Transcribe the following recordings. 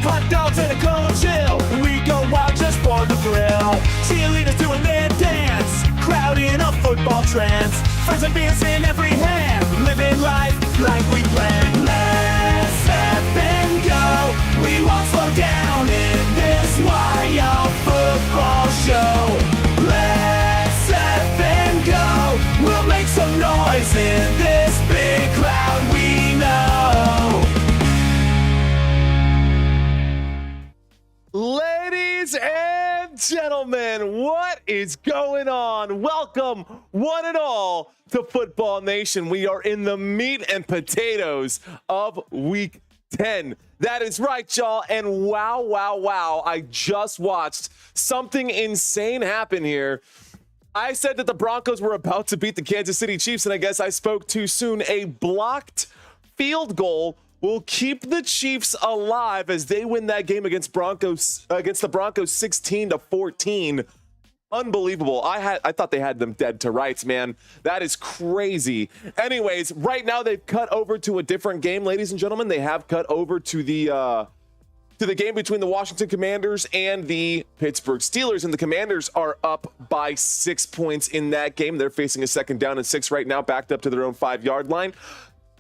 Hot dogs and a cold chill. We go wild just for the thrill. Cheerleaders doing their dance. Crowd in a football trance. Friends and beers in every hand. Living life like we planned. Let's step and go. We won't slow down in this wild football show. Let's step and go. We'll make some noise in this big crowd we know. Ladies and gentlemen, what is going on? Welcome, one and all, to Football Nation. We are in the meat and potatoes of Week 10. That is right, y'all. And wow, I just watched something insane happen here. I said that the Broncos were about to beat the Kansas City Chiefs, and I guess I spoke too soon. A blocked field goal will keep the Chiefs alive as they win that game against the Broncos 16-14. Unbelievable. I thought they had them dead to rights, man. That is crazy. Anyways, right now they've cut over to a different game, ladies and gentlemen. They have cut over to the game between the Washington Commanders and the Pittsburgh Steelers, and the Commanders are up by 6 points in that game. They're facing a 2nd down and 6 right now, backed up to their own 5-yard line.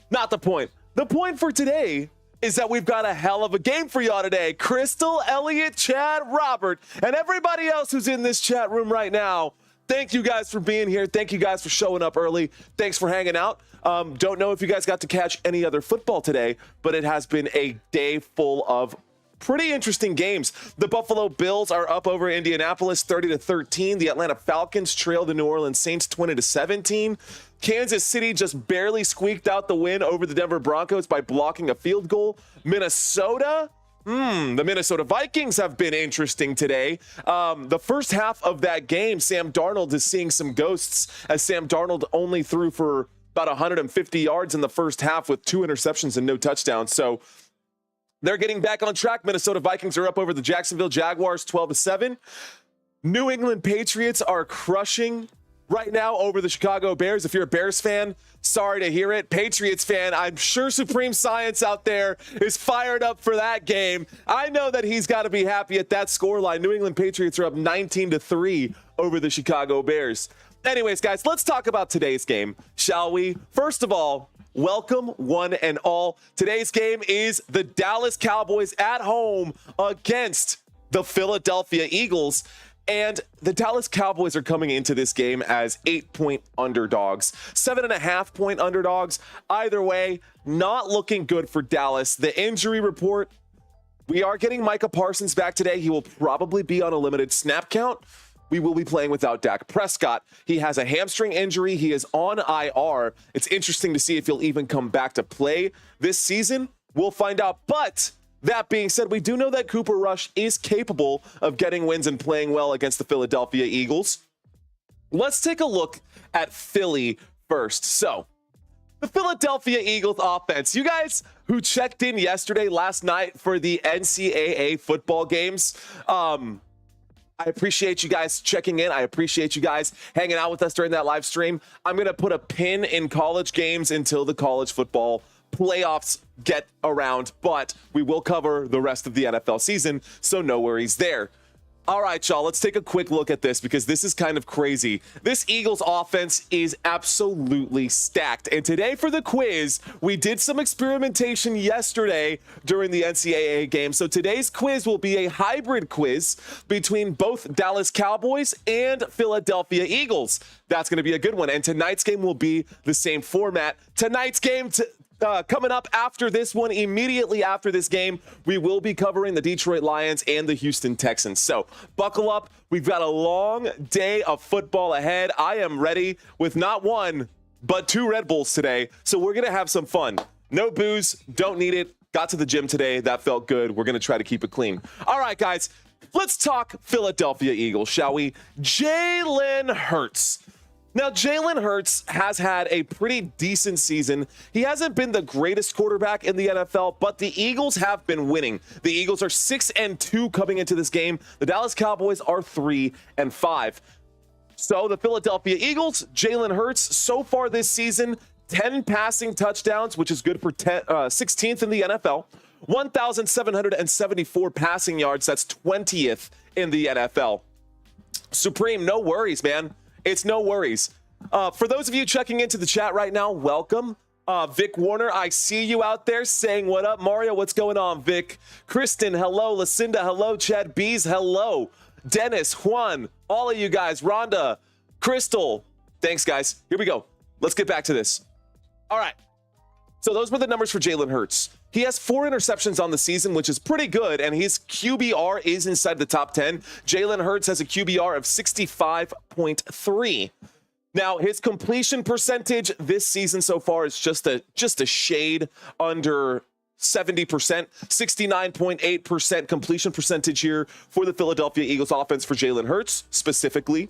Not the point. The point for today is that we've got a hell of a game for y'all today. Crystal, Elliot, Chad, Robert, and everybody else who's in this chat room right now, thank you guys for being here. Thank you guys for showing up early. Thanks for hanging out. Don't know if you guys got to catch any other football today, but it has been a day full of pretty interesting games. The Buffalo Bills are up over Indianapolis 30-13. The Atlanta Falcons trail the New Orleans Saints 20-17. Kansas City just barely squeaked out the win over the Denver Broncos by blocking a field goal. Minnesota, the Minnesota Vikings have been interesting today. The first half of that game, Sam Darnold is seeing some ghosts, as Sam Darnold only threw for about 150 yards in the first half with 2 interceptions and no touchdowns. So they're getting back on track. Minnesota Vikings are up over the Jacksonville Jaguars 12-7. New England Patriots are crushing right now over the Chicago Bears. If you're a Bears fan, sorry to hear it. Patriots fan, I'm sure Supreme Science out there is fired up for that game. I know that he's got to be happy at that scoreline. New England Patriots are up 19-3 over the Chicago Bears. Anyways, guys, let's talk about today's game, shall we? First of all, welcome, one and all. Today's game is the Dallas Cowboys at home against the Philadelphia Eagles. And the Dallas Cowboys are coming into this game as 8-point underdogs, 7.5-point underdogs. Either way, not looking good for Dallas. The injury report, we are getting Micah Parsons back today. He will probably be on a limited snap count. We will be playing without Dak Prescott. He has a hamstring injury. He is on IR. It's interesting to see if he'll even come back to play this season. We'll find out. But that being said, we do know that Cooper Rush is capable of getting wins and playing well against the Philadelphia Eagles. Let's take a look at Philly first. So, the Philadelphia Eagles offense. You guys who checked in last night for the NCAA football games, I appreciate you guys checking in. I appreciate you guys hanging out with us during that live stream. I'm going to put a pin in college games until the college football playoffs get around, but we will cover the rest of the NFL season, so no worries there. All right, y'all, let's take a quick look at this because this is kind of crazy. This Eagles offense is absolutely stacked. And today for the quiz, we did some experimentation yesterday during the NCAA game. So today's quiz will be a hybrid quiz between both Dallas Cowboys and Philadelphia Eagles. That's going to be a good one. And tonight's game will be the same format. Tonight's game coming up after this one, immediately after this game, we will be covering the Detroit Lions and the Houston Texans. So buckle up. We've got a long day of football ahead. I am ready with not one, but 2 Red Bulls today. So we're going to have some fun. No booze. Don't need it. Got to the gym today. That felt good. We're going to try to keep it clean. All right, guys, let's talk Philadelphia Eagles, shall we? Jalen Hurts. Now, Jalen Hurts has had a pretty decent season. He hasn't been the greatest quarterback in the NFL, but the Eagles have been winning. The Eagles are 6-2 coming into this game. The Dallas Cowboys are 3-5. So the Philadelphia Eagles, Jalen Hurts, so far this season, 10 passing touchdowns, which is good for 16th in the NFL. 1,774 passing yards. That's 20th in the NFL. Supreme, no worries, man. It's no worries. For those of you checking into the chat right now, welcome. Vic Warner, I see you out there saying what up. Mario, what's going on, Vic? Kristen, hello. Lucinda, hello. Chad Bees, hello. Dennis, Juan, all of you guys. Rhonda, Crystal. Thanks, guys. Here we go. Let's get back to this. All right. So those were the numbers for Jalen Hurts. He has 4 interceptions on the season, which is pretty good, and his QBR is inside the top 10. Jalen Hurts has a QBR of 65.3. Now, his completion percentage this season so far is just a shade under 70%, 69.8% completion percentage here for the Philadelphia Eagles offense for Jalen Hurts specifically.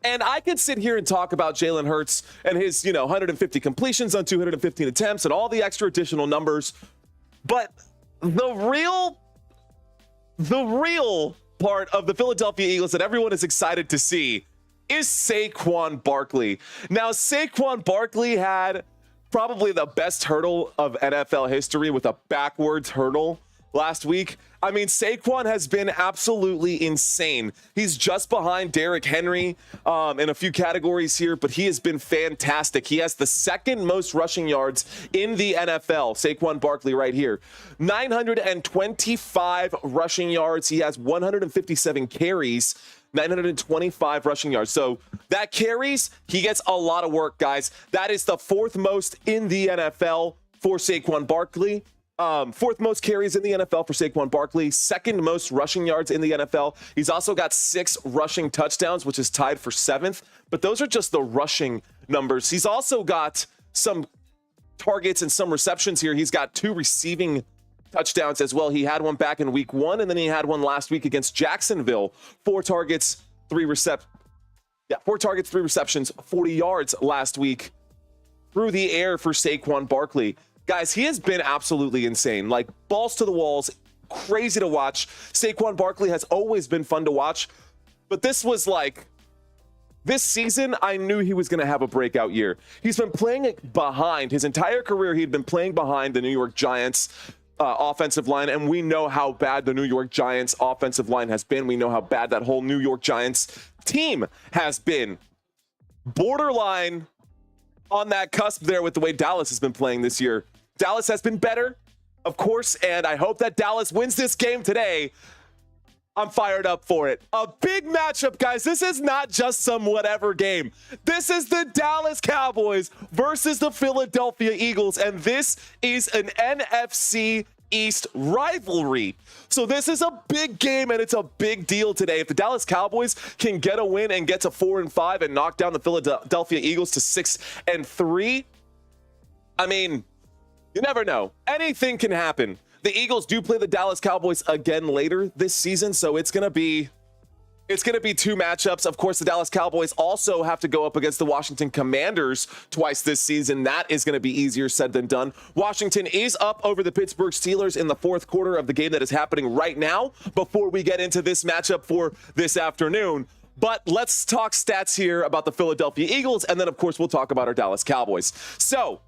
And I could sit here and talk about Jalen Hurts and his, 150 completions on 215 attempts and all the extra additional numbers. But the real part of the Philadelphia Eagles that everyone is excited to see is Saquon Barkley. Now, Saquon Barkley had probably the best hurdle of NFL history with a backwards hurdle last week. I mean, Saquon has been absolutely insane. He's just behind Derrick Henry in a few categories here, but he has been fantastic. He has the second most rushing yards in the NFL. Saquon Barkley right here. 925 rushing yards. He has 157 carries. 925 rushing yards. So that carries, he gets a lot of work, guys. That is the 4th most in the NFL for Saquon Barkley. 4th most carries in the NFL for Saquon Barkley. 2nd most rushing yards in the NFL. He's also got 6 rushing touchdowns, which is tied for 7th. But those are just the rushing numbers. He's also got some targets and some receptions here. He's got 2 receiving touchdowns as well. He had one back in week 1, and then he had one last week against Jacksonville. 4 targets, 3 receptions, 40 yards last week through the air for Saquon Barkley. Guys, he has been absolutely insane. Like, balls to the walls, crazy to watch. Saquon Barkley has always been fun to watch, but this season, I knew he was going to have a breakout year. He's been playing behind. His entire career, he'd been playing behind the New York Giants offensive line, and we know how bad the New York Giants offensive line has been. We know how bad that whole New York Giants team has been. Borderline on that cusp there with the way Dallas has been playing this year. Dallas has been better, of course, and I hope that Dallas wins this game today. I'm fired up for it. A big matchup, guys. This is not just some whatever game. This is the Dallas Cowboys versus the Philadelphia Eagles, and this is an NFC East rivalry. So this is a big game, and it's a big deal today. If the Dallas Cowboys can get a win and get to 4-5 and knock down the Philadelphia Eagles to 6-3, I mean, you never know. Anything can happen. The Eagles do play the Dallas Cowboys again later this season, so it's going to be 2 matchups. Of course, the Dallas Cowboys also have to go up against the Washington Commanders twice this season. That is going to be easier said than done. Washington is up over the Pittsburgh Steelers in the 4th quarter of the game that is happening right now before we get into this matchup for this afternoon. But let's talk stats here about the Philadelphia Eagles, and then, of course, we'll talk about our Dallas Cowboys. So,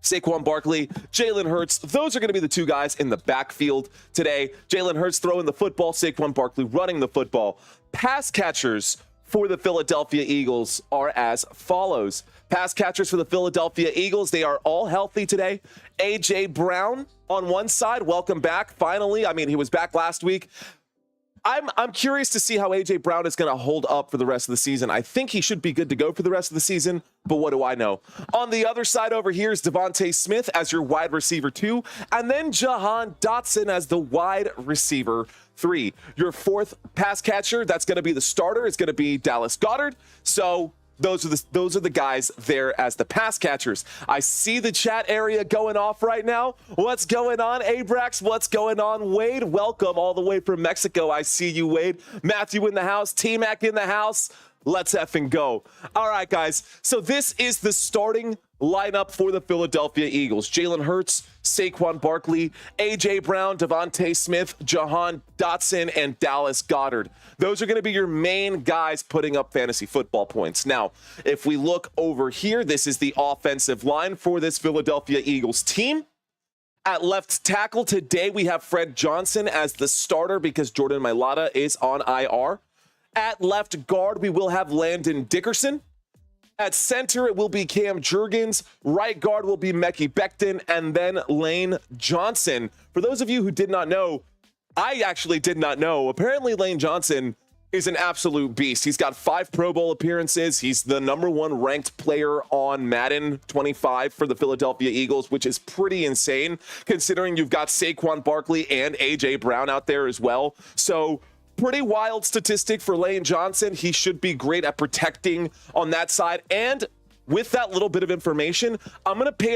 Saquon Barkley, Jalen Hurts, those are going to be the 2 guys in the backfield today. Jalen Hurts throwing the football, Saquon Barkley running the football. Pass catchers for the Philadelphia Eagles are as follows. Pass catchers for the Philadelphia Eagles, they are all healthy today. A.J. Brown on one side, welcome back, finally. I mean, he was back last week. I'm curious to see how A.J. Brown is going to hold up for the rest of the season. I think he should be good to go for the rest of the season, but what do I know? On the other side over here is Devontae Smith as your wide receiver 2, and then Jahan Dotson as the wide receiver 3. Your 4th pass catcher, that's going to be the starter. It's going to be Dallas Goedert. So those are the guys there as the pass catchers. I see the chat area going off right now. What's going on, Abrax? What's going on, Wade? Welcome all the way from Mexico. I see you, Wade. Matthew in the house. T-Mac in the house. Let's effing go. All right, guys. So this is the starting lineup for the Philadelphia Eagles. Jalen Hurts, Saquon Barkley, A.J. Brown, Devontae Smith, Jahan Dotson, and Dallas Goedert. Those are going to be your main guys putting up fantasy football points. Now, if we look over here, this is the offensive line for this Philadelphia Eagles team. At left tackle today, we have Fred Johnson as the starter because Jordan Mailata is on IR. At left guard, we will have Landon Dickerson. At center, it will be Cam Jurgens. Right guard will be Mekhi Becton, and then Lane Johnson. For those of you who did not know, I actually did not know. Apparently, Lane Johnson is an absolute beast. He's got 5 Pro Bowl appearances. He's the #1 ranked player on Madden 25 for the Philadelphia Eagles, which is pretty insane considering you've got Saquon Barkley and A.J. Brown out there as well. So pretty wild statistic for Lane Johnson. He should be great at protecting on that side. And with that little bit of information, I'm going to pay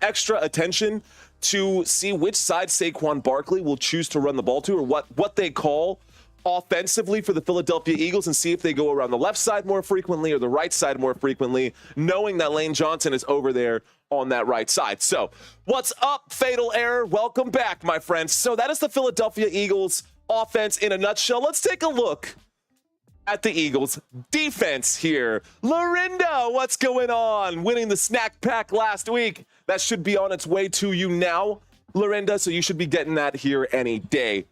extra attention to see which side Saquon Barkley will choose to run the ball to, or what they call offensively for the Philadelphia Eagles, and see if they go around the left side more frequently or the right side more frequently, knowing that Lane Johnson is over there on that right side. So what's up, Fatal Error? Welcome back, my friends. So that is the Philadelphia Eagles offense in a nutshell. Let's take a look at the Eagles defense here. Lorinda, what's going on? Winning the snack pack last week. That should be on its way to you now, Lorinda, so you should be getting that here any day.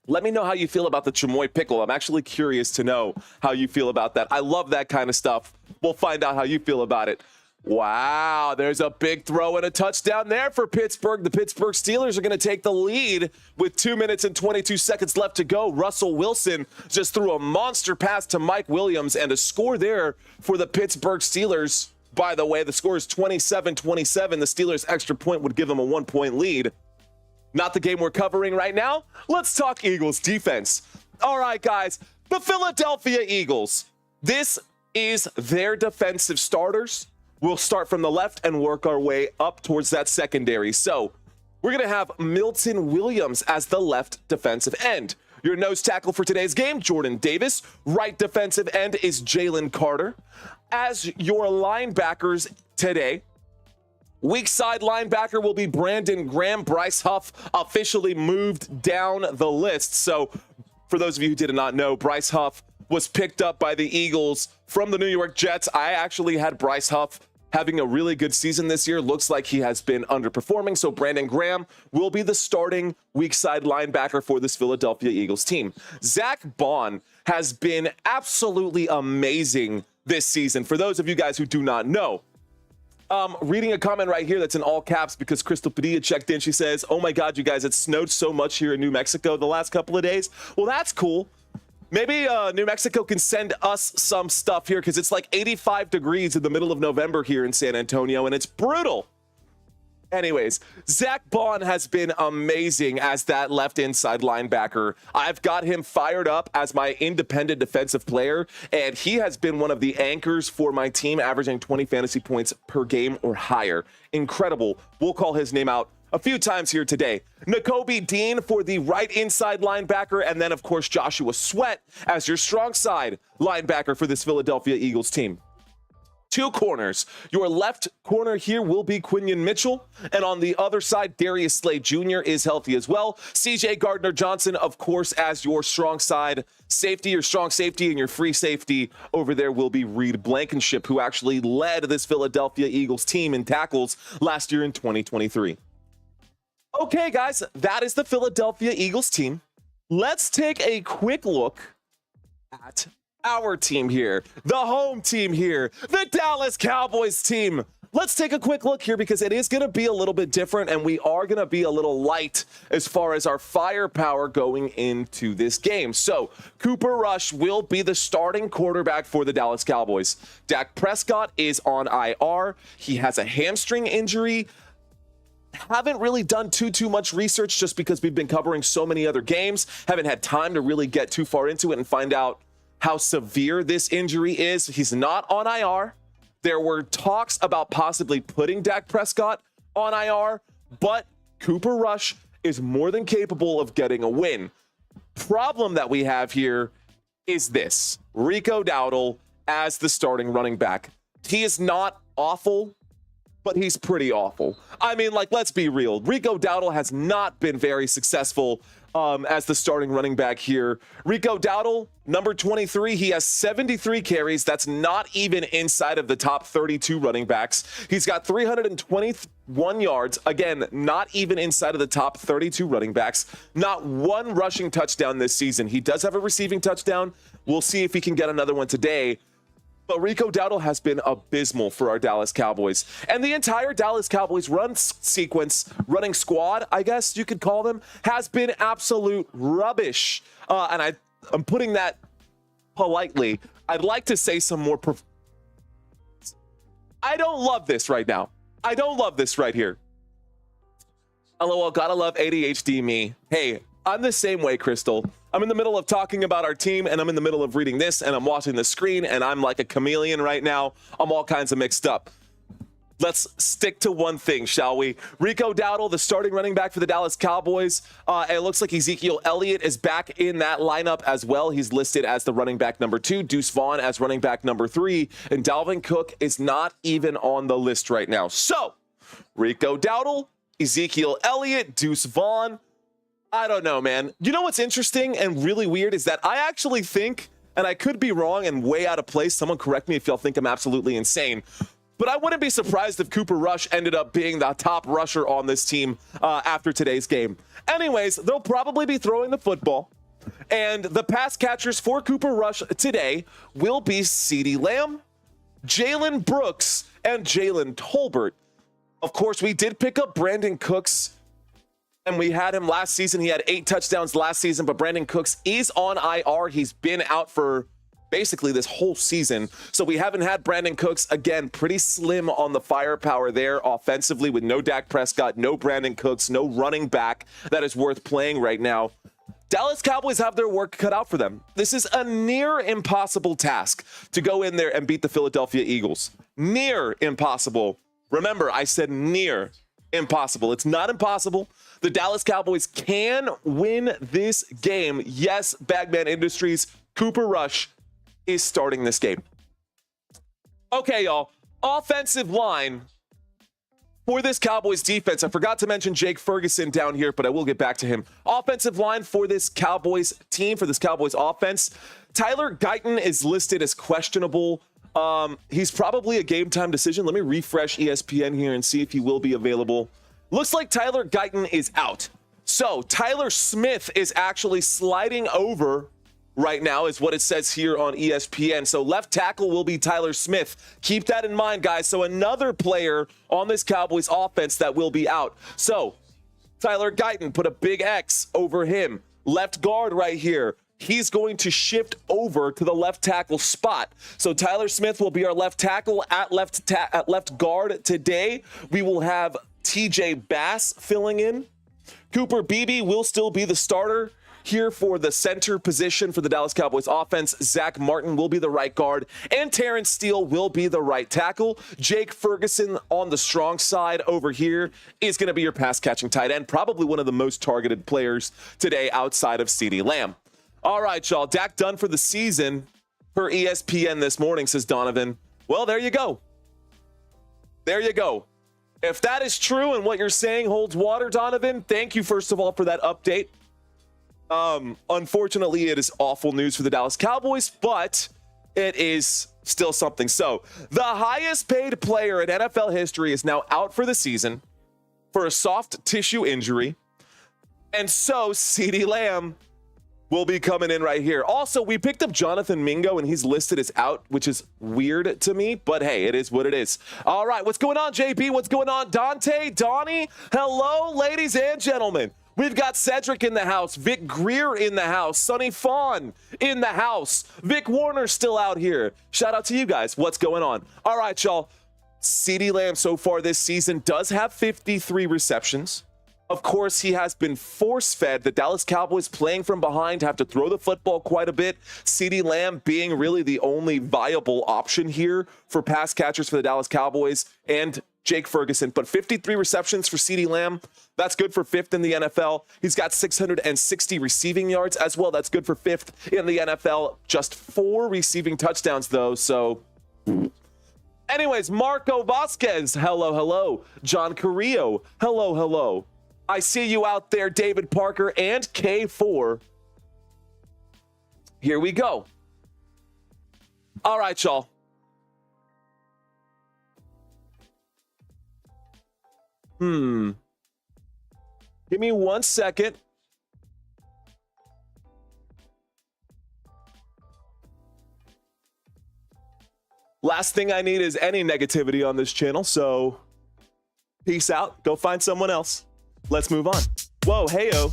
Let me know how you feel about the chamoy pickle. I'm actually curious to know how you feel about that. I love that kind of stuff. We'll find out how you feel about it. Wow, there's a big throw and a touchdown there for Pittsburgh. The Pittsburgh Steelers are going to take the lead with 2 minutes and 22 seconds left to go. Russell Wilson just threw a monster pass to Mike Williams, and a score there for the Pittsburgh Steelers. By the way, the score is 27-27. The Steelers' extra point would give them a 1-point lead. Not the game we're covering right now. Let's talk Eagles defense. All right, guys, the Philadelphia Eagles. This is their defensive starters. We'll start from the left and work our way up towards that secondary. So we're going to have Milton Williams as the left defensive end. Your nose tackle for today's game, Jordan Davis. Right defensive end is Jalen Carter. As your linebackers today, weak side linebacker will be Brandon Graham. Bryce Huff officially moved down the list. So for those of you who did not know, Bryce Huff was picked up by the Eagles from the New York Jets. I actually had Bryce Huff having a really good season this year. Looks like he has been underperforming. So Brandon Graham will be the starting weak side linebacker for this Philadelphia Eagles team. Zach Bond has been absolutely amazing this season. For those of you guys who do not know, reading a comment right here that's in all caps because Crystal Padilla checked in. She says, "Oh my God, you guys, it snowed so much here in New Mexico the last couple of days." Well, that's cool. Maybe New Mexico can send us some stuff here because it's like 85 degrees in the middle of November here in San Antonio, and it's brutal. Anyways, Zach Bond has been amazing as that left inside linebacker. I've got him fired up as my independent defensive player, and he has been one of the anchors for my team, averaging 20 fantasy points per game or higher. Incredible. We'll call his name out a few times here today. Nakobe Dean for the right inside linebacker, and then, of course, Joshua Sweat as your strong side linebacker for this Philadelphia Eagles team. Two corners. Your left corner here will be Quinion Mitchell, and on the other side, Darius Slay Jr. is healthy as well. CJ Gardner-Johnson, of course, as your strong side safety, your strong safety, and your free safety over there will be Reed Blankenship, who actually led this Philadelphia Eagles team in tackles last year in 2023. Okay, guys, that is the Philadelphia Eagles team. Let's take a quick look at our team here, the home team here, the Dallas Cowboys team. Let's take a quick look here because it is going to be a little bit different, and we are going to be a little light as far as our firepower going into this game. So Cooper Rush will be the starting quarterback for the Dallas Cowboys. Dak Prescott is on IR. He has a hamstring injury. Haven't really done too much research just because we've been covering so many other games. Haven't had time to really get too far into it and find out how severe this injury is. He's not on IR. There were talks about possibly putting Dak Prescott on IR, but Cooper Rush is more than capable of getting a win. Problem that we have here is this: Rico Dowdle as the starting running back. He is not awful. but he's pretty awful. I mean, like, let's be real. Rico Dowdle has not been very successful as the starting running back here. Rico Dowdle, number 23, he has 73 carries. That's not even inside of the top 32 running backs. He's got 321 yards. Again, not even inside of the top 32 running backs. Not one rushing touchdown this season. He does have a receiving touchdown. We'll see if he can get another one today. But Rico Dowdle has been abysmal for our Dallas Cowboys. And the entire Dallas Cowboys running squad, I guess you could call them, has been absolute rubbish. And I'm putting that politely. I'd like to say some more. I don't love this right now. I don't love this right here. LOL, gotta love ADHD me. Hey, I'm the same way, Crystal. I'm in the middle of talking about our team, and I'm in the middle of reading this, and I'm watching the screen, and I'm like a chameleon right now. I'm all kinds of mixed up. Let's stick to one thing, shall we? Rico Dowdle, the starting running back for the Dallas Cowboys. It looks like Ezekiel Elliott is back in that lineup as well. He's listed as the running back number 2, Deuce Vaughn as running back number 3, and Dalvin Cook is not even on the list right now. So, Rico Dowdle, Ezekiel Elliott, Deuce Vaughn. I don't know, man. You know what's interesting and really weird is that I actually think, and I could be wrong and way out of place, someone correct me if y'all think I'm absolutely insane, but I wouldn't be surprised if Cooper Rush ended up being the top rusher on this team after today's game. Anyways, they'll probably be throwing the football, and the pass catchers for Cooper Rush today will be CeeDee Lamb, Jalen Brooks, and Jalen Tolbert. Of course, we did pick up Brandon Cooks, and we had him last season. He had 8 touchdowns last season, but Brandon Cooks is on IR. He's been out for basically this whole season. So we haven't had Brandon Cooks. Again, pretty slim on the firepower there offensively with no Dak Prescott, no Brandon Cooks, no running back that is worth playing right now. Dallas Cowboys have their work cut out for them. This is a near impossible task to go in there and beat the Philadelphia Eagles. Near impossible. Remember, I said near impossible. It's not impossible. The Dallas Cowboys can win this game. Yes, Bagman Industries, Cooper Rush is starting this game. Okay, y'all. Offensive line for this Cowboys defense. I forgot to mention Jake Ferguson down here, but I will get back to him. Offensive line for this Cowboys team, for this Cowboys offense. Tyler Guyton is listed as questionable. He's probably a game time decision. Let me refresh ESPN here and see if he will be available. Looks like Tyler Guyton is out. So Tyler Smith is actually sliding over right now is what it says here on ESPN. So left tackle will be Tyler Smith. Keep that in mind, guys. So another player on this Cowboys offense that will be out. So Tyler Guyton, put a big X over him. Left guard right here. He's going to shift over to the left tackle spot. So Tyler Smith will be our left tackle at left guard today. We will have TJ Bass filling in. Cooper Beebe will still be the starter here for the center position for the Dallas Cowboys offense. Zach Martin will be the right guard, and Terrence Steele will be the right tackle. Jake Ferguson on the strong side over here is going to be your pass-catching tight end, probably one of the most targeted players today outside of CeeDee Lamb. All right, y'all. Dak done for the season per ESPN this morning, says Donovan. Well, there you go. There you go. If that is true and what you're saying holds water, Donovan, thank you, first of all, for that update. Unfortunately, it is awful news for the Dallas Cowboys, but it is still something. So, the highest paid player in NFL history is now out for the season for a soft tissue injury. And so, CeeDee Lamb will be coming in right here. Also, we picked up Jonathan Mingo, and he's listed as out, which is weird to me, but hey, it is what it is. All right, what's going on, JB? What's going on, Dante, Donnie? Hello, ladies and gentlemen. We've got Cedric in the house, Vic Greer in the house, Sonny Fawn in the house, Vic Warner still out here. Shout out to you guys. What's going on? All right, y'all. CeeDee Lamb so far this season does have 53 receptions. Of course, he has been force-fed. The Dallas Cowboys playing from behind have to throw the football quite a bit. CeeDee Lamb being really the only viable option here for pass catchers for the Dallas Cowboys and Jake Ferguson. But 53 receptions for CeeDee Lamb. That's good for 5th in the NFL. He's got 660 receiving yards as well. That's good for 5th in the NFL. Just 4 receiving touchdowns, though. So Anyways, Marco Vasquez, hello, hello. John Carrillo, hello, hello. I see you out there, David Parker and K4. Here we go. All right, y'all. Give me 1 second. Last thing I need is any negativity on this channel, so peace out. Go find someone else. Let's move on. Whoa, hey-o.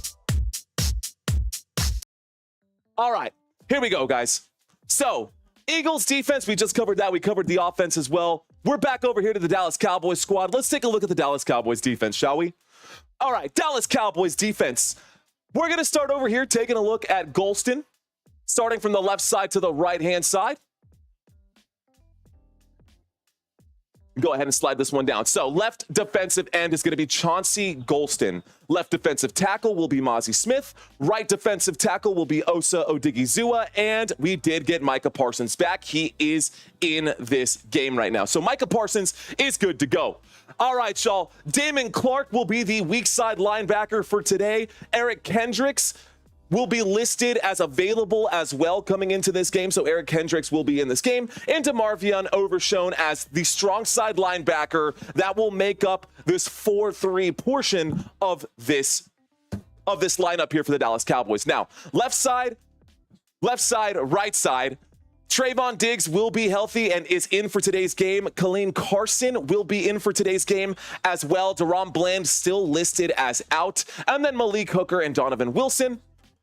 All right, here we go, guys. So, Eagles defense, we just covered that. We covered the offense as well. We're back over here to the Dallas Cowboys squad. Let's take a look at the Dallas Cowboys defense, shall we? All right, Dallas Cowboys defense. We're going to start over here taking a look at Golston, starting from the left side to the right-hand side. Go ahead and slide this one down. So left defensive end is going to be Chauncey Golston. Left defensive tackle will be Mozzie Smith. Right defensive tackle will be Osa Odigizua. And we did get Micah Parsons back. He is in this game right now. So Micah Parsons is good to go. All right, y'all. Damon Clark will be the weak side linebacker for today. Eric Kendricks will be listed as available as well coming into this game. So Eric Kendricks will be in this game. And DeMarvion Overshown as the strong side linebacker that will make up this 4-3 portion of this lineup here for the Dallas Cowboys. Now, left side, right side. Trayvon Diggs will be healthy and is in for today's game. Colleen Carson will be in for today's game as well. Deron Bland still listed as out. And then Malik Hooker and Donovan Wilson.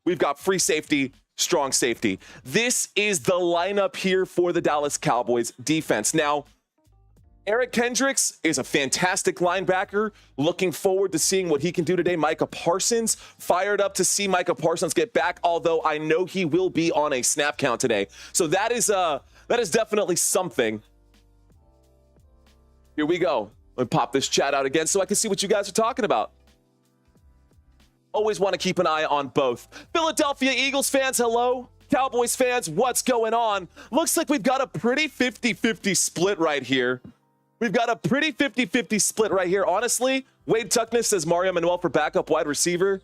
We've got free safety, strong safety. This is the lineup here for the Dallas Cowboys defense. Now, Eric Kendricks is a fantastic linebacker. Looking forward to seeing what he can do today. Micah Parsons, fired up to see Micah Parsons get back, although I know he will be on a snap count today. So that is definitely something. Here we go. Let me pop this chat out again so I can see what you guys are talking about. Always want to keep an eye on both. Philadelphia Eagles fans, hello. Cowboys fans, what's going on? Looks like we've got a pretty 50-50 split right here. Honestly, Wade Tuckness says Mario Manuel for backup wide receiver.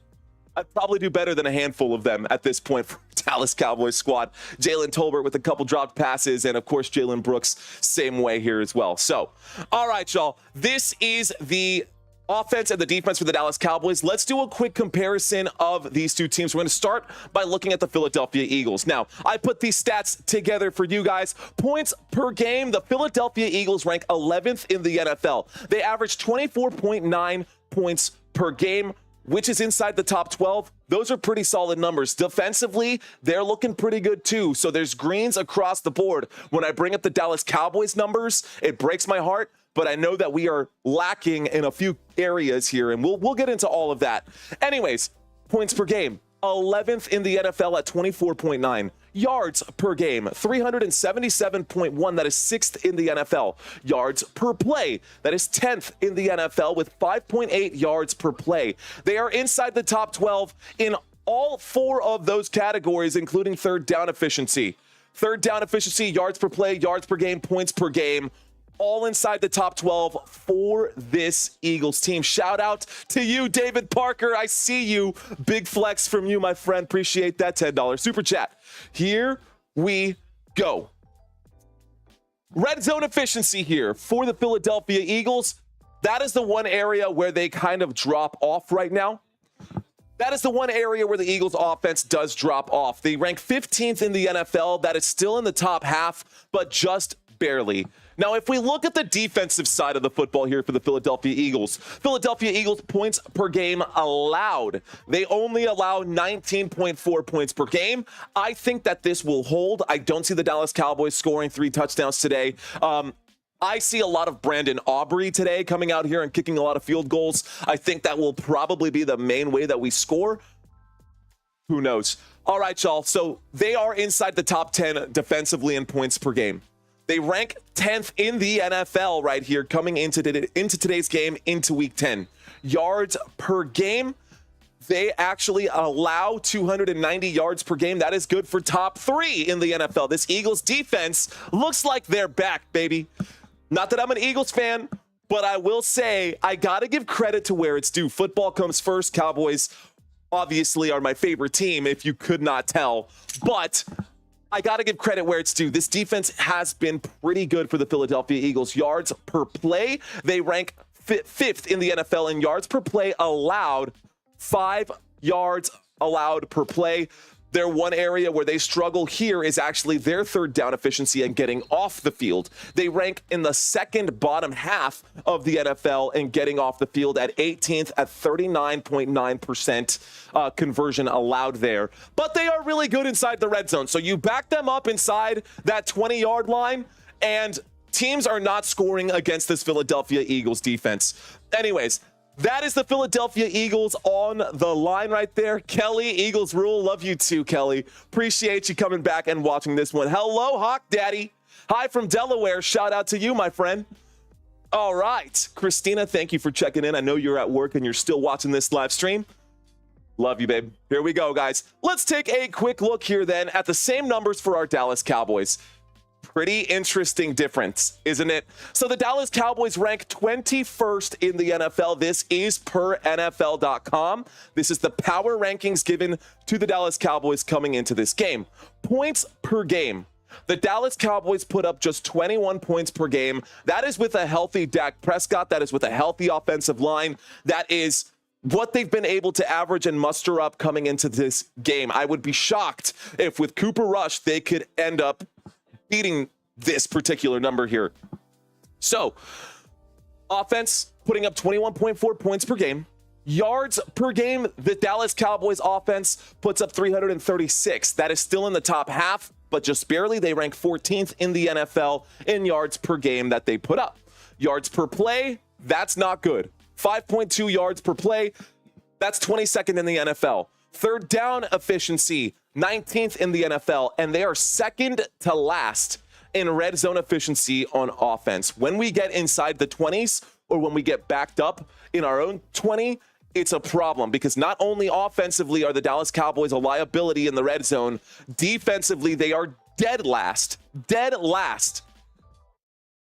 I'd probably do better than a handful of them at this point for Dallas Cowboys squad. Jalen Tolbert with a couple dropped passes, and of course, Jalen Brooks, same way here as well. So, all right, y'all. This is the offense and the defense for the Dallas Cowboys. Let's do a quick comparison of these two teams. We're going to start by looking at the Philadelphia Eagles. Now, I put these stats together for you guys. Points per game, the Philadelphia Eagles rank 11th in the NFL. They average 24.9 points per game, which is inside the top 12. Those are pretty solid numbers. Defensively, they're looking pretty good too. So there's greens across the board. When I bring up the Dallas Cowboys numbers, it breaks my heart, but I know that we are lacking in a few areas here, and we'll get into all of that. Anyways, points per game, 11th in the NFL at 24.9. Yards per game, 377.1. That is 6th in the NFL. Yards per play, that is 10th in the NFL with 5.8 yards per play. They are inside the top 12 in all 4 of those categories, including third down efficiency. Third down efficiency, yards per play, yards per game, points per game. All inside the top 12 for this Eagles team. Shout out to you, David Parker. I see you. Big flex from you, my friend. Appreciate that $10 super chat. Here we go. Red zone efficiency here for the Philadelphia Eagles. That is the one area where they kind of drop off right now. That is the one area where the Eagles offense does drop off. They rank 15th in the NFL. That is still in the top half, but just barely. Now, if we look at the defensive side of the football here for the Philadelphia Eagles points per game allowed. They only allow 19.4 points per game. I think that this will hold. I don't see the Dallas Cowboys scoring 3 touchdowns today. I see a lot of Brandon Aubrey today coming out here and kicking a lot of field goals. I think that will probably be the main way that we score. Who knows? All right, y'all. So they are inside the top 10 defensively in points per game. They rank 10th in the NFL right here coming into today's game, into week 10. Yards per game, they actually allow 290 yards per game. That is good for top 3 in the NFL. This Eagles defense looks like they're back, baby. Not that I'm an Eagles fan, but I will say I got to give credit to where it's due. Football comes first. Cowboys obviously are my favorite team, if you could not tell. But I got to give credit where it's due. This defense has been pretty good for the Philadelphia Eagles. Yards per play, they rank fifth in the NFL in yards per play allowed, 5 yards allowed per play. Their one area where they struggle here is actually their third down efficiency and getting off the field. They rank in the second bottom half of the NFL in getting off the field at 18th at 39.9% conversion allowed there. But they are really good inside the red zone. So you back them up inside that 20-yard line, and teams are not scoring against this Philadelphia Eagles defense. Anyways, that is the Philadelphia Eagles on the line right there. Kelly, Eagles rule. Love you too, Kelly. Appreciate you coming back and watching this one. Hello, Hawk Daddy. Hi from Delaware. Shout out to you, my friend. All right. Christina, thank you for checking in. I know you're at work and you're still watching this live stream. Love you, babe. Here we go, guys. Let's take a quick look here then at the same numbers for our Dallas Cowboys. Pretty interesting difference, isn't it? So the Dallas Cowboys rank 21st in the NFL. This is per NFL.com. This is the power rankings given to the Dallas Cowboys coming into this game. Points per game. The Dallas Cowboys put up just 21 points per game. That is with a healthy Dak Prescott. That is with a healthy offensive line. That is what they've been able to average and muster up coming into this game. I would be shocked if with Cooper Rush, they could end up beating this particular number here. So, offense putting up 21.4 points per game. Yards per game, the Dallas Cowboys offense puts up 336. That is still in the top half, but just barely. They rank 14th in the NFL in yards per game that they put up. Yards per play, that's not good. 5.2 yards per play, that's 22nd in the NFL. Third down efficiency, 19th in the NFL, and they are second to last in red zone efficiency on offense. When we get inside the 20s or when we get backed up in our own 20, it's a problem because not only offensively are the Dallas Cowboys a liability in the red zone, defensively they are dead last. Dead last.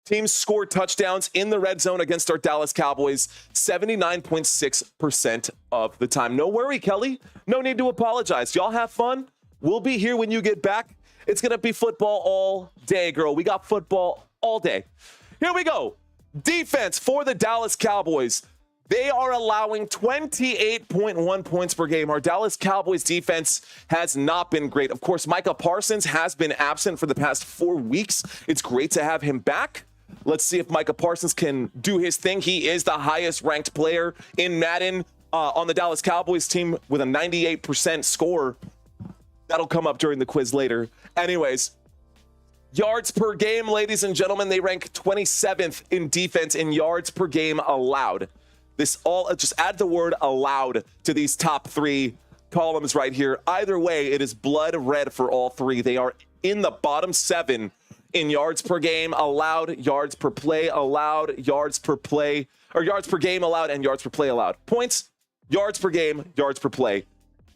Teams score touchdowns in the red zone against our Dallas Cowboys 79.6% of the time. No worry, Kelly. No need to apologize. Y'all have fun. We'll be here when you get back. It's going to be football all day, girl. We got football all day. Here we go. Defense for the Dallas Cowboys. They are allowing 28.1 points per game. Our Dallas Cowboys defense has not been great. Of course, Micah Parsons has been absent for the past 4 weeks. It's great to have him back. Let's see if Micah Parsons can do his thing. He is the highest ranked player in Madden on the Dallas Cowboys team with a 98% score. That'll come up during the quiz later. Anyways, yards per game, ladies and gentlemen, they rank 27th in defense in yards per game allowed. This all, just add the word allowed to these top 3 columns right here. Either way, it is blood red for all 3. They are in the bottom 7 in yards per game allowed, yards per play allowed, yards per play, or yards per game allowed, and yards per play allowed. Points, yards per game, yards per play.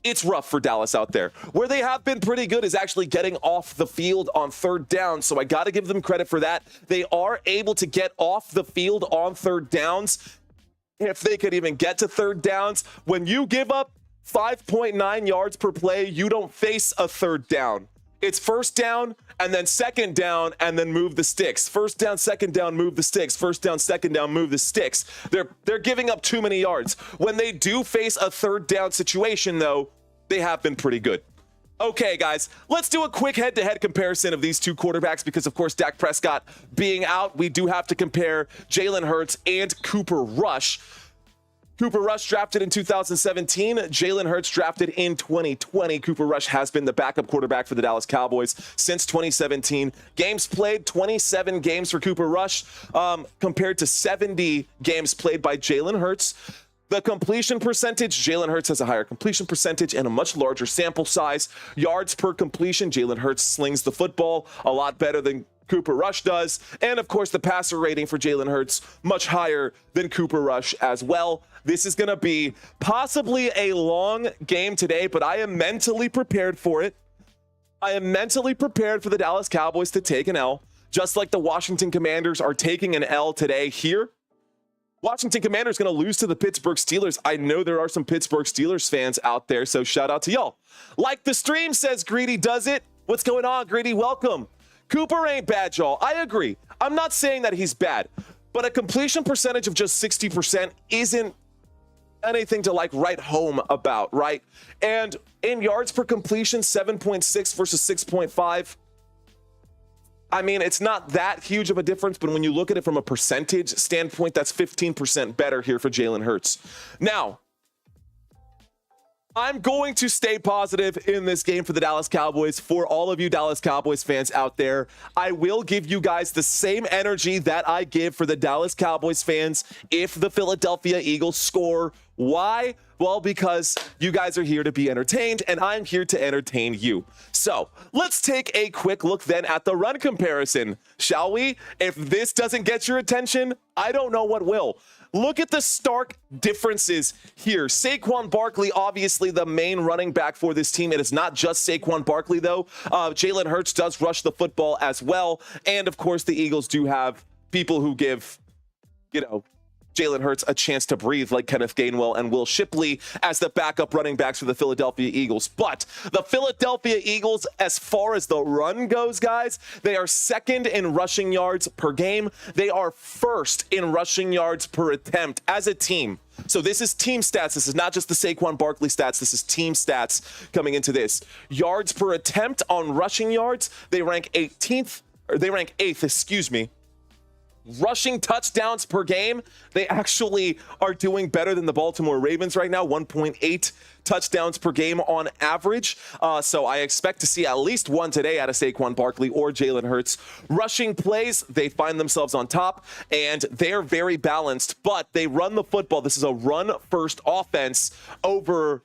It's rough for Dallas out there. Where they have been pretty good is actually getting off the field on third down, so I got to give them credit for that. They are able to get off the field on third downs. If they could even get to third downs, when you give up 5.9 yards per play, you don't face a third down. It's first down and then second down and then move the sticks. First down, second down, move the sticks. First down, second down, move the sticks. They're giving up too many yards. When they do face a third down situation, though, they have been pretty good. Okay, guys, let's do a quick head-to-head comparison of these two quarterbacks because, of course, Dak Prescott being out, we do have to compare Jalen Hurts and Cooper Rush. Cooper Rush drafted in 2017. Jalen Hurts drafted in 2020. Cooper Rush has been the backup quarterback for the Dallas Cowboys since 2017. Games played, 27 games for Cooper Rush compared to 70 games played by Jalen Hurts. The completion percentage, Jalen Hurts has a higher completion percentage and a much larger sample size. Yards per completion, Jalen Hurts slings the football a lot better than Cooper Rush does. And of course, the passer rating for Jalen Hurts, much higher than Cooper Rush as well. This is going to be possibly a long game today, but I am mentally prepared for it. I am mentally prepared for the Dallas Cowboys to take an L. just like the Washington Commanders are taking an L today here. Washington Commanders going to lose to the Pittsburgh Steelers. I know there are some Pittsburgh Steelers fans out there, so shout out to y'all. Like the stream, says Greedy does it. What's going on, Greedy? Welcome. Cooper ain't bad, y'all. I agree. I'm not saying that he's bad, but a completion percentage of just 60% isn't anything to like write home about, right? And in yards per completion, 7.6 versus 6.5. I mean, it's not that huge of a difference, but when you look at it from a percentage standpoint, that's 15% better here for Jalen Hurts. Now, I'm going to stay positive in this game for the Dallas Cowboys. For all of you Dallas Cowboys fans out there, I will give you guys the same energy that I give for the Dallas Cowboys fans if the Philadelphia Eagles score. Why? Well, because you guys are here to be entertained, and I'm here to entertain you. So let's take a quick look then at the run comparison, shall we? If this doesn't get your attention, I don't know what will. Look at the stark differences here. Saquon Barkley, obviously the main running back for this team. It is not just Saquon Barkley, though. Jalen Hurts does rush the football as well. And, of course, the Eagles do have people who give, Jalen Hurts a chance to breathe, like Kenneth Gainwell and Will Shipley as the backup running backs for the Philadelphia Eagles. But the Philadelphia Eagles, as far as the run goes, guys, they are second in rushing yards per game. They are first in rushing yards per attempt as a team. So this is team stats. This is not just the Saquon Barkley stats. This is team stats coming into this. Yards per attempt on rushing yards, they rank 8th, excuse me. Rushing touchdowns per game, they actually are doing better than the Baltimore Ravens right now, 1.8 touchdowns per game on average. So I expect to see at least one today out of Saquon Barkley or Jalen Hurts. Rushing plays, they find themselves on top, and they're very balanced, but they run the football. This is a run-first offense over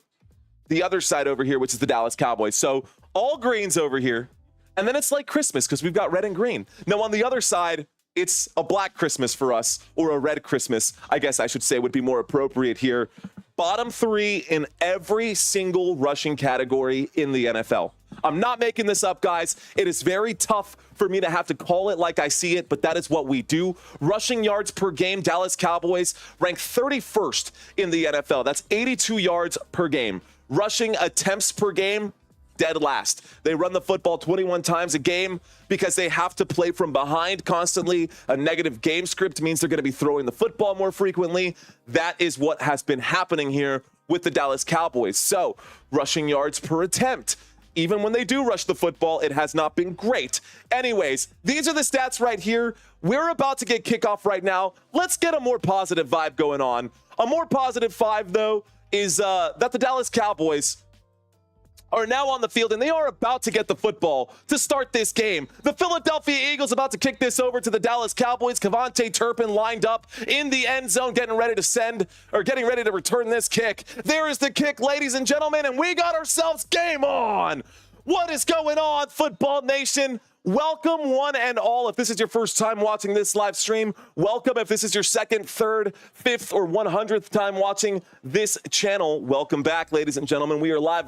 the other side over here, which is the Dallas Cowboys. So all greens over here, and then it's like Christmas because we've got red and green. Now on the other side, it's a black Christmas for us, or a red Christmas, I guess I should say would be more appropriate here. Bottom 3 in every single rushing category in the NFL. I'm not making this up, guys. It is very tough for me to have to call it like I see it, but that is what we do. Rushing yards per game, Dallas Cowboys rank 31st in the NFL. That's 82 yards per game. Rushing attempts per game, dead last. They run the football 21 times a game because they have to play from behind constantly. A negative game script means they're going to be throwing the football more frequently. That is what has been happening here with the Dallas Cowboys. So, rushing yards per attempt. Even when they do rush the football, it has not been great. Anyways, these are the stats right here. We're about to get kickoff right now. Let's get a more positive vibe going on. A more positive vibe, though, is that the Dallas Cowboys are now on the field, and they are about to get the football to start this game. The Philadelphia Eagles about to kick this over to the Dallas Cowboys. Kevontae Turpin lined up in the end zone, getting ready to return this kick. There is the kick, ladies and gentlemen, and we got ourselves game on. What is going on, Football Nation? Welcome, one and all. If this is your first time watching this live stream, welcome. If this is your second, third, fifth, or 100th time watching this channel, welcome back, ladies and gentlemen. We are live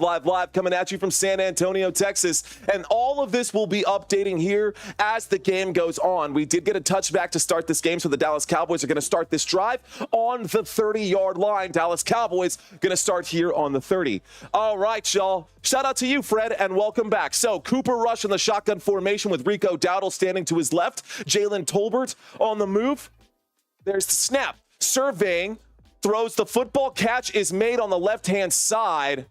coming at you from San Antonio, Texas. And all of this will be updating here as the game goes on. We did get a touchback to start this game, so the Dallas Cowboys are going to start this drive on the 30-yard line. Dallas Cowboys going to start here on the 30. All right, y'all. Shout out to you, Fred, and welcome back. So, Cooper Rush in the shotgun formation with Rico Dowdle standing to his left. Jalen Tolbert on the move. There's the snap. Surveying. Throws the football. Catch is made on the left-hand side.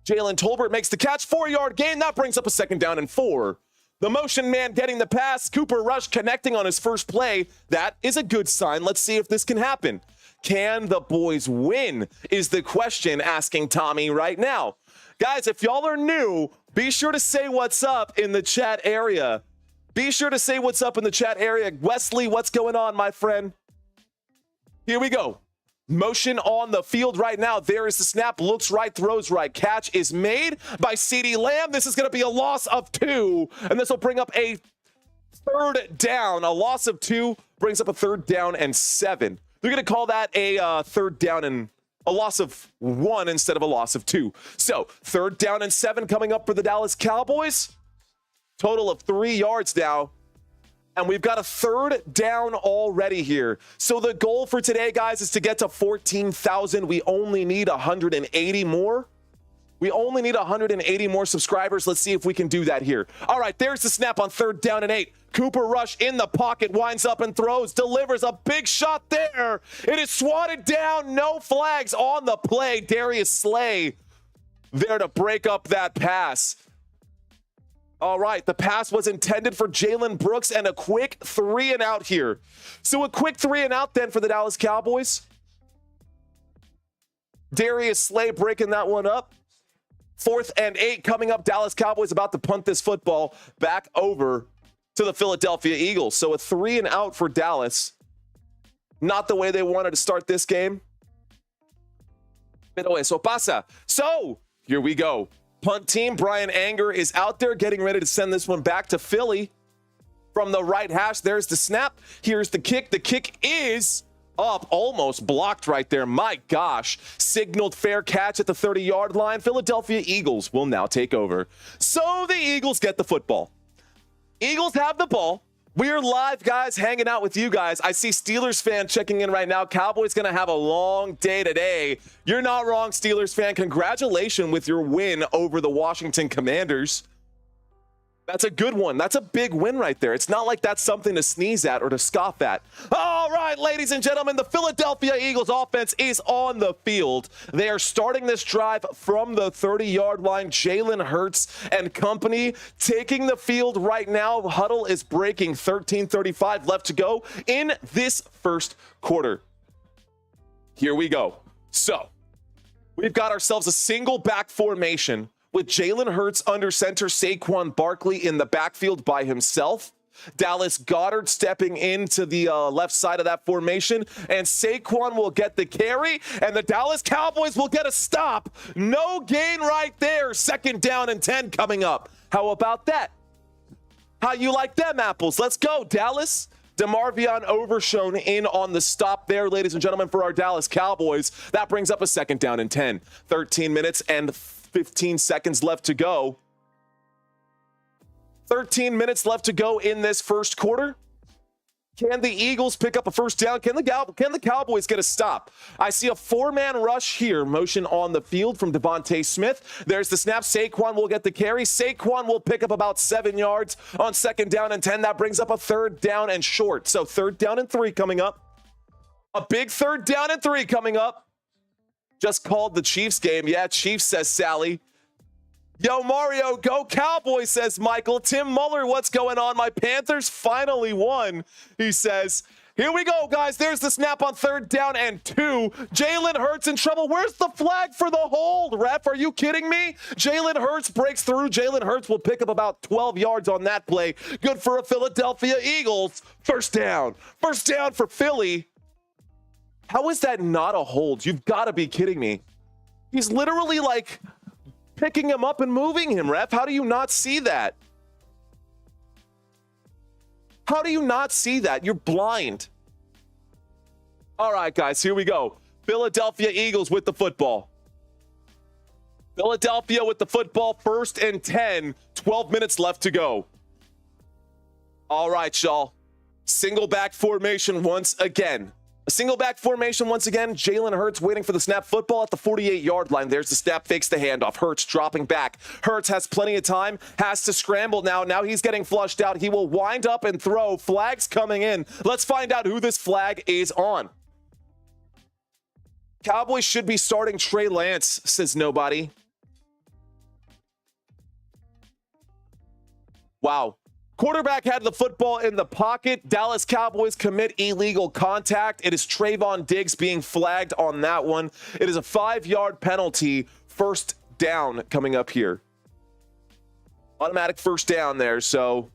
Jalen Tolbert makes the catch. 4-yard gain. That brings up a 2nd down and 4. The motion man getting the pass. Cooper Rush connecting on his first play. That is a good sign. Let's see if this can happen. Can the boys win is the question asking Tommy right now. Guys, if y'all are new, be sure to say what's up in the chat area. Be sure to say what's up in the chat area. Wesley, what's going on, my friend? Here we go. Motion on the field right now. There is the snap. Looks right, throws right. Catch is made by CeeDee Lamb. This is going to be a loss of 2, and this will bring up a 3rd down. A loss of 2 brings up a 3rd down and 7. They're going to call that a 3rd down and a loss of 1 instead of a loss of 2. So 3rd down and 7 coming up for the Dallas Cowboys. Total of 3 yards now And we've got a third down already here. So the goal for today, guys, is to get to 14,000. We only need 180 more. We only need 180 more subscribers. Let's see if we can do that here. All right, there's the snap on 3rd down and 8. Cooper Rush in the pocket, winds up and throws, delivers a big shot there. It is swatted down, no flags on the play. Darius Slay there to break up that pass. All right, the pass was intended for Jalen Brooks and a quick 3 and out here. So a quick 3 and out then for the Dallas Cowboys. Darius Slay breaking that one up. 4th and 8 coming up. Dallas Cowboys about to punt this football back over to the Philadelphia Eagles. So a 3 and out for Dallas. Not the way they wanted to start this game. Pero eso pasa. So here we go. Punt team, Brian Anger is out there getting ready to send this one back to Philly from the right hash. There's the snap. Here's the kick. The kick is up, almost blocked right there. My gosh. Signaled fair catch at the 30-yard line. Philadelphia Eagles will now take over. So the Eagles get the football. Eagles have the ball. We're live, guys, hanging out with you guys. I see Steelers fan checking in right now. Cowboys going to have a long day today. You're not wrong, Steelers fan. Congratulations with your win over the Washington Commanders. That's a good one. That's a big win right there. It's not like that's something to sneeze at or to scoff at. All right, ladies and gentlemen, the Philadelphia Eagles offense is on the field. They are starting this drive from the 30-yard line. Jalen Hurts and company taking the field right now. Huddle is breaking. 13:35 left to go in this first quarter. Here we go. So we've got ourselves a single back formation with Jalen Hurts under center, Saquon Barkley in the backfield by himself. Dallas Goedert stepping into the left side of that formation, and Saquon will get the carry, and the Dallas Cowboys will get a stop. No gain right there. 2nd down and 10 coming up. How about that? How you like them apples? Let's go, Dallas. DeMarvion Overshown in on the stop there, ladies and gentlemen, for our Dallas Cowboys. That brings up a 2nd down and 10. 13 minutes and 15 seconds left to go. 13 minutes left to go in this first quarter. Can the Eagles pick up a first down? Can the Cowboys get a stop? I see a 4-man rush here. Motion on the field from Devontae Smith. There's the snap. Saquon will get the carry. Saquon will pick up about 7 yards on 2nd down and 10. That brings up a 3rd down and short. So 3rd down and 3 coming up. A big 3rd down and 3 coming up. Just called the Chiefs game. Yeah, Chiefs, says Sally. Yo, Mario, go Cowboys, says Michael. Tim Muller, what's going on? My Panthers finally won, he says. Here we go, guys. There's the snap on 3rd down and 2. Jalen Hurts in trouble. Where's the flag for the hold, ref? Are you kidding me? Jalen Hurts breaks through. Jalen Hurts will pick up about 12 yards on that play. Good for a Philadelphia Eagles. First down. First down for Philly. How is that not a hold? You've got to be kidding me. He's literally like picking him up and moving him, ref. How do you not see that? How do you not see that? You're blind. All right, guys, here we go. Philadelphia Eagles with the football. Philadelphia with the football, 1st and 10. 12 minutes left to go. All right, y'all. Single back formation once again. A single back formation once again. Jalen Hurts waiting for the snap. Football at the 48-yard line. There's the snap, fakes the handoff. Hurts dropping back. Hurts has plenty of time, has to scramble now. Now he's getting flushed out. He will wind up and throw. Flags coming in. Let's find out who this flag is on. Cowboys should be starting Trey Lance, says nobody. Wow. Quarterback had the football in the pocket. Dallas Cowboys commit illegal contact. It is Trayvon Diggs being flagged on that one. It is a 5-yard penalty. 1st down coming up here. Automatic 1st down there. So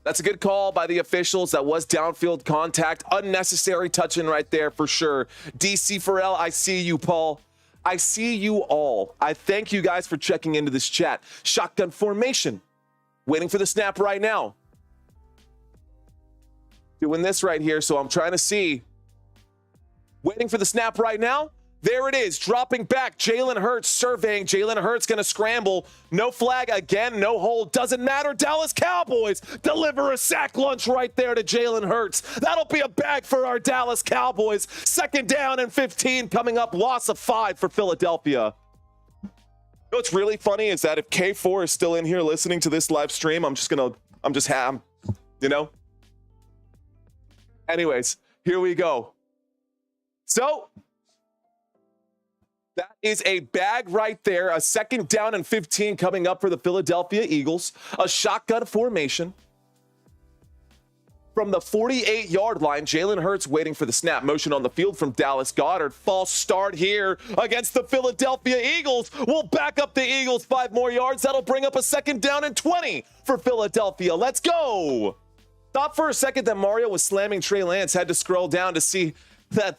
that's a good call by the officials. That was downfield contact. Unnecessary touching right there for sure. DC Farrell, I see you, Paul. I see you all. I thank you guys for checking into this chat. Shotgun formation. Waiting for the snap right now. Doing this right here, so I'm trying to see. Waiting for the snap right now. There it is, dropping back. Jalen Hurts surveying. Jalen Hurts going to scramble. No flag again, no hold. Doesn't matter. Dallas Cowboys deliver a sack lunch right there to Jalen Hurts. That'll be a bag for our Dallas Cowboys. 2nd down and 15 coming up. Loss of 5 for Philadelphia. What's really funny is that if K4 is still in here listening to this live stream, Anyways, here we go. So that is a bag right there. A 2nd down and 15 coming up for the Philadelphia Eagles. A shotgun formation. From the 48-yard line, Jalen Hurts waiting for the snap. Motion on the field from Dallas Goedert. False start here against the Philadelphia Eagles. We'll back up the Eagles 5 more yards. That'll bring up a 2nd down and 20 for Philadelphia. Let's go. Thought for a second that Mario was slamming Trey Lance. Had to scroll down to see that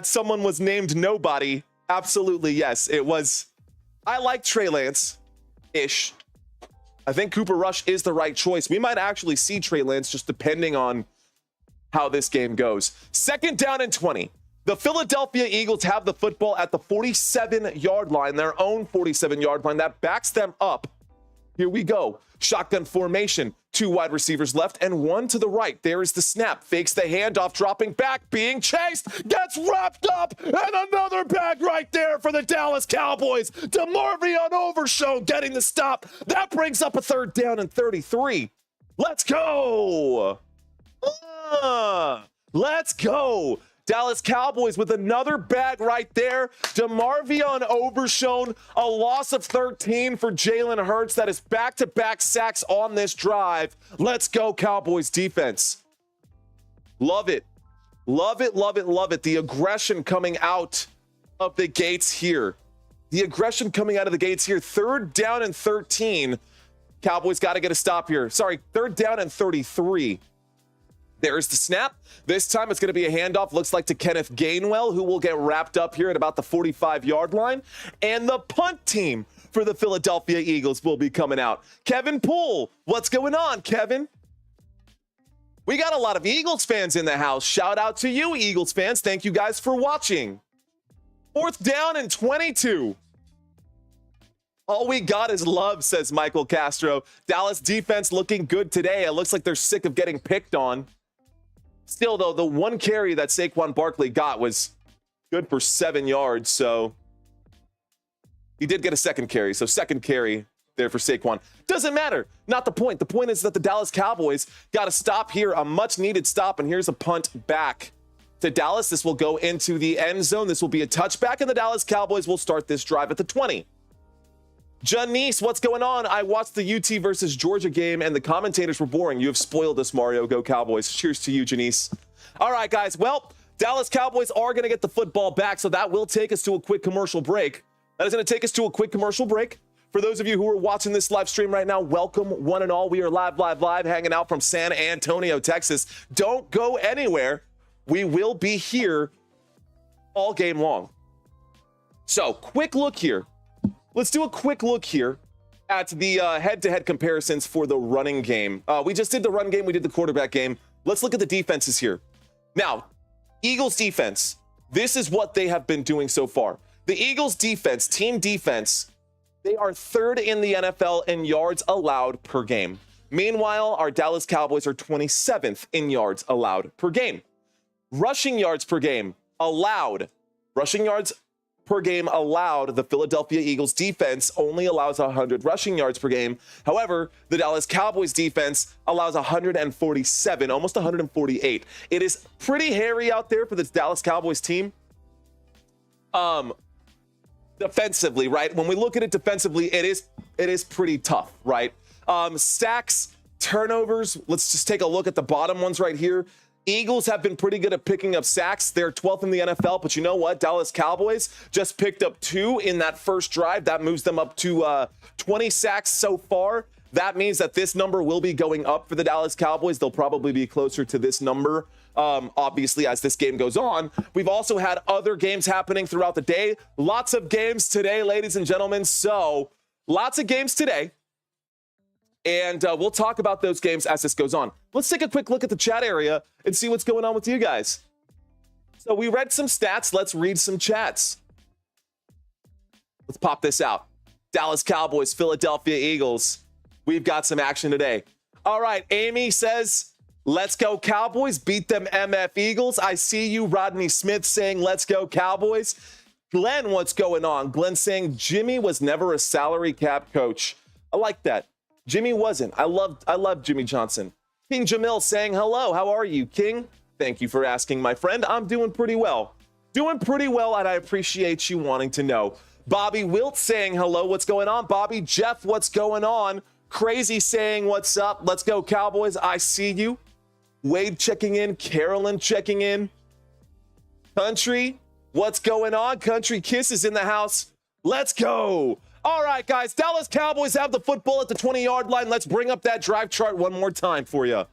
someone was named Nobody. Absolutely, yes. It was. I like Trey Lance-ish. I think Cooper Rush is the right choice. We might actually see Trey Lance just depending on how this game goes. 2nd down and 20. The Philadelphia Eagles have the football at the 47-yard line, their own 47-yard line. That backs them up. Here we go. Shotgun formation. 2 wide receivers left and 1 to the right. There is the snap. Fakes the handoff, dropping back, being chased. Gets wrapped up, and another bag right there for the Dallas Cowboys. DeMarvion Overshown getting the stop. That brings up a 3rd down and 33. Let's go. Let's go. Dallas Cowboys with another bag right there. DeMarvion Overshown, a loss of 13 for Jalen Hurts. That is back-to-back sacks on this drive. Let's go, Cowboys defense. Love it. Love it, love it, love it. The aggression coming out of the gates here. The aggression coming out of the gates here. 3rd down and 13. Cowboys got to get a stop here. Sorry, 3rd down and 33. There's the snap. This time it's going to be a handoff, looks like to Kenneth Gainwell, who will get wrapped up here at about the 45-yard line. And the punt team for the Philadelphia Eagles will be coming out. Kevin Poole, what's going on, Kevin? We got a lot of Eagles fans in the house. Shout out to you, Eagles fans. Thank you guys for watching. 4th down and 22. All we got is love, says Michael Castro. Dallas defense looking good today. It looks like they're sick of getting picked on. Still, though, the 1 carry that Saquon Barkley got was good for 7 yards, so he did get a 2nd carry. So 2nd carry there for Saquon. Doesn't matter. Not the point. The point is that the Dallas Cowboys got a stop here, a much-needed stop, and here's a punt back to Dallas. This will go into the end zone. This will be a touchback, and the Dallas Cowboys will start this drive at the 20. Janice, what's going on? I watched the UT versus Georgia game, and the commentators were boring. You have spoiled us, Mario. Go Cowboys. Cheers to you, Janice. All right, guys. Well, Dallas Cowboys are going to get the football back, so that will take us to a quick commercial break. That is going to take us to a quick commercial break. For those of you who are watching this live stream right now, welcome one and all. We are live, hanging out from San Antonio, Texas. Don't go anywhere. We will be here all game long. So, quick look here. Let's do a quick look here at the head-to-head comparisons for the running game. We just did the run game. We did the quarterback game. Let's look at the defenses here. Now, Eagles defense, this is what they have been doing so far. The Eagles defense, team defense, they are 3rd in the NFL in yards allowed per game. Meanwhile, our Dallas Cowboys are 27th in yards allowed per game. Rushing yards per game allowed. Rushing yards per game allowed. The Philadelphia Eagles defense only allows 100 rushing yards per game. However, the Dallas Cowboys defense allows 147, almost 148. It is pretty hairy out there for this Dallas Cowboys team. Defensively, right? When we look at it defensively, it is pretty tough, right? Sacks, turnovers. Let's just take a look at the bottom ones right here. Eagles have been pretty good at picking up sacks. They're 12th in the NFL, but you know what? Dallas Cowboys just picked up 2 in that first drive. That moves them up to 20 sacks so far. That means that this number will be going up for the Dallas Cowboys. They'll probably be closer to this number, obviously, as this game goes on. We've also had other games happening throughout the day. Lots of games today, ladies and gentlemen. So, lots of games today. And we'll talk about those games as this goes on. Let's take a quick look at the chat area and see what's going on with you guys. So we read some stats. Let's read some chats. Let's pop this out. Dallas Cowboys, Philadelphia Eagles. We've got some action today. All right, Amy says, let's go Cowboys, beat them MF Eagles. I see you, Rodney Smith, saying, let's go Cowboys. Glenn, what's going on? Glenn saying, Jimmy was never a salary cap coach. I like that. Jimmy wasn't. I love Jimmy Johnson. King Jamil saying, hello, how are you, King? Thank you for asking, my friend. I'm doing pretty well. Doing pretty well, and I appreciate you wanting to know. Bobby Wilt saying hello. What's going on, Bobby? Jeff, what's going on? Crazy saying what's up. Let's go, Cowboys. I see you. Wade checking in. Carolyn checking in. Country, what's going on? Country Kiss is in the house. Let's go. All right, guys. Dallas Cowboys have the football at the 20-yard line. Let's bring up that drive chart one more time for you.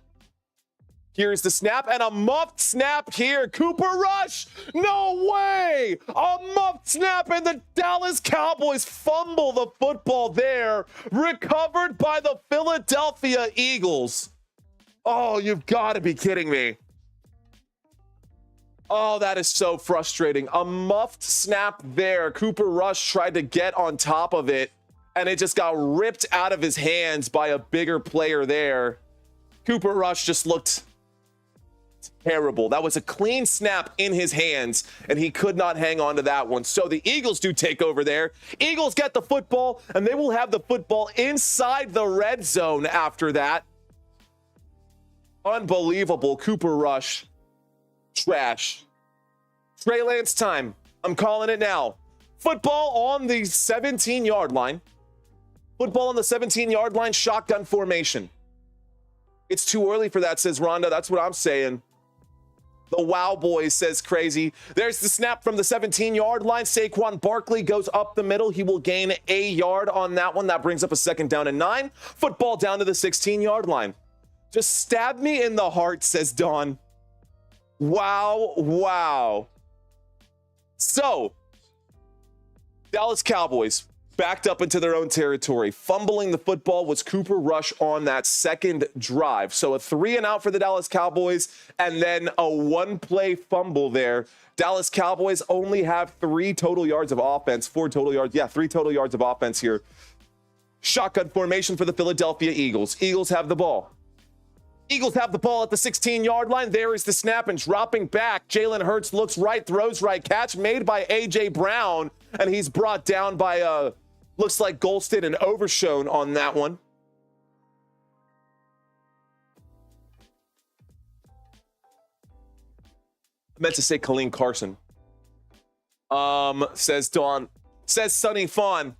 Here's the snap, and a muffed snap here. Cooper Rush, no way! A muffed snap, and the Dallas Cowboys fumble the football there. Recovered by the Philadelphia Eagles. Oh, you've got to be kidding me. Oh, that is so frustrating. A muffed snap there. Cooper Rush tried to get on top of it, and it just got ripped out of his hands by a bigger player there. Cooper Rush just looked terrible. That was a clean snap in his hands, and he could not hang on to that one. So the Eagles do take over there. Eagles get the football, and they will have the football inside the red zone after that. Unbelievable. Cooper Rush. Trash. Trey Lance time. I'm calling it now. Football on the 17-yard line. Football on the 17-yard line. Shotgun formation. It's too early for that, says Rhonda. That's what I'm saying. The Wow Boy says crazy. There's the snap from the 17-yard line. Saquon Barkley goes up the middle. He will gain a yard on that one. That brings up a 2nd down and 9. Football down to the 16-yard line. Just stab me in the heart, says Dawn. Wow, wow. So, Dallas Cowboys backed up into their own territory. Fumbling the football was Cooper Rush on that second drive. So a 3-and-out for the Dallas Cowboys, and then a 1-play fumble there. Dallas Cowboys only have 3 total yards of offense, 4 total yards. Yeah, 3 total yards of offense here. Shotgun formation for the Philadelphia Eagles. Eagles have the ball. Eagles have the ball at the 16-yard line. There is the snap, and dropping back. Jalen Hurts looks right, throws right. Catch made by A.J. Brown, and he's brought down by looks like Golston and Overshone on that one. I meant to say Colleen Carson. Says Dawn. Says Sunny Fawn.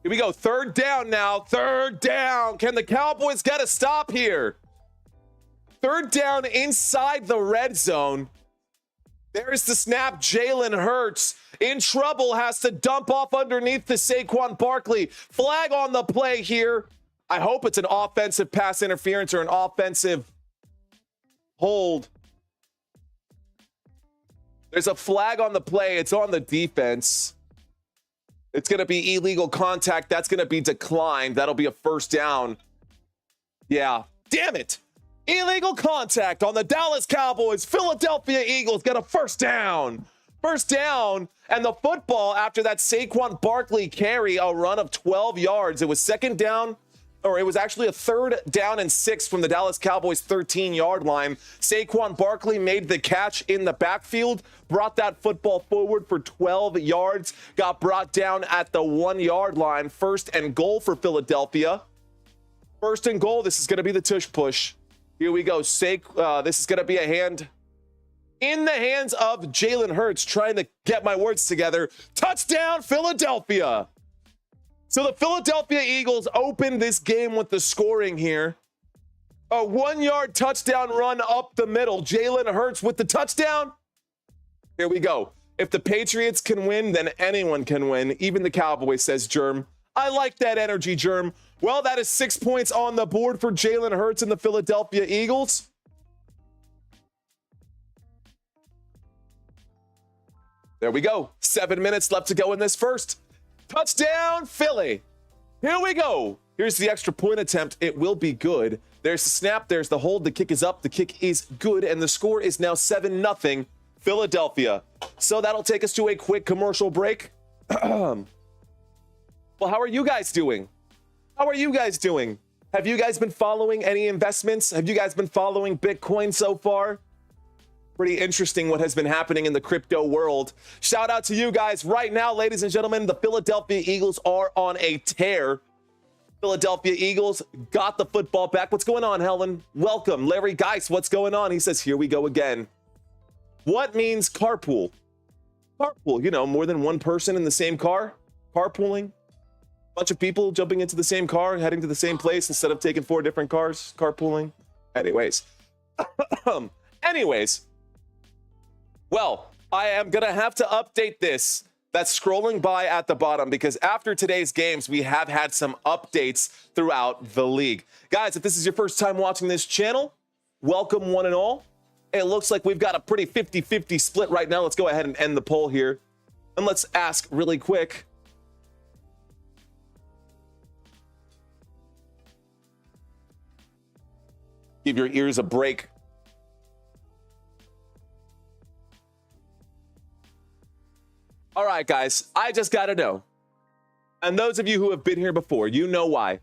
Here we go. 3rd down now. 3rd down. Can the Cowboys get a stop here? 3rd down inside the red zone. There's the snap. Jalen Hurts in trouble, has to dump off underneath the Saquon Barkley. Flag on the play here. I hope it's an offensive pass interference or an offensive hold. There's a flag on the play. It's on the defense. It's going to be illegal contact. That's going to be declined. That'll be a 1st down. Yeah. Damn it. Illegal contact on the Dallas Cowboys. Philadelphia Eagles get a 1st down. 1st down, and the football after that Saquon Barkley carry, a run of 12 yards. It was 2nd down, or it was actually a 3rd down and 6 from the Dallas Cowboys 13-yard line. Saquon Barkley made the catch in the backfield, brought that football forward for 12 yards, got brought down at the 1-yard line. 1st and goal for Philadelphia. 1st and goal. This is going to be the tush push. Here we go. This is going to be a hand in the hands of Jalen Hurts, trying to get my words together. Touchdown, Philadelphia. So the Philadelphia Eagles open this game with the scoring here. A 1-yard touchdown run up the middle. Jalen Hurts with the touchdown. Here we go. If the Patriots can win, then anyone can win. Even the Cowboys, says Germ. I like that energy, Germ. Well, that is 6 points on the board for Jalen Hurts and the Philadelphia Eagles. There we go. 7 minutes left to go in this first. Touchdown, Philly. Here we go. Here's the extra point attempt. It will be good. There's the snap. There's the hold. The kick is up. The kick is good. And the score is now 7-0 Philadelphia. So that'll take us to a quick commercial break. Well, how are you guys doing? How are you guys doing? Have you guys been following any investments? Have you guys been following Bitcoin so far? Pretty interesting what has been happening in the crypto world. Shout out to you guys right now, ladies and gentlemen. The Philadelphia Eagles are on a tear. Philadelphia Eagles got the football back. What's going on, Helen? Welcome. Larry Geis, what's going on? He says, here we go again. What means carpool? Carpool, you know, more than one person in the same car. Carpooling. Bunch of people jumping into the same car, heading to the same place instead of taking 4 different cars. Carpooling. Anyways. Well, I am going to have to update this. That's scrolling by at the bottom because after today's games, we have had some updates throughout the league. Guys, if this is your first time watching this channel, welcome one and all. It looks like we've got a pretty 50-50 split right now. Let's go ahead and end the poll here. And let's ask really quick. Give your ears a break. All right, guys, I just got to know. And those of you who have been here before, you know why.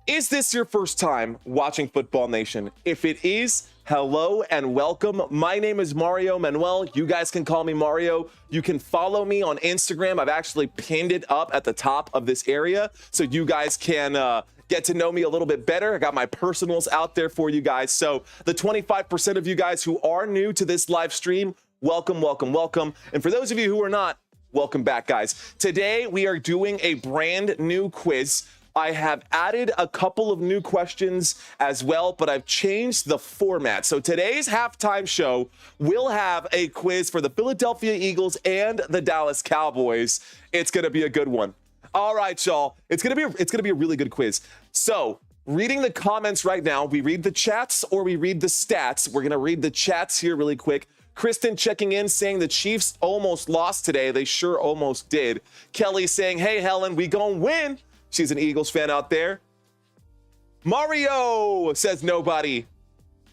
Is this your first time watching Football Nation? If it is, hello and welcome. My name is Mario Manuel. You guys can call me Mario. You can follow me on Instagram. I've actually pinned it up at the top of this area so you guys can get to know me a little bit better. I got my personals out there for you guys. So the 25% of you guys who are new to this live stream, welcome, welcome, welcome. And for those of you who are not, welcome back, guys. Today, we are doing a brand new quiz. I have added a couple of new questions as well, but I've changed the format. So today's halftime show will have a quiz for the Philadelphia Eagles and the Dallas Cowboys. It's going to be a good one. All right, y'all. It's gonna be a really good quiz. So, reading the comments right now, we read the chats or we read the stats. We're gonna read the chats here really quick. Kristen checking in saying the Chiefs almost lost today. They sure almost did. Kelly saying, hey, Helen, we gonna win. She's an Eagles fan out there. Mario says nobody.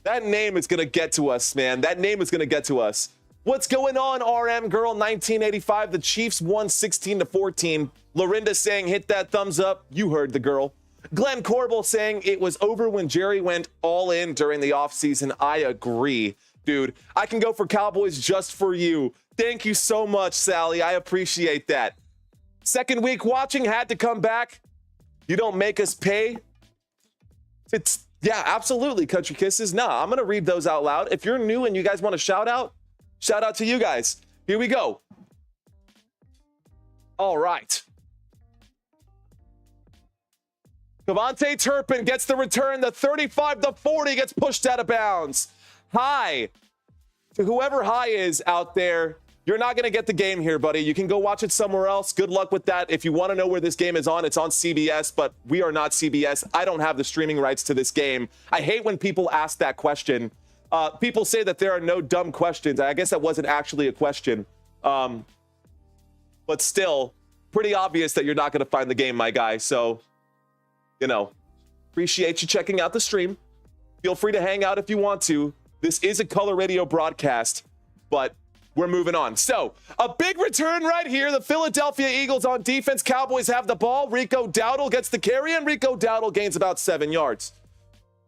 That name is gonna get to us, man. That name is gonna get to us. What's going on, RM Girl 1985? The Chiefs won 16-14. Lorinda saying, hit that thumbs up. You heard the girl. Glenn Corbel saying it was over when Jerry went all in during the offseason. I agree, dude. I can go for Cowboys just for you. Thank you so much, Sally. I appreciate that. Second week watching, had to come back. You don't make us pay. Yeah, absolutely, Country Kisses. Nah, I'm going to read those out loud. If you're new and you guys want a shout out to you guys. Here we go. All right. Cavante Turpin gets the return. The 35-40 gets pushed out of bounds. Hi. To whoever hi is out there, you're not going to get the game here, buddy. You can go watch it somewhere else. Good luck with that. If you want to know where this game is on, it's on CBS, but we are not CBS. I don't have the streaming rights to this game. I hate when people ask that question. People say that there are no dumb questions. I guess that wasn't actually a question. But still, pretty obvious that you're not going to find the game, my guy. So, you know, appreciate you checking out the stream. Feel free to hang out if you want to. This is a color radio broadcast, but we're moving on. So, a big return right here. The Philadelphia Eagles on defense. Cowboys have the ball. Rico Dowdle gets the carry, and Rico Dowdle gains about 7 yards.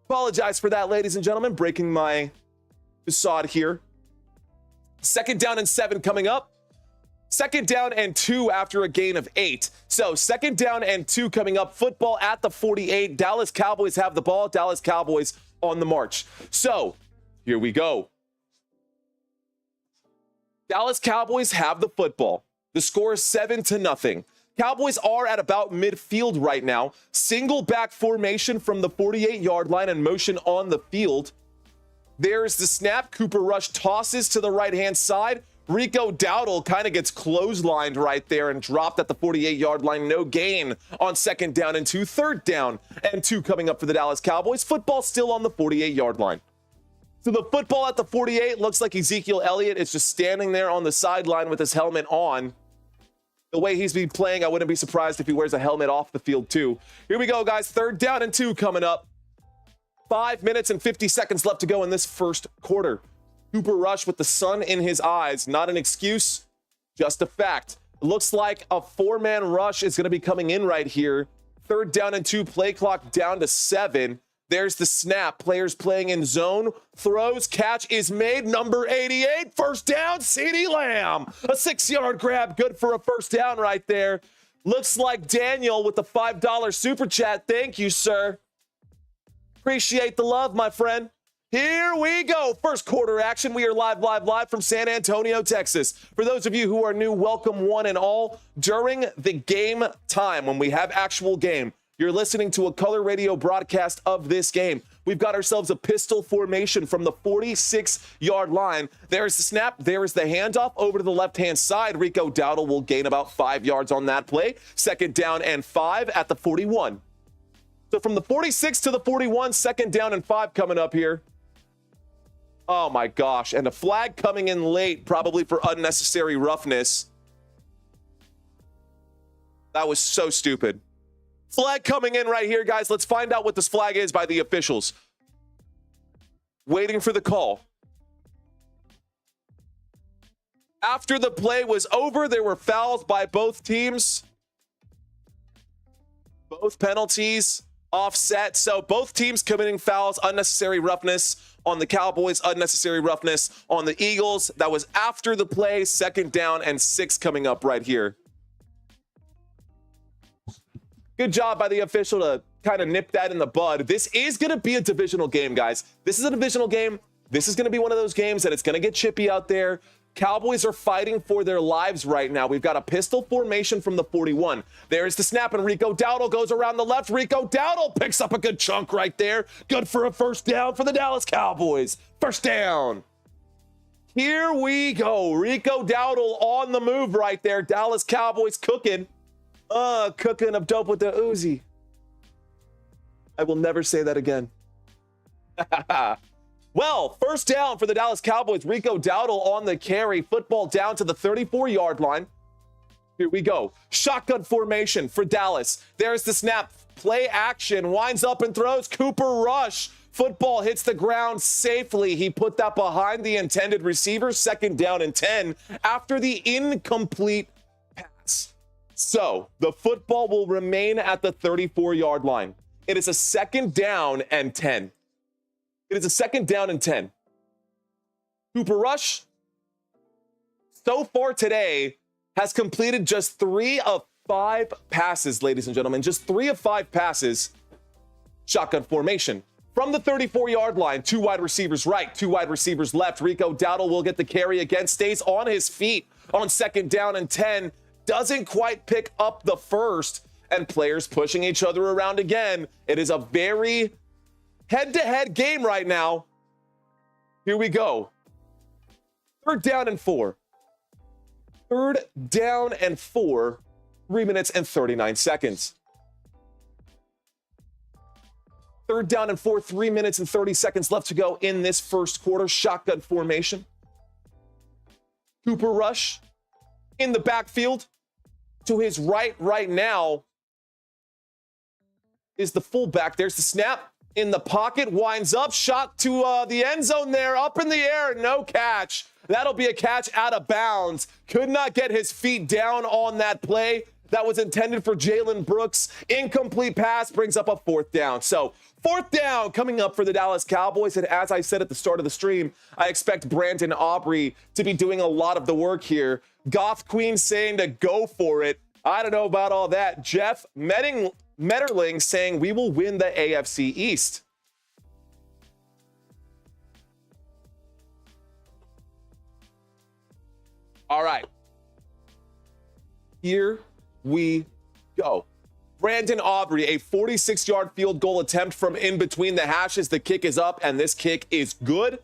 Apologize for that, ladies and gentlemen. Breaking my facade here. 2nd down and 7 coming up. 2nd down and 2 after a gain of 8. So 2nd down and 2 coming up. Football at the 48. Dallas Cowboys have the ball. Dallas Cowboys on the march. So here we go. Dallas Cowboys have the football. The score is 7-0. Cowboys are at about midfield right now. Single back formation from the 48-yard line and motion on the field. There's the snap. Cooper Rush tosses to the right-hand side. Rico Dowdle kind of gets clotheslined right there and dropped at the 48-yard line. No gain on 2nd down and 2. 3rd down and 2 coming up for the Dallas Cowboys. Football still on the 48-yard line. So the football at the 48 looks like Ezekiel Elliott is just standing there on the sideline with his helmet on. The way he's been playing, I wouldn't be surprised if he wears a helmet off the field too. Here we go, guys. 3rd down and 2 coming up. 5 minutes and 50 seconds left to go in this first quarter. Cooper Rush with the sun in his eyes. Not an excuse, just a fact. Looks like a 4-man rush is going to be coming in right here. 3rd down and 2, play clock down to 7. There's the snap. Players playing in zone. Throws. Catch is made. Number 88. First down. CeeDee Lamb. A 6-yard grab. Good for a first down right there. Looks like Daniel with the $5 super chat. Thank you, sir. Appreciate the love, my friend. Here we go. First quarter action. We are live from San Antonio, Texas. For those of you who are new, welcome one and all. During the game time, when we have actual game, you're listening to a color radio broadcast of this game. We've got ourselves a pistol formation from the 46-yard line. There's the snap. There is the handoff over to the left-hand side. Rico Dowdle will gain about 5 yards on that play. 2nd down and 5 at the 41. So from the 46 to the 41, 2nd down and 5 coming up here. Oh, my gosh. And a flag coming in late, probably for unnecessary roughness. That was so stupid. Flag coming in right here, guys. Let's find out what this flag is by the officials. Waiting for the call. After the play was over, there were fouls by both teams. Both penalties offset. So both teams committing fouls, unnecessary roughness on the Cowboys, unnecessary roughness on the Eagles. That was after the play. 2nd down and 6 coming up right here. Good job by the official to kind of nip that in the bud. This is going to be a divisional game, guys. This is a divisional game. This is going to be one of those games that it's going to get chippy out there. Cowboys are fighting for their lives right now. We've got a pistol formation from the 41. There's the snap, and Rico Dowdle goes around the left. Rico Dowdle picks up a good chunk right there. Good for a first down for the Dallas Cowboys. First down. Here we go. Rico Dowdle on the move right there. Dallas Cowboys cooking. Cooking up dope with the Uzi. I will never say that again. Well, first down for the Dallas Cowboys. Rico Dowdle on the carry. Football down to the 34-yard line. Here we go. Shotgun formation for Dallas. There's the snap. Play action. Winds up and throws. Cooper Rush. Football hits the ground safely. He put that behind the intended receiver. 2nd down and 10 after the incomplete pass. So the football will remain at the 34-yard line. It is a 2nd down and 10. It is a 2nd down and 10. Cooper Rush, so far today, has completed just 3 of 5 passes, ladies and gentlemen. Just 3 of 5 passes. Shotgun formation. From the 34-yard line, 2 wide receivers right, 2 wide receivers left. Rico Dowdle will get the carry again, stays on his feet on 2nd down and 10. Doesn't quite pick up the first, and players pushing each other around again. It is a very head-to-head game right now. Here we go. 3rd down and 4. 3rd down and 4. 3 minutes and 39 seconds. 3rd down and 4. 3 minutes and 30 seconds left to go in this first quarter. Shotgun formation. Cooper Rush in the backfield. To his right now is the fullback. There's the snap. In the pocket, winds up, shot to the end zone there, up in the air, no catch. That'll be a catch out of bounds. Could not get his feet down on that play. That was intended for Jalen Brooks. Incomplete pass brings up a 4th down. So 4th down coming up for the Dallas Cowboys. And as I said at the start of the stream, I expect Brandon Aubrey to be doing a lot of the work here. Goth Queen saying to go for it. I don't know about all that. Jeff Metterling saying we will win the AFC East. All right. Here we go. Brandon Aubrey, a 46-yard field goal attempt from in between the hashes. The kick is up, and this kick is good.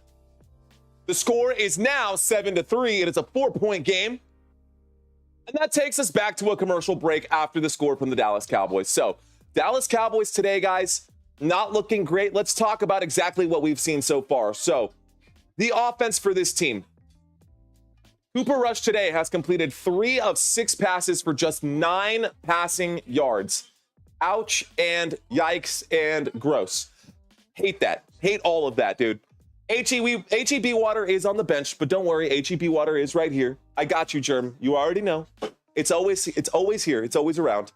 The score is now 7-3. It is a 4-point game. And that takes us back to a commercial break after the score from the Dallas Cowboys. So, Dallas Cowboys today, guys, not looking great. Let's talk about exactly what we've seen so far. So, the offense for this team. Cooper Rush today has completed 3 of 6 passes for just 9 passing yards. Ouch and yikes and gross. Hate that. Hate all of that, dude. HEB Water is on the bench, but don't worry, HEB Water is right here. I got you, Germ. You already know. It's always here. It's always around.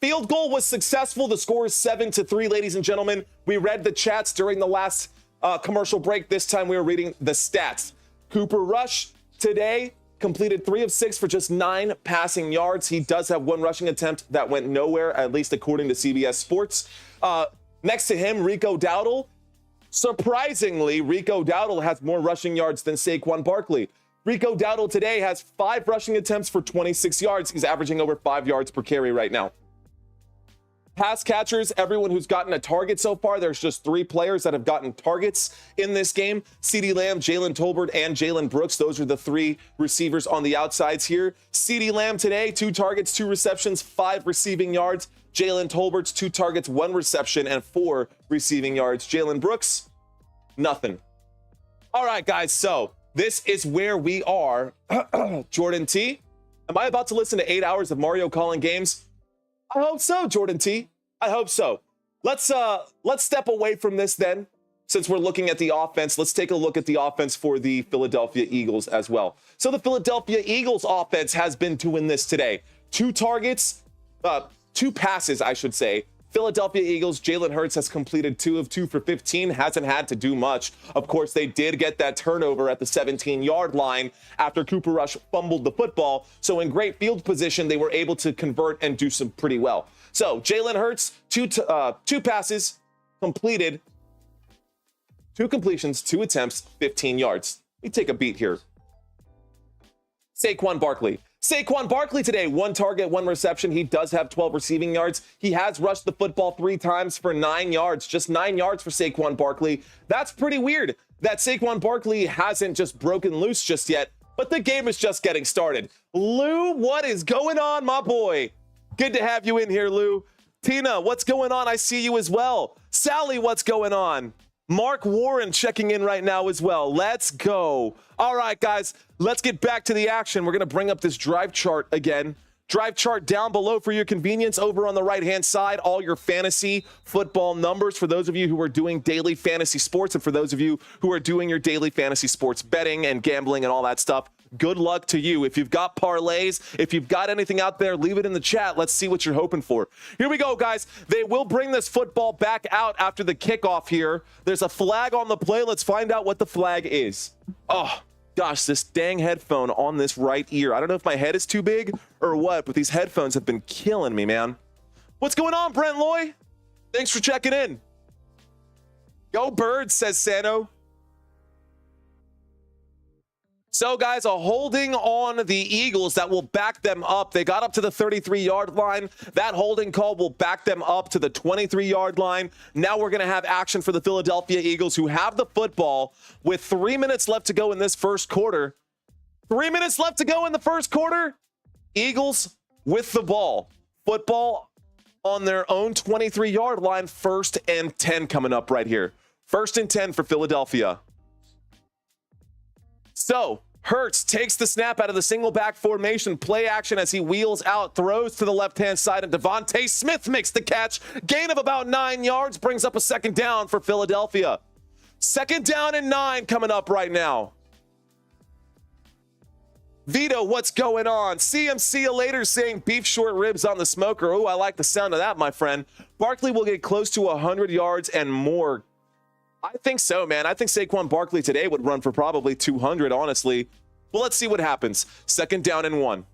Field goal was successful. The score is 7-3, ladies and gentlemen. We read the chats during the last commercial break. This time we were reading the stats. Cooper Rush today completed 3 of 6 for just 9 passing yards. He does have 1 rushing attempt that went nowhere, at least according to CBS Sports. Next to him, Rico Dowdle. Surprisingly, Rico Dowdle has more rushing yards than Saquon Barkley. Rico Dowdle today has 5 rushing attempts for 26 yards. He's averaging over 5 yards per carry right now. Pass catchers, everyone who's gotten a target so far, there's just 3 players that have gotten targets in this game. CeeDee Lamb, Jalen Tolbert, and Jalen Brooks. Those are the 3 receivers on the outsides here. CeeDee Lamb today, 2 targets, 2 receptions, 5 receiving yards. Jalen Tolbert's 2 targets, 1 reception, and 4 receiving yards. Jalen Brooks, nothing. All right, guys, so this is where we are. Jordan T, am I about to listen to 8 hours of Mario calling games? I hope so, Jordan T. I hope so. Let's step away from this then. Since we're looking at the offense, let's take a look at the offense for the Philadelphia Eagles as well. So the Philadelphia Eagles offense has been doing this today. 2 targets, 2 passes, I should say. Philadelphia Eagles, Jalen Hurts has completed 2 of 2 for 15, hasn't had to do much. Of course, they did get that turnover at the 17-yard line after Cooper Rush fumbled the football. So in great field position, they were able to convert and do some pretty well. So Jalen Hurts, 2 passes completed, 2 completions, 2 attempts, 15 yards. Let me take a beat here. Saquon Barkley. Saquon Barkley today, 1 target, 1 reception. He does have 12 receiving yards. He has rushed the football 3 times for 9 yards, just 9 yards for Saquon Barkley. That's pretty weird that Saquon Barkley hasn't just broken loose just yet, but the game is just getting started. Lou, what is going on, my boy? Good to have you in here, Lou. Tina, what's going on? I see you as well. Sally, what's going on? Mark Warren checking in right now as well. Let's go. All right, guys, let's get back to the action. We're going to bring up this drive chart again. Drive chart down below for your convenience. Over on the right-hand side, all your fantasy football numbers for those of you who are doing daily fantasy sports and for those of you who are doing your daily fantasy sports betting and gambling and all that stuff. Good luck to you. If you've got parlays, if you've got anything out there, leave it in the chat. Let's see what you're hoping for. Here we go, guys. They will bring this football back out after the kickoff here. There's a flag on the play. Let's find out what the flag is. Oh, gosh, this dang headphone on this right ear. I don't know if my head is too big or what, but these headphones have been killing me, man. What's going on, Brent Loy? Thanks for checking in. Go Birds, says Sano. So, guys, a holding on the Eagles that will back them up. They got up to the 33-yard line. That holding call will back them up to the 23-yard line. Now we're going to have action for the Philadelphia Eagles, who have the football with 3 minutes left to go in this first quarter. 3 minutes left to go in the first quarter. Eagles with the ball. Football on their own 23-yard line. 1st and 10 coming up right here. 1st and 10 for Philadelphia. So, Hurts takes the snap out of the single back formation, play action as he wheels out, throws to the left-hand side, and Devontae Smith makes the catch. Gain of about 9 yards, brings up a 2nd down for Philadelphia. 2nd down and 9 coming up right now. Vito, what's going on? CMC later saying beef short ribs on the smoker. Oh, I like the sound of that, my friend. Barkley will get close to 100 yards and more. I think so, man. I think Saquon Barkley today would run for probably 200, honestly. Well, let's see what happens. 2nd down and 1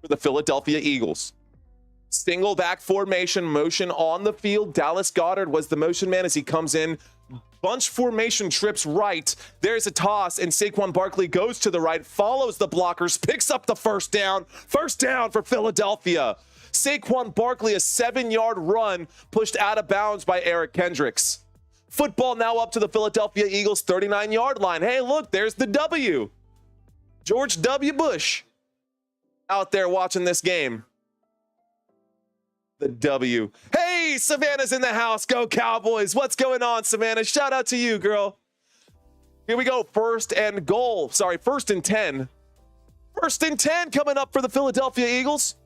for the Philadelphia Eagles. Single back formation, motion on the field. Dallas Goedert was the motion man as he comes in. Bunch formation trips right. There's a toss, and Saquon Barkley goes to the right, follows the blockers, picks up the 1st down. 1st down for Philadelphia. Saquon Barkley, a 7-yard run pushed out of bounds by Eric Kendricks. Football now up to the Philadelphia Eagles 39-yard line. Hey, look, there's the W. George W. Bush out there watching this game. The W. Hey, Savannah's in the house. Go Cowboys. What's going on, Savannah? Shout out to you, girl. Here we go. 1st and goal. Sorry, 1st and 10. 1st and 10 coming up for the Philadelphia Eagles.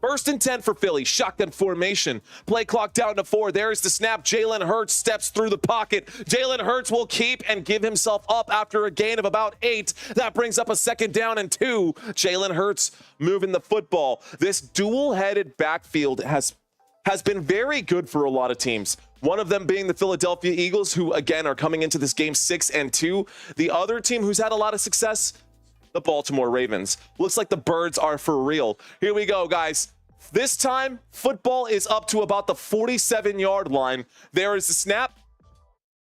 First and 10 for Philly. Shotgun formation. Play clock down to 4. There's the snap. Jalen Hurts steps through the pocket. Jalen Hurts will keep and give himself up after a gain of about 8. That brings up a 2nd down and 2. Jalen Hurts moving the football. This dual-headed backfield has been very good for a lot of teams. One of them being the Philadelphia Eagles, who again are coming into this game 6-2. The other team who's had a lot of success, the Baltimore Ravens. Looks like the birds are for real. Here we go, guys. This time, football is up to about the 47-yard line. There is the snap.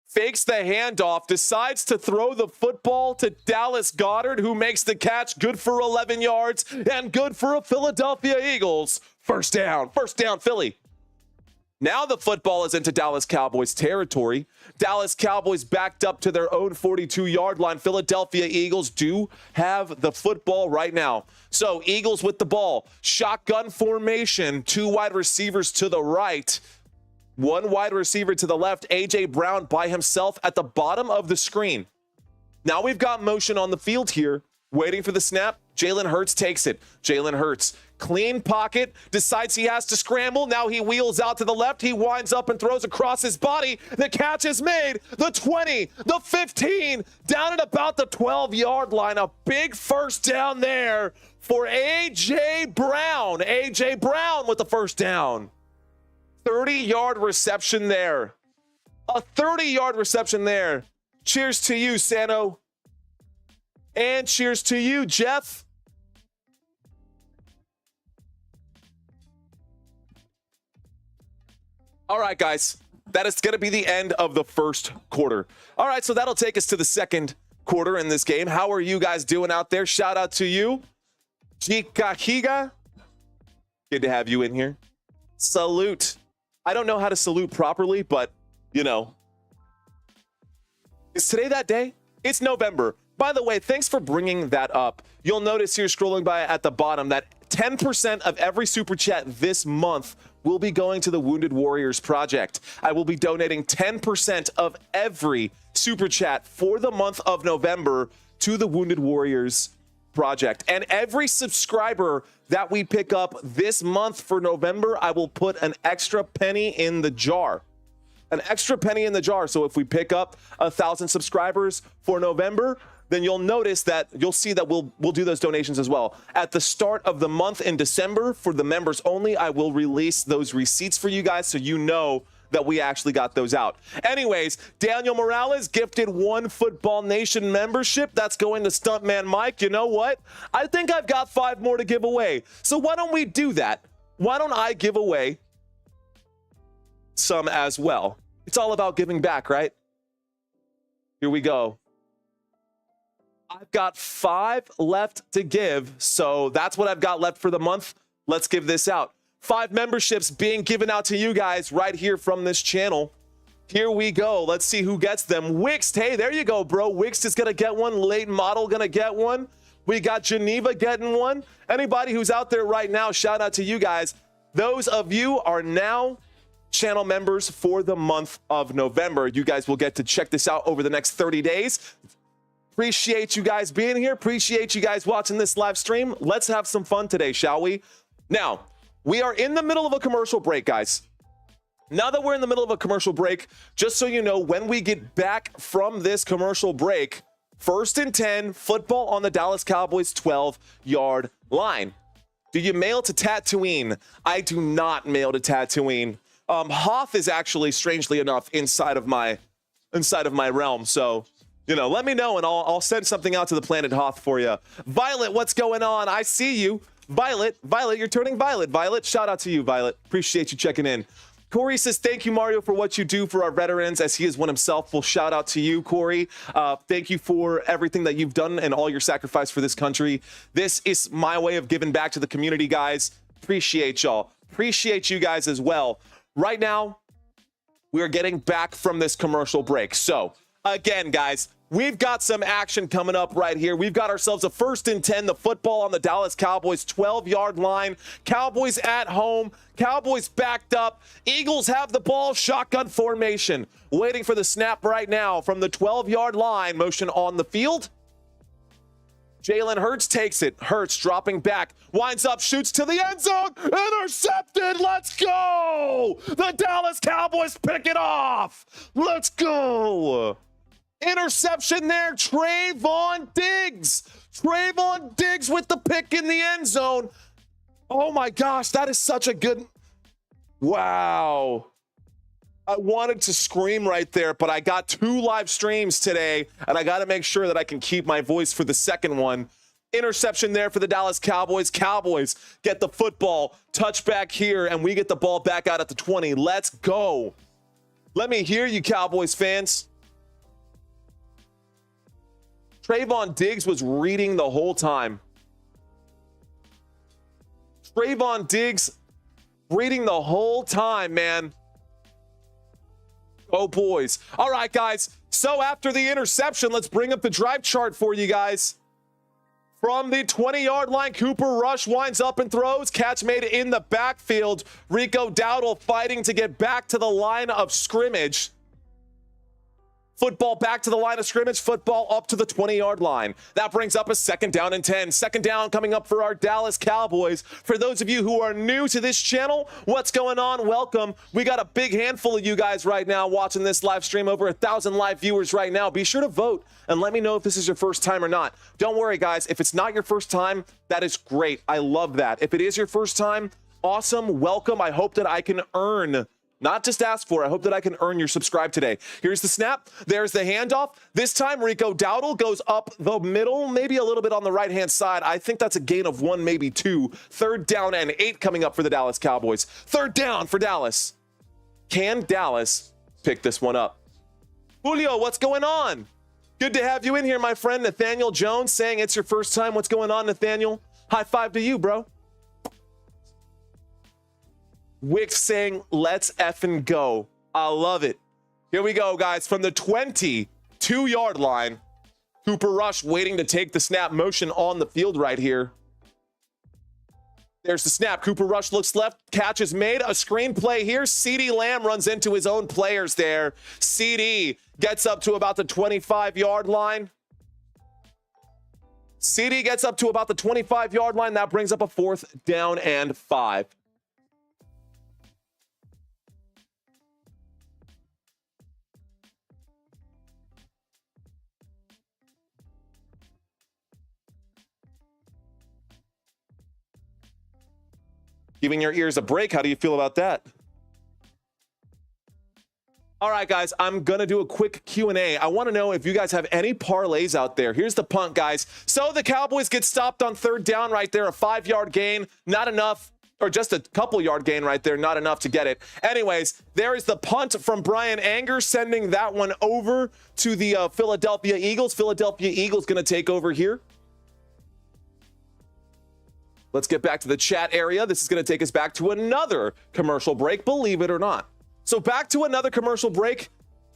Fakes the handoff. Decides to throw the football to Dallas Goedert, who makes the catch. Good for 11 yards and good for a Philadelphia Eagles. First down, Philly. Now the football is into Dallas Cowboys territory. Dallas Cowboys backed up to their own 42-yard line. Philadelphia Eagles do have the football right now. So Eagles with the ball. Shotgun formation. 2 wide receivers to the right. 1 wide receiver to the left. A.J. Brown by himself at the bottom of the screen. Now we've got motion on the field here. Waiting for the snap. Jalen Hurts takes it. Jalen Hurts. Clean pocket, decides he has to scramble. Now he wheels out to the left. He winds up and throws across his body. The catch is made. The 20, the 15, down at about the 12-yard line. A big first down there for A.J. Brown. A.J. Brown with the first down. 30-yard reception there. A 30-yard reception there. Cheers to you, Sano. And cheers to you, Jeff. All right, guys, that is going to be the end of the first quarter. All right, so that'll take us to the second quarter in this game. How are you guys doing out there? Shout out to you. Chikahiga. Good to have you in here. Salute. I don't know how to salute properly, but, you know. Is today that day? It's November. By the way, thanks for bringing that up. You'll notice here scrolling by at the bottom that 10% of every super chat this month will be going to the Wounded Warriors Project. I will be donating 10% of every super chat for the month of November to the Wounded Warriors Project. And every subscriber that we pick up this month for November, I will put an extra penny in the jar. An extra penny in the jar. So if we pick up 1,000 subscribers for November, then you'll notice that you'll see that we'll do those donations as well. At the start of the month in December, for the members only, I will release those receipts for you guys so you know that we actually got those out. Anyways, Daniel Morales gifted 1 Football Nation membership. That's going to Stuntman Mike. You know what? I think I've got 5 more to give away. So why don't we do that? Why don't I give away some as well? It's all about giving back, right? Here we go. I've got 5 left to give, so that's what I've got left for the month. Let's give this out. 5 memberships being given out to you guys right here from this channel. Here we go. Let's see who gets them. Wixt, hey, there you go, bro. Wixt is going to get one. Late Model going to get one. We got Geneva getting one. Anybody who's out there right now, shout out to you guys. Those of you are now channel members for the month of November. You guys will get to check this out over the next 30 days. Appreciate you guys being here. Appreciate you guys watching this live stream. Let's have some fun today, shall we? Now, we are in the middle of a commercial break, guys. Now that we're in the middle of a commercial break, just so you know, when we get back from this commercial break, 1st and 10, football on the Dallas Cowboys 12-yard line. Do you mail to Tatooine? I do not mail to Tatooine. Hoth is actually, strangely enough, inside of my realm, so you know, let me know and I'll send something out to the planet Hoth for you. Violet, what's going on? I see you. Violet, you're turning violet. Violet, shout out to you, Violet. Appreciate you checking in. Corey says, thank you, Mario, for what you do for our veterans, as he is one himself. Well, shout out to you, Corey. Thank you for everything that you've done and all your sacrifice for this country. This is my way of giving back to the community, guys. Appreciate y'all. Appreciate you guys as well. Right now, we are getting back from this commercial break. So, again, guys, we've got some action coming up right here. We've got ourselves a 1st and 10, the football on the Dallas Cowboys 12-yard line. Cowboys at home. Cowboys backed up. Eagles have the ball. Shotgun formation. Waiting for the snap right now from the 12-yard line. Motion on the field. Jalen Hurts takes it. Hurts dropping back, winds up, shoots to the end zone, intercepted. Let's go. The Dallas Cowboys pick it off. Let's go. Interception there, Trayvon Diggs. Trayvon Diggs with the pick in the end zone. Oh my gosh, that is such a good, wow. I wanted to scream right there, but I got 2 live streams today, and I got to make sure that I can keep my voice for the second one. Interception there for the Dallas Cowboys. Cowboys get the football, touchback here, and we get the ball back out at the 20. Let's go. Let me hear you, Cowboys fans. Trayvon Diggs was reading the whole time. Trayvon Diggs reading the whole time, man. Oh, boys. All right, guys. So after the interception, let's bring up the drive chart for you guys. From the 20-yard line, Cooper Rush winds up and throws. Catch made in the backfield. Rico Dowdle fighting to get back to the line of scrimmage. Football back to the line of scrimmage. Football up to the 20-yard line. That brings up a 2nd down and 10. 2nd down coming up for our Dallas Cowboys. For those of you who are new to this channel, what's going on? Welcome. We got a big handful of you guys right now watching this live stream. Over 1,000 live viewers right now. Be sure to vote and let me know if this is your first time or not. Don't worry, guys. If it's not your first time, that is great. I love that. If it is your first time, awesome. Welcome. I hope that I can earn, not just ask for, I hope that I can earn your subscribe today. Here's the snap. There's the handoff. This time, Rico Dowdle goes up the middle, maybe a little bit on the right-hand side. I think that's a gain of 1, maybe 2. 3rd down and 8 coming up for the Dallas Cowboys. 3rd down for Dallas. Can Dallas pick this one up? Julio, what's going on? Good to have you in here, my friend. Nathaniel Jones saying it's your first time. What's going on, Nathaniel? High five to you, bro. Wick saying, let's effing go. I love it. Here we go, guys. From the 22-yard line, Cooper Rush waiting to take the snap, motion on the field right here. There's the snap. Cooper Rush looks left. Catch is made. A screen play here. CeeDee Lamb runs into his own players there. CeeDee gets up to about the 25-yard line. CeeDee gets up to about the 25-yard line. That brings up a 4th down and 5. Giving your ears a break. How do you feel about that? All right, guys, I'm going to do a quick Q&A. I want to know if you guys have any parlays out there. Here's the punt, guys. So the Cowboys get stopped on 3rd down right there, a 5-yard gain, not enough, or just a couple-yard gain right there, not enough to get it. Anyways, there is the punt from Brian Anger, sending that one over to the Philadelphia Eagles. Philadelphia Eagles going to take over here. Let's get back to the chat area. This is going to take us back to another commercial break, believe it or not. So back to another commercial break.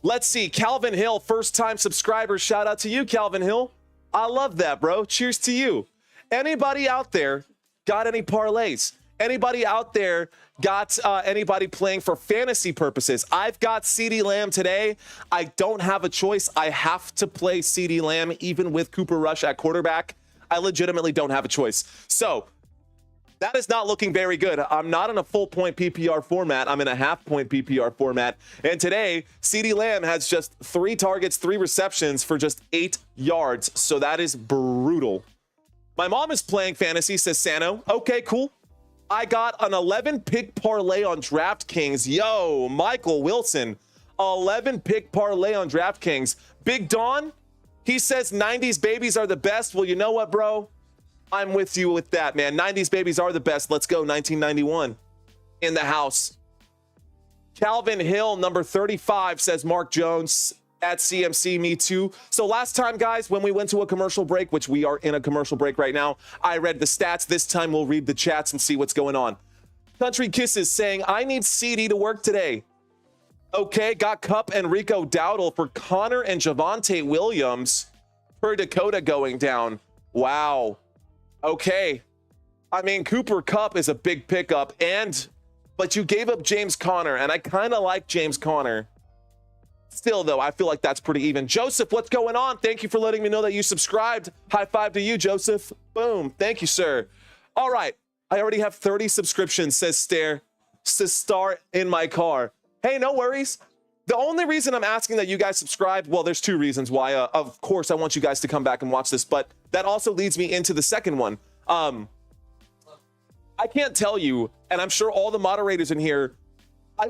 Let's see. Calvin Hill, first-time subscriber. Shout out to you, Calvin Hill. I love that, bro. Cheers to you. Anybody out there got any parlays? Anybody out there got anybody playing for fantasy purposes? I've got CeeDee Lamb today. I don't have a choice. I have to play CeeDee Lamb even with Cooper Rush at quarterback. I legitimately don't have a choice. So that is not looking very good. I'm not in a full point PPR format. I'm in a half point PPR format. And today, CeeDee Lamb has just 3 targets, 3 receptions for just 8 yards. So that is brutal. My mom is playing fantasy, says Sano. Okay, cool. I got an 11-pick parlay on DraftKings. Yo, Michael Wilson, 11-pick parlay on DraftKings. Big Don, he says 90s babies are the best. Well, you know what, bro? I'm with you with that, man. 90s babies are the best. Let's go. 1991 in the house. Calvin Hill, number 35, says Mark Jones at CMC. Me too. So last time, guys, when we went to a commercial break, which we are in a commercial break right now, I read the stats. This time we'll read the chats and see what's going on. Country Kisses saying, I need CeeDee to work today. Okay, got Kupp and Rico Dowdle for Connor and Javonte Williams per Dakota going down. Wow. Okay. I mean, Cooper Kupp is a big pickup, but you gave up James Conner, and I kind of like James Conner. Still, though, I feel like that's pretty even. Joseph, what's going on? Thank you for letting me know that you subscribed. High five to you, Joseph. Boom. Thank you, sir. All right. I already have 30 subscriptions, says Star in my car. Hey, no worries. The only reason I'm asking that you guys subscribe, well, there's two reasons why. Of course, I want you guys to come back and watch this, but that also leads me into the second one. I can't tell you, and I'm sure all the moderators in here,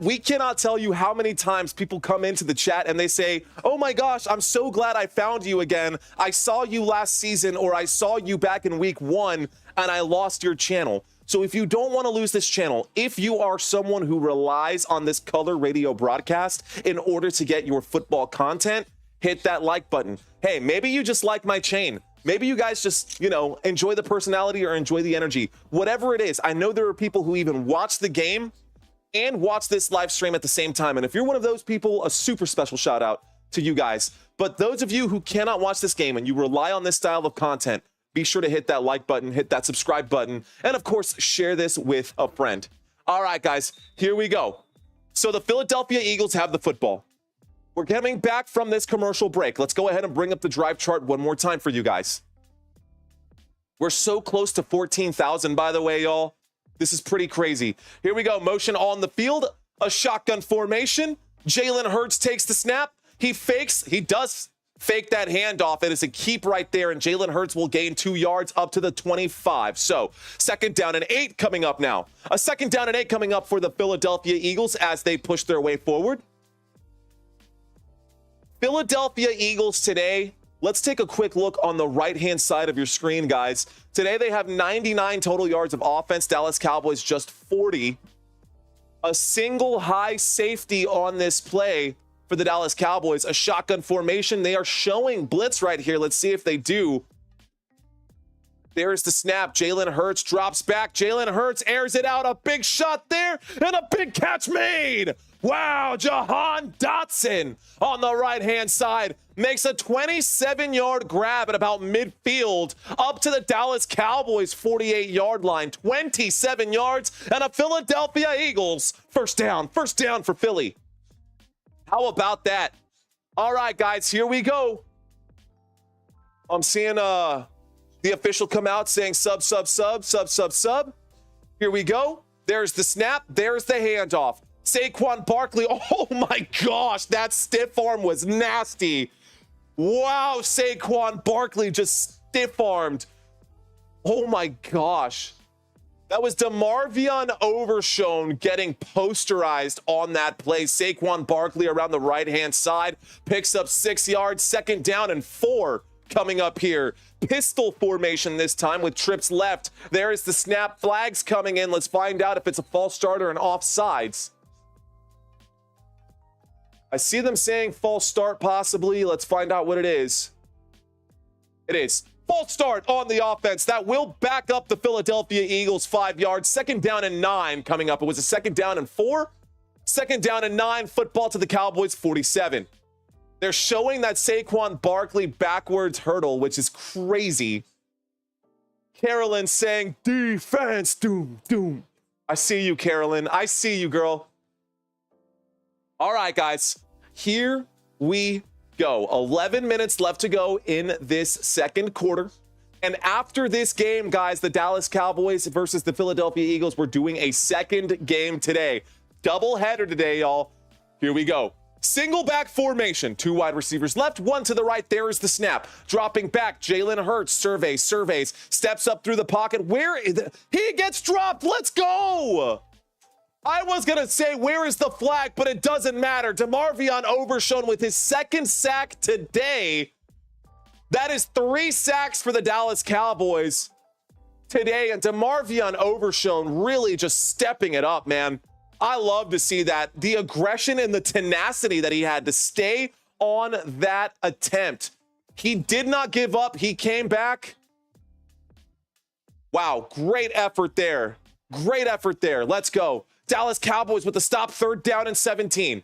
we cannot tell you how many times people come into the chat and they say, oh my gosh, I'm so glad I found you again. I saw you last season, or I saw you back in week 1 and I lost your channel. So if you don't want to lose this channel, if you are someone who relies on this color radio broadcast in order to get your football content, hit that like button. Hey, maybe you just like my chain. Maybe you guys just, enjoy the personality or enjoy the energy. Whatever it is, I know there are people who even watch the game and watch this live stream at the same time. And if you're one of those people, a super special shout out to you guys. But those of you who cannot watch this game and you rely on this style of content, be sure to hit that like button, hit that subscribe button, and of course, share this with a friend. All right, guys, here we go. So the Philadelphia Eagles have the football. We're coming back from this commercial break. Let's go ahead and bring up the drive chart one more time for you guys. We're so close to 14,000, by the way, y'all. This is pretty crazy. Here we go. Motion on the field. A shotgun formation. Jalen Hurts takes the snap. He fakes. He does fake that handoff. It is a keep right there, and Jalen Hurts will gain 2 yards up to the 25. So 2nd down and 8 coming up now. A 2nd down and 8 coming up for the Philadelphia Eagles as they push their way forward. Philadelphia Eagles today. Let's take a quick look on the right-hand side of your screen, guys. Today, they have 99 total yards of offense. Dallas Cowboys just 40. A single high safety on this play for the Dallas Cowboys. A shotgun formation. They are showing blitz right here. Let's see if they do. There's the snap. Jalen Hurts drops back. Jalen Hurts airs it out. A big shot there and a big catch made. Wow, Jahan Dotson on the right-hand side makes a 27-yard grab at about midfield up to the Dallas Cowboys 48-yard line. 27 yards and a Philadelphia Eagles first down for Philly. How about that? All right, guys, here we go. I'm seeing the official come out saying sub. Here we go. There's the snap. There's the handoff. Saquon Barkley. Oh my gosh, that stiff arm was nasty. Wow, Saquon Barkley just stiff-armed. Oh my gosh. That was DeMarvion Overshown getting posterized on that play. Saquon Barkley around the right-hand side picks up 6 yards. 2nd down and 4 coming up here. Pistol formation this time with trips left. There is the snap. Flags coming in. Let's find out if it's a false start or an offsides. I see them saying false start possibly. Let's find out what it is. It is false start on the offense. That will back up the Philadelphia Eagles 5 yards. 2nd down and 9 coming up. It was a 2nd down and 4. 2nd down and 9. Football to the Cowboys 47. They're showing that Saquon Barkley backwards hurdle, which is crazy. Carolyn saying defense, doom. I see you, Carolyn. I see you, girl. All right, guys, here we go. 11 minutes left to go in this 2nd quarter. And after this game, guys, the Dallas Cowboys versus the Philadelphia Eagles, we're doing a 2nd game today. Double header today, y'all. Here we go. Single back formation. 2 wide receivers left, 1 to the right. There is the snap. Dropping back, Jalen Hurts surveys, steps up through the pocket. He gets dropped. Let's go. I was going to say, where is the flag? But it doesn't matter. DeMarvion Overshown with his 2nd sack today. That is 3 sacks for the Dallas Cowboys today. And DeMarvion Overshown really just stepping it up, man. I love to see that. The aggression and the tenacity that he had to stay on that attempt. He did not give up. He came back. Wow, great effort there. Great effort there. Let's go. Dallas Cowboys with the stop. 3rd down and 17.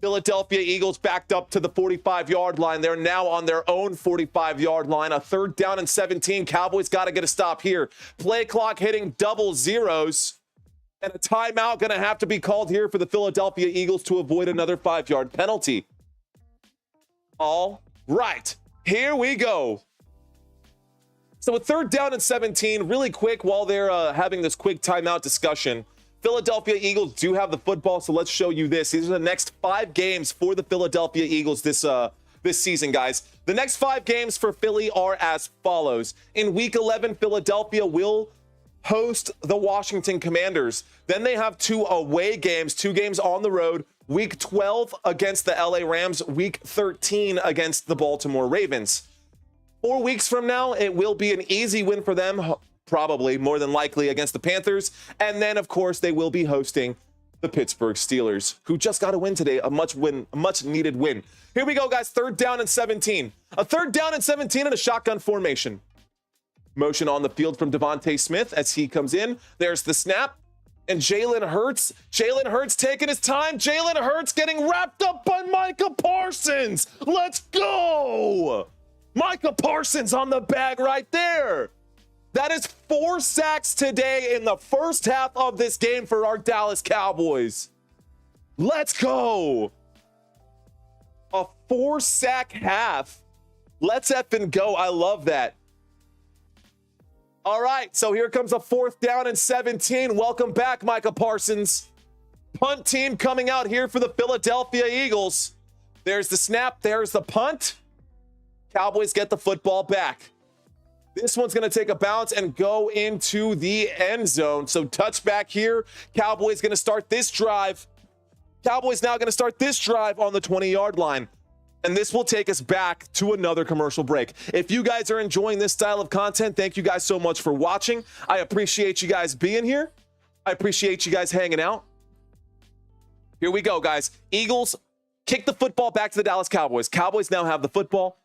Philadelphia Eagles backed up to the 45-yard line. They're now on their own 45-yard line. A 3rd down and 17. Cowboys got to get a stop here. Play clock hitting double zeros. And a timeout going to have to be called here for the Philadelphia Eagles to avoid another 5-yard penalty. All right, here we go. So with 3rd down and 17, really quick while they're having this quick timeout discussion, Philadelphia Eagles do have the football, so let's show you this. These are the next 5 games for the Philadelphia Eagles this season, guys. The next 5 games for Philly are as follows. In Week 11, Philadelphia will host the Washington Commanders. Then they have 2 away games, 2 games on the road. Week 12 against the LA Rams, Week 13 against the Baltimore Ravens. 4 weeks from now, it will be an easy win for them, probably, more than likely, against the Panthers. And then, of course, they will be hosting the Pittsburgh Steelers, who just got a win today, a much-needed win. Here we go, guys, 3rd down and 17. A 3rd down and 17 in a shotgun formation. Motion on the field from Devontae Smith as he comes in. There's the snap. And Jalen Hurts taking his time. Jalen Hurts getting wrapped up by Micah Parsons. Let's go! Micah Parsons on the bag right there. That is 4 sacks today in the first half of this game for our Dallas Cowboys. Let's go. A 4-sack half. Let's effing go. I love that. All right, so here comes a 4th down and 17. Welcome back, Micah Parsons. Punt team coming out here for the Philadelphia Eagles. There's the snap. There's the punt. Cowboys get the football back. This one's going to take a bounce and go into the end zone. So touchback here. Cowboys going to start this drive. Cowboys now going to start this drive on the 20-yard line. And this will take us back to another commercial break. If you guys are enjoying this style of content, thank you guys so much for watching. I appreciate you guys being here. I appreciate you guys hanging out. Here we go, guys. Eagles kick the football back to the Dallas Cowboys. Cowboys now have the football.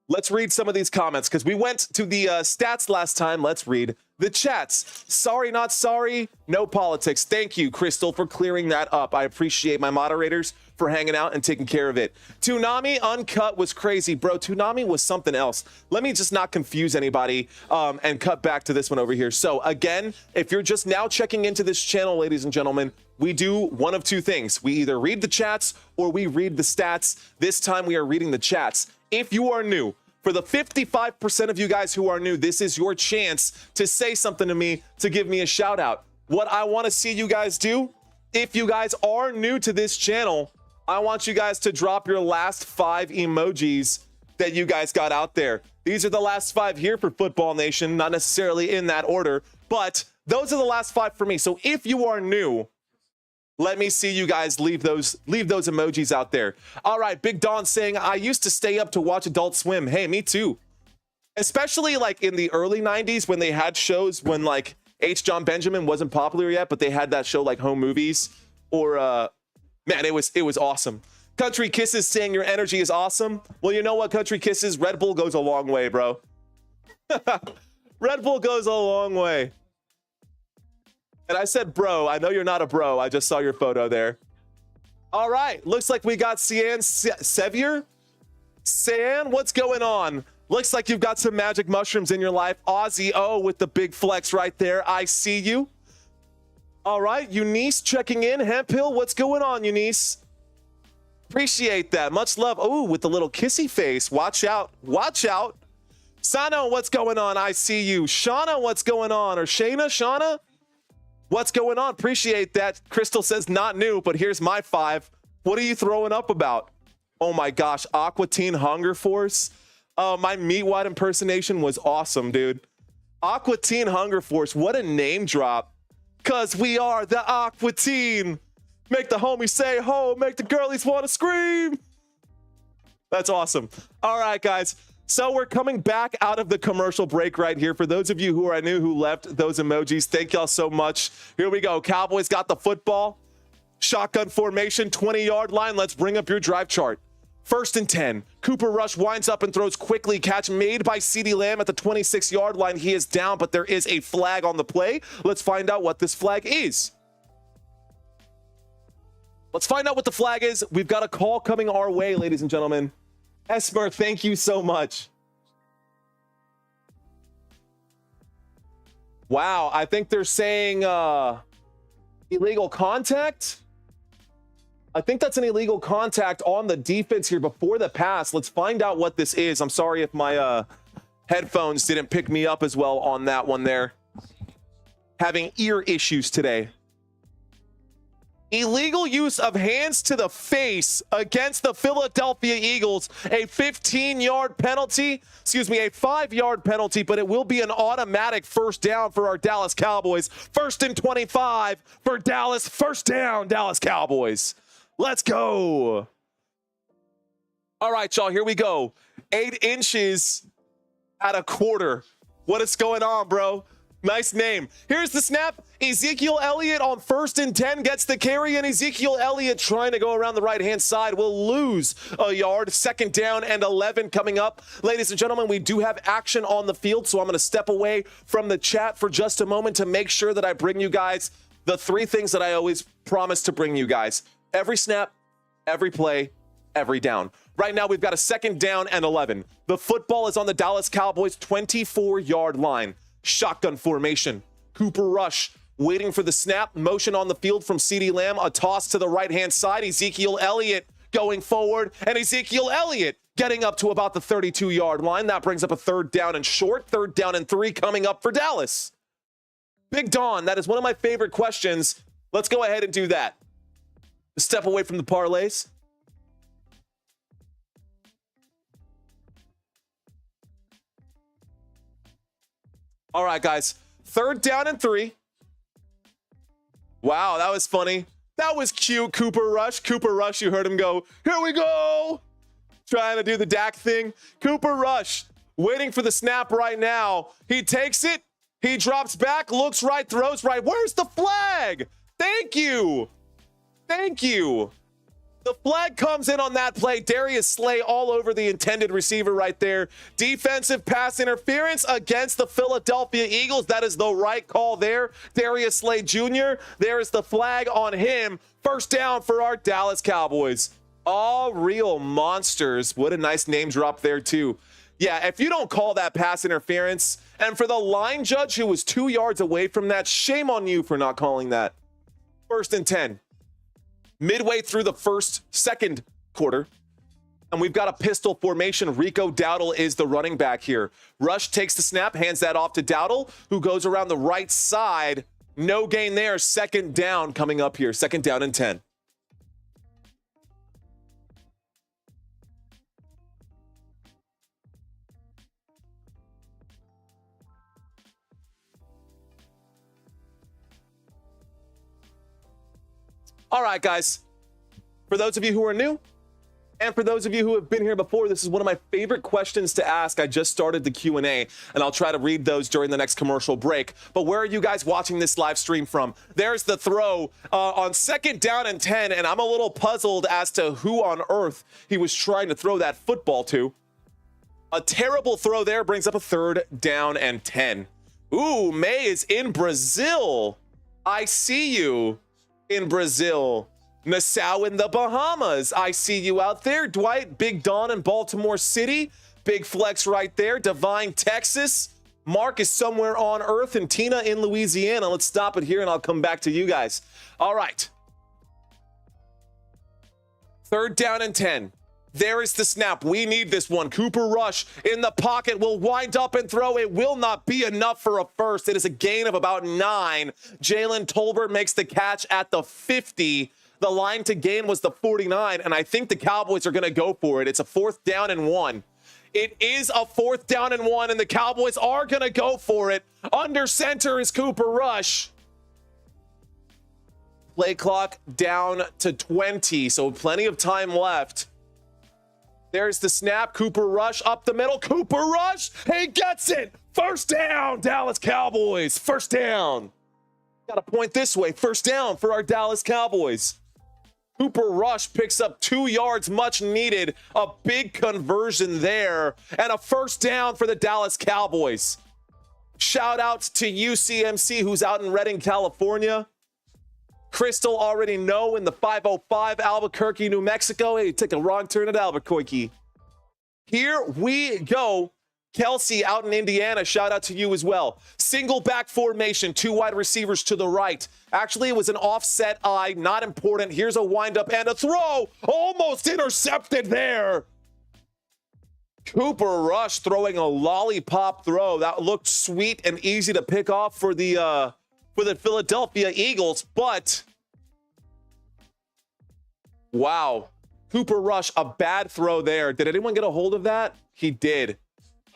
Let's read some of these comments because we went to the stats last time. Let's read the chats. Sorry, not sorry. No politics. Thank you, Crystal, for clearing that up. I appreciate my moderators for hanging out and taking care of it. Toonami Uncut was crazy, bro. Toonami was something else. Let me just not confuse anybody and cut back to this one over here. So again, if you're just now checking into this channel, ladies and gentlemen, we do one of 2 things. We either read the chats or we read the stats. This time we are reading the chats. If you are new, for the 55% of you guys who are new, this is your chance to say something to me, to give me a shout out. What I want to see you guys do, if you guys are new to this channel, I want you guys to drop your last 5 emojis that you guys got out there. These are the last 5 here for Football Nation, not necessarily in that order, but those are the last 5 for me. So if you are new, let me see you guys leave those emojis out there. All right, Big Don saying, I used to stay up to watch Adult Swim. Hey, me too. Especially like in the early 90s when they had shows when like H. John Benjamin wasn't popular yet, but they had that show like Home Movies or man, it was awesome. Country Kisses saying your energy is awesome. Well, you know what, Country Kisses? Red Bull goes a long way, bro. Red Bull goes a long way. And I said, bro, I know you're not a bro. I just saw your photo there. All right. Looks like we got Cian Sevier. Cian, what's going on? Looks like you've got some magic mushrooms in your life. Aussie O with the big flex right there. I see you. All right. Eunice checking in. Hemp Hill, what's going on, Eunice? Appreciate that. Much love. Oh, with the little kissy face. Watch out. Watch out. Sano, what's going on? I see you. Shauna, what's going on? Or Shayna, Shauna? What's going on? Appreciate that. Crystal says not new, but here's my 5. What are you throwing up about? Oh my gosh, Aqua Teen Hunger Force. My Meat White impersonation was awesome, dude. Aqua Teen Hunger Force, what a name drop. Cause we are the Aqua Teen. Make the homies say ho, make the girlies want to scream. That's awesome. All right, guys. So we're coming back out of the commercial break right here. For those of you who are new who left those emojis, thank y'all so much. Here we go. Cowboys got the football. Shotgun formation, 20-yard line. Let's bring up your drive chart. 1st and 10. Cooper Rush winds up and throws quickly. Catch made by CeeDee Lamb at the 26-yard line. He is down, but there is a flag on the play. Let's find out what this flag is. Let's find out what the flag is. We've got a call coming our way, ladies and gentlemen. Esmer, thank you so much. Wow, I think they're saying Illegal contact? I think that's an illegal contact on the defense here before the pass. Let's find out what this is. I'm sorry if my headphones didn't pick me up as well on that one there. Having ear issues today. Illegal use of hands to the face against the Philadelphia Eagles. A 15-yard penalty, a 5-yard penalty, but it will be an automatic first down for our Dallas Cowboys. 1st and 25 for Dallas. First down, Dallas Cowboys. Let's go. All right, y'all, here we go. 8 inches at a quarter. What is going on, bro? Nice name. Here's the snap. Ezekiel Elliott on 1st and 10 gets the carry, and Ezekiel Elliott trying to go around the right-hand side will lose a yard. 2nd down and 11 coming up. Ladies and gentlemen, we do have action on the field, so I'm going to step away from the chat for just a moment to make sure that I bring you guys the 3 things that I always promise to bring you guys. Every snap, every play, every down. Right now, we've got a 2nd down and 11. The football is on the Dallas Cowboys 24-yard line. Shotgun formation. Cooper Rush waiting for the snap. Motion on the field from CeeDee Lamb. A toss to the right-hand side. Ezekiel Elliott going forward. And Ezekiel Elliott getting up to about the 32-yard line. That brings up a 3rd down and short. 3rd down and 3 coming up for Dallas. Big Don, that is one of my favorite questions. Let's go ahead and do that. Step away from the parlays. All right, guys. 3rd down and 3. Wow, that was funny. That was cute, Cooper Rush. Cooper Rush, you heard him go, here we go. Trying to do the Dak thing. Cooper Rush waiting for the snap right now. He takes it. He drops back, looks right, throws right. Where's the flag? Thank you. Thank you. The flag comes in on that play. Darius Slay all over the intended receiver right there. Defensive pass interference against the Philadelphia Eagles. That is the right call there. Darius Slay Jr. There is the flag on him. 1st down for our Dallas Cowboys. All real monsters. What a nice name drop there too. Yeah, if you don't call that pass interference, and for the line judge who was 2 yards away from that, shame on you for not calling that. 1st and 10. Midway through the second quarter, and we've got a pistol formation. Rico Dowdle is the running back here. Rush takes the snap, hands that off to Dowdle, who goes around the right side. No gain there. 2nd down coming up here. 2nd down and 10. All right, guys. For those of you who are new, and for those of you who have been here before, this is one of my favorite questions to ask. I just started the Q&A, and I'll try to read those during the next commercial break. But where are you guys watching this live stream from? There's the throw on 2nd down and 10, and I'm a little puzzled as to who on earth he was trying to throw that football to. A terrible throw there brings up a 3rd down and 10. Ooh, May is in Brazil. I see you. In Brazil. Nassau in the Bahamas. I see you out there. Dwight, Big Don in Baltimore City. Big flex right there. Divine, Texas. Mark is somewhere on Earth, and Tina in Louisiana. Let's stop it here, and I'll come back to you guys. All right. 3rd down and 10. There is the snap. We need this one. Cooper Rush in the pocket will wind up and throw. It will not be enough for a first. It is a gain of about 9. Jalen Tolbert makes the catch at the 50. The line to gain was the 49, and I think the Cowboys are going to go for it. It's a 4th down and 1. It is a 4th down and 1, and the Cowboys are going to go for it. Under center is Cooper Rush. Play clock down to 20, so plenty of time left. There's the snap. Cooper Rush up the middle. Cooper Rush. He gets it. 1st down, Dallas Cowboys. 1st down. Got to point this way. 1st down for our Dallas Cowboys. Cooper Rush picks up 2 yards, much needed. A big conversion there. And a 1st down for the Dallas Cowboys. Shout out to UCMC, who's out in Redding, California. Crystal already know in the 505 Albuquerque, New Mexico. Hey, take a wrong turn at Albuquerque. Here we go. Kelsey out in Indiana, shout out to you as well. Single back formation, 2 wide receivers to the right. Actually, it was an offset eye, not important. Here's a windup and a throw. Almost intercepted there. Cooper Rush throwing a lollipop throw. That looked sweet and easy to pick off for the Philadelphia Eagles, but wow. Cooper Rush, a bad throw there. Did anyone get a hold of that? He did.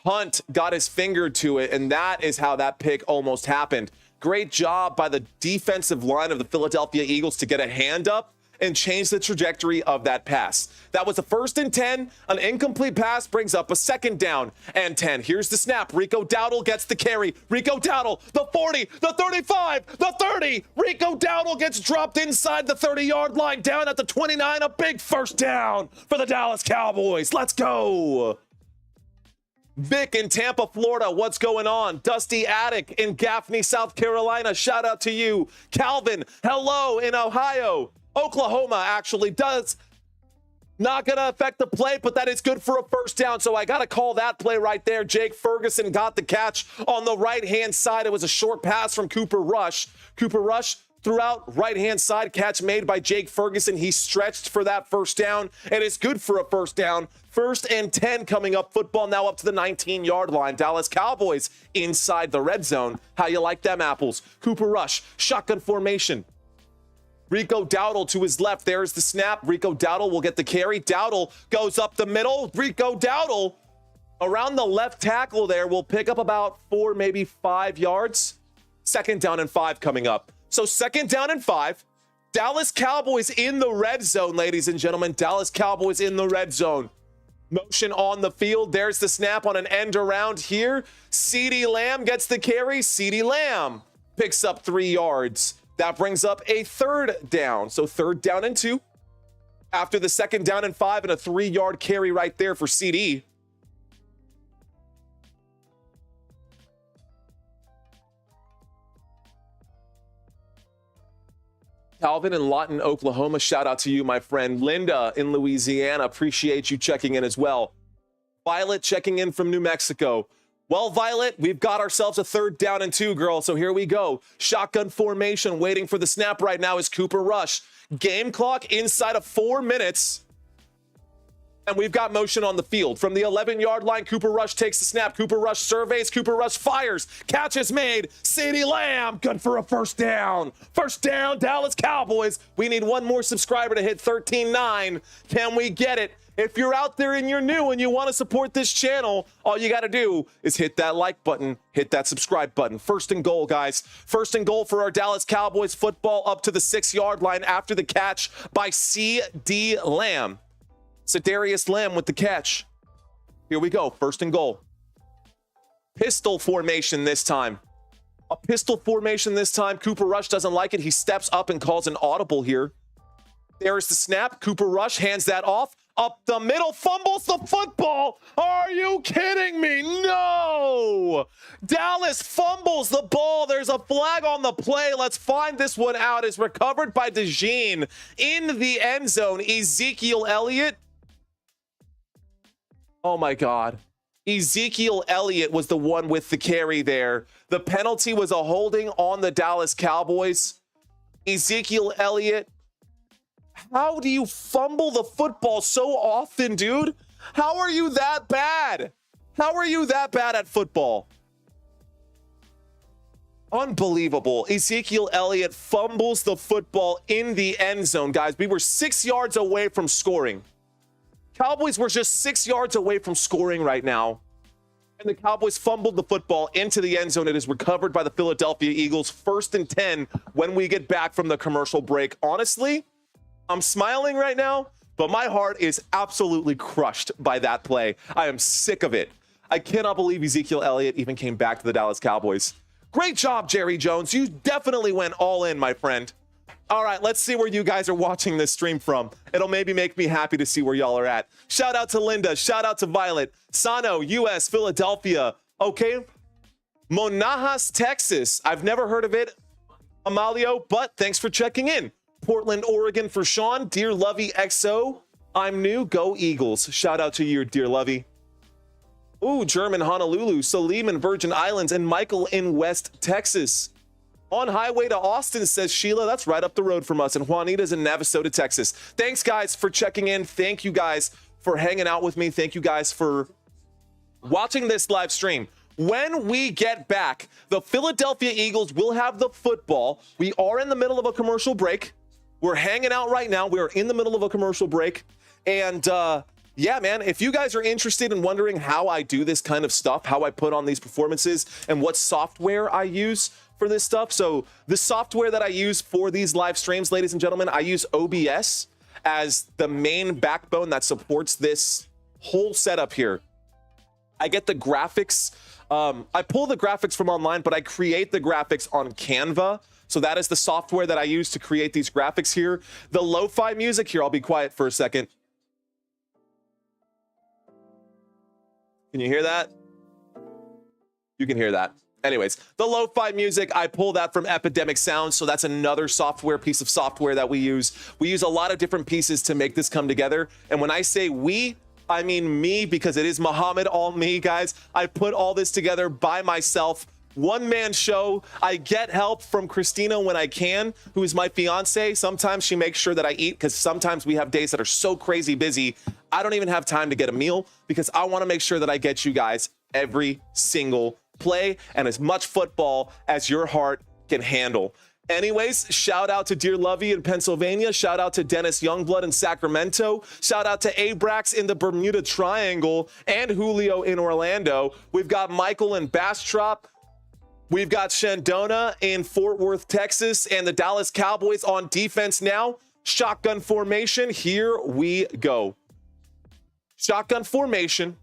Hunt got his finger to it, and that is how that pick almost happened. Great job by the defensive line of the Philadelphia Eagles to get a hand up and change the trajectory of that pass. That was a 1st and 10. An incomplete pass brings up a 2nd down and 10. Here's the snap. Rico Dowdle gets the carry. Rico Dowdle, the 40, the 35, the 30. Rico Dowdle gets dropped inside the 30-yard line, down at the 29. A big 1st down for the Dallas Cowboys. Let's go. Vic in Tampa, Florida, what's going on? Dusty Attic in Gaffney, South Carolina, shout out to you. Calvin, hello in Ohio. Oklahoma actually does. Not going to affect the play, but that is good for a 1st down, so I got to call that play right there. Jake Ferguson got the catch on the right-hand side. It was a short pass from Cooper Rush. Cooper Rush threw out right-hand side, catch made by Jake Ferguson. He stretched for that 1st down, and it's good for a 1st down. 1st and 10 coming up. Football now up to the 19-yard line. Dallas Cowboys inside the red zone. How you like them apples? Cooper Rush, shotgun formation. Rico Dowdle to his left. There's the snap. Rico Dowdle will get the carry. Dowdle goes up the middle. Rico Dowdle around the left tackle there will pick up about 4, maybe 5 yards. 2nd down and 5 coming up. So 2nd down and 5. Dallas Cowboys in the red zone, ladies and gentlemen. Dallas Cowboys in the red zone. Motion on the field. There's the snap on an end around here. CeeDee Lamb gets the carry. CeeDee Lamb picks up 3 yards. That brings up a 3rd down. So 3rd down and 2. After the 2nd down and 5 and a 3-yard carry right there for CeeDee. Calvin in Lawton, Oklahoma. Shout out to you, my friend. Linda in Louisiana. Appreciate you checking in as well. Violet checking in from New Mexico. Well, Violet, we've got ourselves a 3rd down and 2, girl. So here we go. Shotgun formation. Waiting for the snap right now is Cooper Rush. Game clock inside of 4 minutes. And we've got motion on the field. From the 11-yard line, Cooper Rush takes the snap. Cooper Rush surveys. Cooper Rush fires. Catch is made. CeeDee Lamb, good for a 1st down. 1st down, Dallas Cowboys. We need one more subscriber to hit 13.9. Can we get it? If you're out there and you're new and you want to support this channel, all you got to do is hit that like button, hit that subscribe button. 1st and goal, guys. 1st and goal for our Dallas Cowboys. Football up to the 6-yard line after the catch by CeeDee Lamb. Cedarius Lamb with the catch. Here we go. 1st and goal. Pistol formation this time. A pistol formation this time. Cooper Rush doesn't like it. He steps up and calls an audible here. There's the snap. Cooper Rush hands that off. Up the middle, fumbles the football. Are you kidding me? No! Dallas fumbles the ball. There's a flag on the play. Let's find this one out. It's recovered by DeJean in the end zone. Ezekiel Elliott. Oh my God. Ezekiel Elliott was the one with the carry there. The penalty was a holding on the Dallas Cowboys. Ezekiel Elliott. How do you fumble the football so often, dude? How are you that bad? How are you that bad at football? Unbelievable. Ezekiel Elliott fumbles the football in the end zone, guys. We were 6 yards away from scoring. Cowboys were just 6 yards away from scoring right now. And the Cowboys fumbled the football into the end zone. It is recovered by the Philadelphia Eagles. 1st and 10 when we get back from the commercial break. Honestly, I'm smiling right now, but my heart is absolutely crushed by that play. I am sick of it. I cannot believe Ezekiel Elliott even came back to the Dallas Cowboys. Great job, Jerry Jones. You definitely went all in, my friend. All right, let's see where you guys are watching this stream from. It'll maybe make me happy to see where y'all are at. Shout out to Linda. Shout out to Violet. Sano, U.S., Philadelphia. Okay. Monajas, Texas. I've never heard of it, Amalio, but thanks for checking in. Portland, Oregon for Sean. Dear Lovey XO, I'm new. Go Eagles. Shout out to you, Dear Lovey. Ooh, German Honolulu, Salim in Virgin Islands, and Michael in West Texas. On highway to Austin, says Sheila. That's right up the road from us. And Juanita's in Navasota, Texas. Thanks, guys, for checking in. Thank you guys for hanging out with me. Thank you guys for watching this live stream. When we get back, the Philadelphia Eagles will have the football. We are in the middle of a commercial break. We're hanging out right now. We're in the middle of a commercial break. And yeah, man, if you guys are interested in wondering how I do this kind of stuff, how I put on these performances, and what software I use for this stuff. So the software that I use for these live streams, ladies and gentlemen, I use OBS as the main backbone that supports this whole setup here. I get the graphics. I pull the graphics from online, but I create the graphics on Canva. So that is the software that I use to create these graphics here. The lo-fi music here, I'll be quiet for a second. Can you hear that? You can hear that. Anyways, the lo-fi music, I pull that from Epidemic Sound, so that's another piece of software that we use. We use a lot of different pieces to make this come together. And when I say we, I mean me, because it is Muhammad, all me, guys. I put all this together by myself. One-man show. I get help from Christina when I can, who is my fiance. Sometimes she makes sure that I eat, because sometimes we have days that are so crazy busy, I don't even have time to get a meal, because I want to make sure that I get you guys every single play and as much football as your heart can handle. Anyways, shout out to Dear Lovey in Pennsylvania. Shout out to Dennis Youngblood in Sacramento. Shout out to Abrax in the Bermuda Triangle and Julio in Orlando. We've got Michael in Bastrop. We've got Shandona in Fort Worth, Texas, and the Dallas Cowboys on defense now. Shotgun formation. Here we go. Shotgun formation.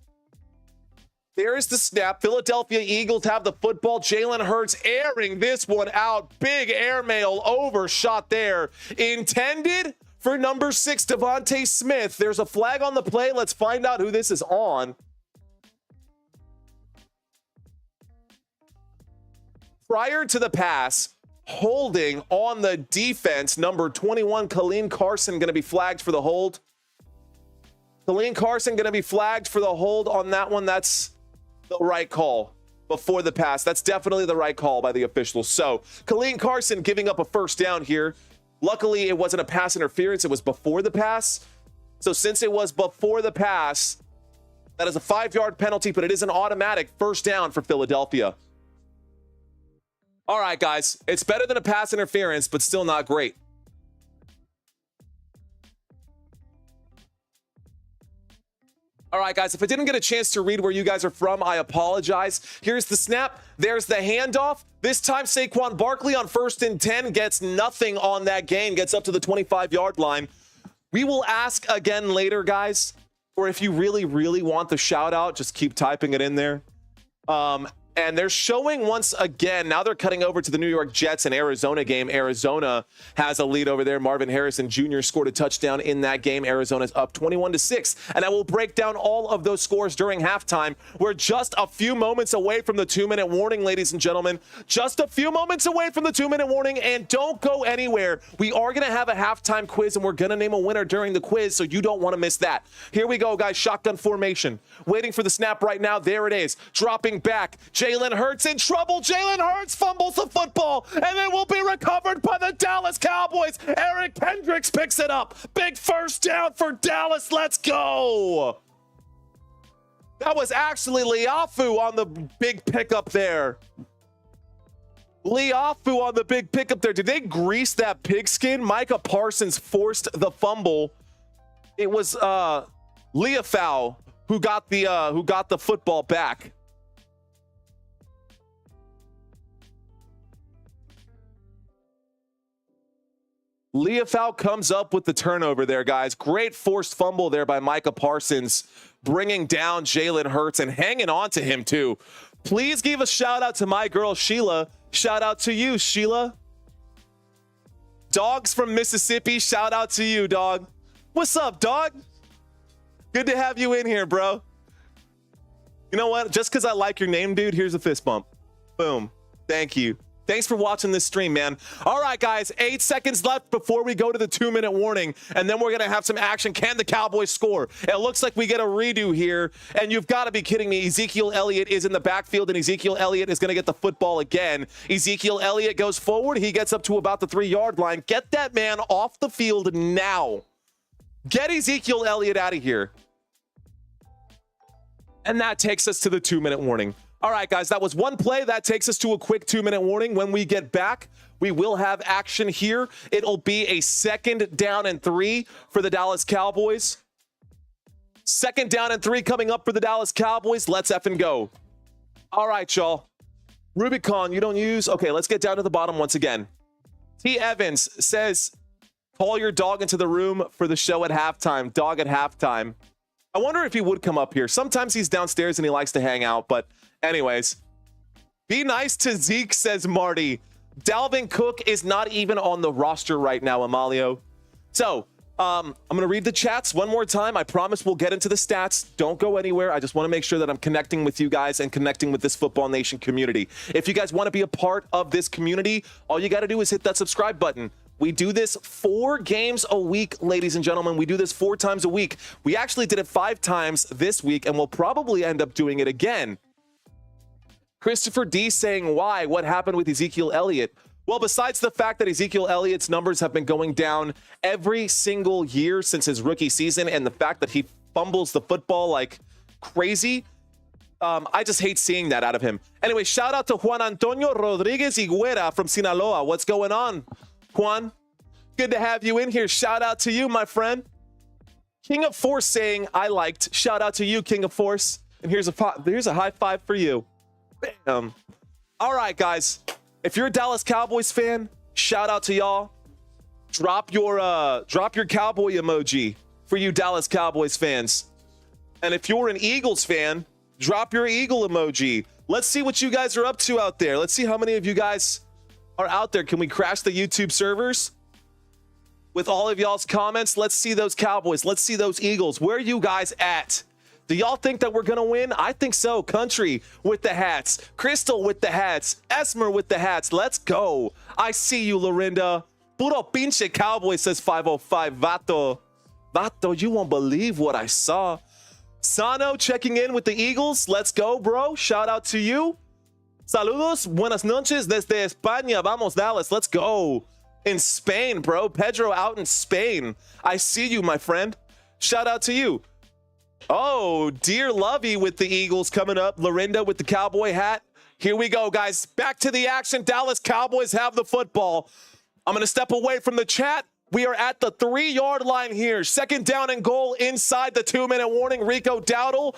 There is the snap. Philadelphia Eagles have the football. Jalen Hurts airing this one out. Big airmail overshot there. Intended for number 6, Devontae Smith. There's a flag on the play. Let's find out who this is on. Prior to the pass, holding on the defense, number 21, Colleen Carson, going to be flagged for the hold. Colleen Carson going to be flagged for the hold on that one. That's the right call before the pass. That's definitely the right call by the officials. So Colleen Carson giving up a first down here. Luckily, it wasn't a pass interference. It was before the pass. So since it was before the pass, that is a 5-yard penalty, but it is an automatic first down for Philadelphia. All right, guys, it's better than a pass interference, but still not great. All right, guys, if I didn't get a chance to read where you guys are from, I apologize. Here's the snap. There's the handoff. This time, Saquon Barkley on 1st and 10 gets nothing on that gain, gets up to the 25-yard line. We will ask again later, guys, or if you really, really want the shout out, just keep typing it in there. And they're showing once again, now they're cutting over to the New York Jets and Arizona game. Arizona has a lead over there. Marvin Harrison Jr. scored a touchdown in that game. Arizona's up 21-6. And I will break down all of those scores during halftime. We're just a few moments away from the 2-minute warning, ladies and gentlemen. Just a few moments away from the 2-minute warning, and don't go anywhere. We are going to have a halftime quiz, and we're going to name a winner during the quiz, so you don't want to miss that. Here we go, guys. Shotgun formation. Waiting for the snap right now. There it is. Dropping back. Jalen Hurts in trouble. Jalen Hurts fumbles the football, and then will be recovered by the Dallas Cowboys. Eric Kendricks picks it up. Big first down for Dallas. Let's go. That was actually Liafu on the big pickup there. Liafu on the big pickup there. Did they grease that pigskin? Micah Parsons forced the fumble. It was Liafu who got the football back. Liafu comes up with the turnover there, guys. Great forced fumble there by Micah Parsons, bringing down Jalen Hurts and hanging on to him, too. Please give a shout-out to my girl, Sheila. Shout-out to you, Sheila. Dogs from Mississippi, shout-out to you, dog. What's up, dog? Good to have you in here, bro. You know what? Just because I like your name, dude, here's a fist bump. Boom. Thank you. Thanks for watching this stream, man. All right, guys, 8 seconds left before we go to the 2-minute warning, and then we're going to have some action. Can the Cowboys score? It looks like we get a redo here, and you've got to be kidding me. Ezekiel Elliott is in the backfield, and Ezekiel Elliott is going to get the football again. Ezekiel Elliott goes forward. He gets up to about the 3-yard line. Get that man off the field now. Get Ezekiel Elliott out of here. And that takes us to the 2-minute warning. All right, guys, that was one play. That takes us to a quick 2-minute warning. When we get back, we will have action here. It'll be a 2nd down and 3 for the Dallas Cowboys. 2nd down and 3 coming up for the Dallas Cowboys. Let's effing go. All right, y'all. Rubicon, you don't use? Okay, let's get down to the bottom once again. T. Evans says, call your dog into the room for the show at halftime. Dog at halftime. I wonder if he would come up here. Sometimes he's downstairs and he likes to hang out, but anyways, be nice to Zeke, says Marty. Dalvin Cook is not even on the roster right now, Amalio. So, I'm going to read the chats one more time. I promise we'll get into the stats. Don't go anywhere. I just want to make sure that I'm connecting with you guys and connecting with this Football Nation community. If you guys want to be a part of this community, all you got to do is hit that subscribe button. We do this 4 games a week, ladies and gentlemen. We do this 4 times a week. We actually did it 5 times this week, and we'll probably end up doing it again. Christopher D saying, why? What happened with Ezekiel Elliott? Well, besides the fact that Ezekiel Elliott's numbers have been going down every single year since his rookie season, and the fact that he fumbles the football like crazy, I just hate seeing that out of him. Anyway, shout out to Juan Antonio Rodriguez Higuera from Sinaloa. What's going on, Juan? Good to have you in here. Shout out to you, my friend. King of Force saying, I liked. Shout out to you, King of Force. And here's a high five for you. Bam. All right, guys. If you're a Dallas Cowboys fan, shout out to y'all. Drop your cowboy emoji for you Dallas Cowboys fans. And if you're an Eagles fan, drop your eagle emoji. Let's see what you guys are up to out there. Let's see how many of you guys are out there. Can we crash the YouTube servers with all of y'all's comments? Let's see those Cowboys. Let's see those Eagles. Where are you guys at? Do y'all think that we're going to win? I think so. Country with the hats. Crystal with the hats. Esmer with the hats. Let's go. I see you, Lorinda. Puro pinche Cowboy, says 505. Vato. Vato, you won't believe what I saw. Sano checking in with the Eagles. Let's go, bro. Shout out to you. Saludos. Buenas noches desde España. Vamos, Dallas. Let's go. In Spain, bro. Pedro out in Spain. I see you, my friend. Shout out to you. Oh, dear Lovey with the Eagles coming up. Lorinda with the cowboy hat. Here we go, guys. Back to the action. Dallas Cowboys have the football. I'm going to step away from the chat. We are at the 3-yard line here. 2nd down and goal inside the 2-minute warning. Rico Dowdle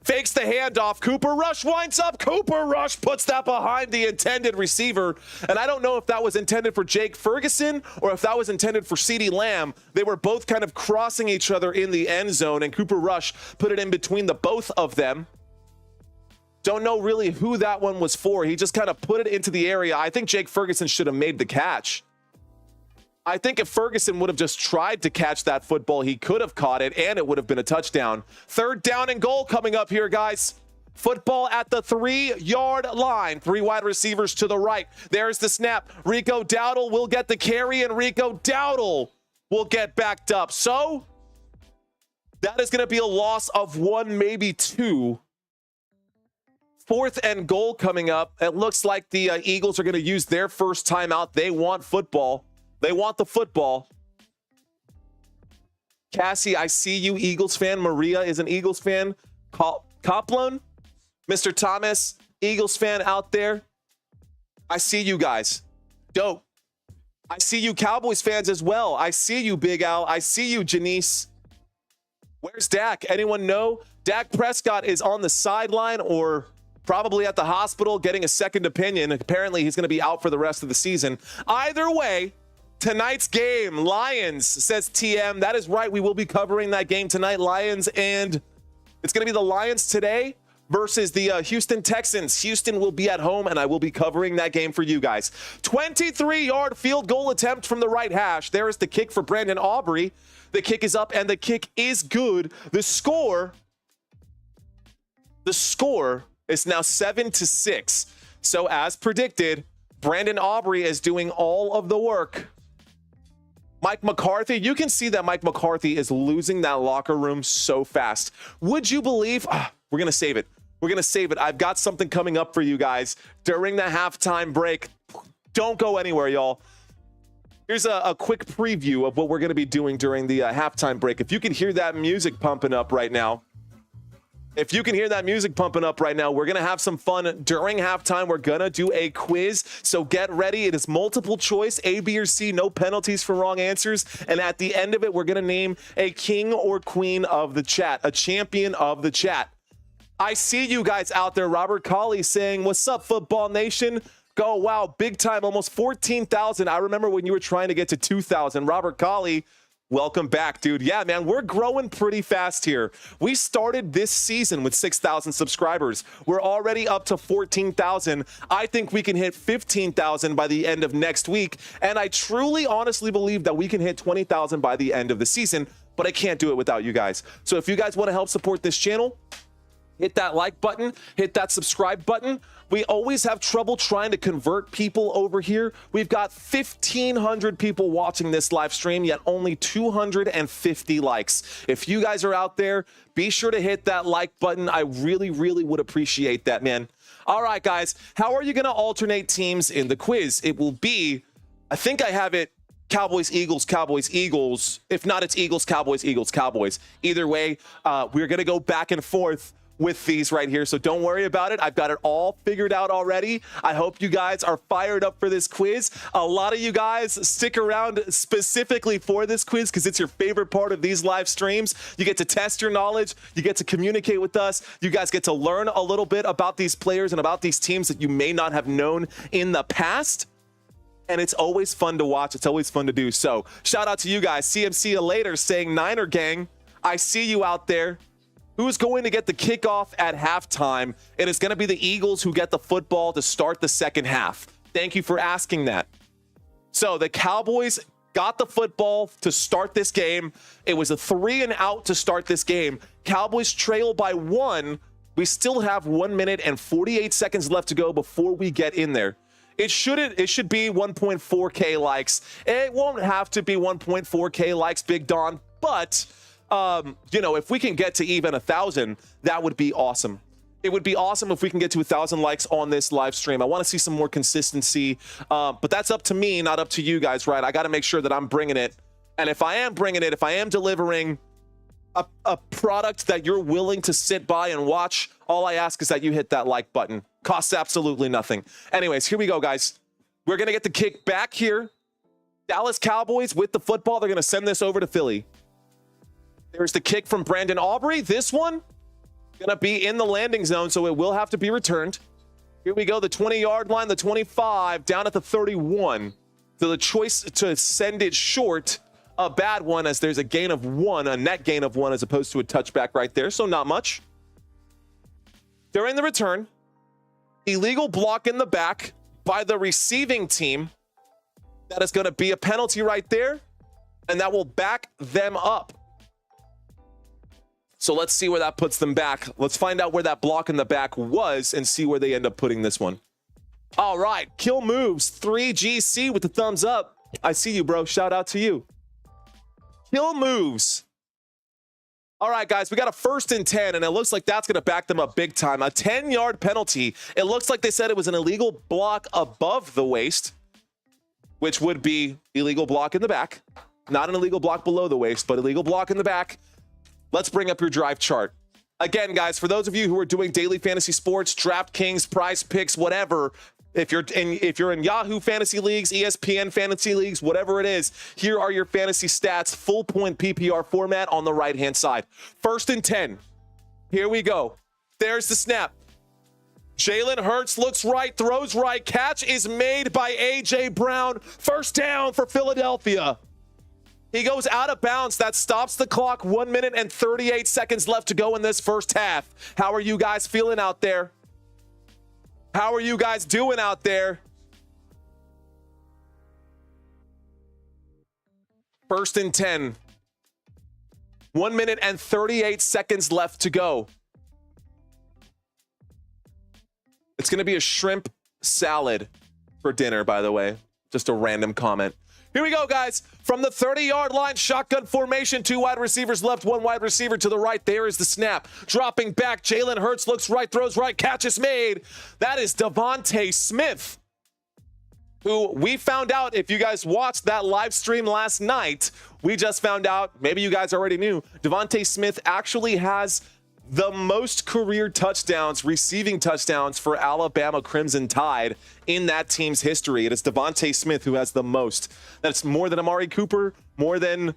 fakes the handoff. Cooper Rush winds up. Cooper Rush puts that behind the intended receiver. And I don't know if that was intended for Jake Ferguson or if that was intended for CeeDee Lamb. They were both kind of crossing each other in the end zone, and Cooper Rush put it in between the both of them. Don't know really who that one was for. He just kind of put it into the area. I think Jake Ferguson should have made the catch. I think if Ferguson would have just tried to catch that football, he could have caught it, and it would have been a touchdown. 3rd down and goal coming up here, guys. Football at the 3-yard line. 3 wide receivers to the right. There's the snap. Rico Dowdle will get the carry, and Rico Dowdle will get backed up. So that is going to be a loss of 1, maybe 2. 4th and goal coming up. It looks like the Eagles are going to use their first timeout. They want football. They want the football. Cassie, I see you, Eagles fan. Maria is an Eagles fan. Coplone, Mr. Thomas, Eagles fan out there. I see you guys. Dope. I see you Cowboys fans as well. I see you, Big Al. I see you, Janice. Where's Dak? Anyone know? Dak Prescott is on the sideline or probably at the hospital getting a second opinion. Apparently, he's going to be out for the rest of the season. Either way, tonight's game, Lions, says TM. That is right. We will be covering that game tonight, Lions, and it's going to be the Lions today versus the Houston Texans. Houston will be at home, and I will be covering that game for you guys. 23-yard field goal attempt from the right hash. There is the kick for Brandon Aubrey. The kick is up, and the kick is good. The score is now 7-6. So as predicted, Brandon Aubrey is doing all of the work. Mike McCarthy, you can see that Mike McCarthy is losing that locker room so fast. Would you believe? We're going to save it. We're going to save it. I've got something coming up for you guys during the halftime break. Don't go anywhere, y'all. Here's a quick preview of what we're going to be doing during the halftime break. If you can hear that music pumping up right now, we're going to have some fun during halftime. We're going to do a quiz, so get ready. It is multiple choice, A, B, or C, no penalties for wrong answers. And at the end of it, we're going to name a king or queen of the chat, a champion of the chat. I see you guys out there. Robert Colley saying, what's up, Football Nation? Go, wow, big time, almost 14,000. I remember when you were trying to get to 2,000. Robert Colley, welcome back, dude. Yeah, man, we're growing pretty fast here. We started this season with 6,000 subscribers. We're already up to 14,000. I think we can hit 15,000 by the end of next week. And I truly, honestly believe that we can hit 20,000 by the end of the season, but I can't do it without you guys. So if you guys want to help support this channel, hit that like button, hit that subscribe button. We always have trouble trying to convert people over here. We've got 1,500 people watching this live stream, yet only 250 likes. If you guys are out there, be sure to hit that like button. I really, really would appreciate that, man. All right, guys, how are you going to alternate teams in the quiz? It will be, I think I have it, Cowboys, Eagles, Cowboys, Eagles. If not, it's Eagles, Cowboys, Eagles, Cowboys. Either way, we're going to go back and forth with these right here, so don't worry about it. I've got it all figured out already. I hope you guys are fired up for this quiz. A lot of you guys stick around specifically for this quiz because it's your favorite part of these live streams. You get to test your knowledge. You get to communicate with us. You guys get to learn a little bit about these players and about these teams that you may not have known in the past. And it's always fun to watch. It's always fun to do. So shout out to you guys. CMC later saying Niner gang. I see you out there. Who's going to get the kickoff at halftime? It is going to be the Eagles who get the football to start the second half. Thank you for asking that. So the Cowboys got the football to start this game. It was a 3-and-out to start this game. Cowboys trail by 1. We still have 1 minute and 48 seconds left to go before we get in there. It should be 1.4K likes. It won't have to be 1.4K likes, Big Don, but if we can get to even 1,000, that would be awesome. It would be awesome if we can get to 1,000 likes on this live stream. I want to see some more consistency, but that's up to me, not up to you guys, right? I got to make sure that I'm bringing it. And if I am bringing it, if I am delivering a product that you're willing to sit by and watch, all I ask is that you hit that like button. Costs absolutely nothing. Anyways, here we go, guys. We're going to get the kick back here. Dallas Cowboys with the football. They're going to send this over to Philly. There's the kick from Brandon Aubrey. This one going to be in the landing zone, so it will have to be returned. Here we go, the 20-yard line, the 25, down at the 31. So the choice to send it short, a bad one, as there's a gain of 1, a net gain of 1, as opposed to a touchback right there, so not much. During the return, illegal block in the back by the receiving team. That is going to be a penalty right there, and that will back them up. So let's see where that puts them back. Let's find out where that block in the back was and see where they end up putting this one. All right, Kill Moves, 3GC with the thumbs up. I see you, bro. Shout out to you. Kill Moves. All right, guys, we got a 1st and 10, and it looks like that's going to back them up big time. A 10-yard penalty. It looks like they said it was an illegal block above the waist, which would be illegal block in the back. Not an illegal block below the waist, but illegal block in the back. Let's bring up your drive chart. Again, guys, for those of you who are doing daily fantasy sports, DraftKings, Prize Picks, whatever, if you're in Yahoo fantasy leagues, ESPN fantasy leagues, whatever it is, here are your fantasy stats, full point PPR format on the right-hand side. 1st and 10. Here we go. There's the snap. Jalen Hurts looks right, throws right. Catch is made by A.J. Brown. 1st down for Philadelphia. He goes out of bounds. That stops the clock. 1 minute and 38 seconds left to go in this first half. How are you guys feeling out there? How are you guys doing out there? 1st and 10. 1 minute and 38 seconds left to go. It's going to be a shrimp salad. for dinner, by the way. Just a random comment. Here we go, guys. From the 30-yard line, shotgun formation, 2 wide receivers left, 1 wide receiver to the right. There is the snap. Dropping back, Jalen Hurts looks right, throws right, catch is made. That is Devontae Smith, who we found out, if you guys watched that live stream last night, we just found out, maybe you guys already knew, Devontae Smith actually has the most career touchdowns, receiving touchdowns for Alabama Crimson Tide in that team's history. It is Devontae Smith who has the most. That's more than Amari Cooper, more than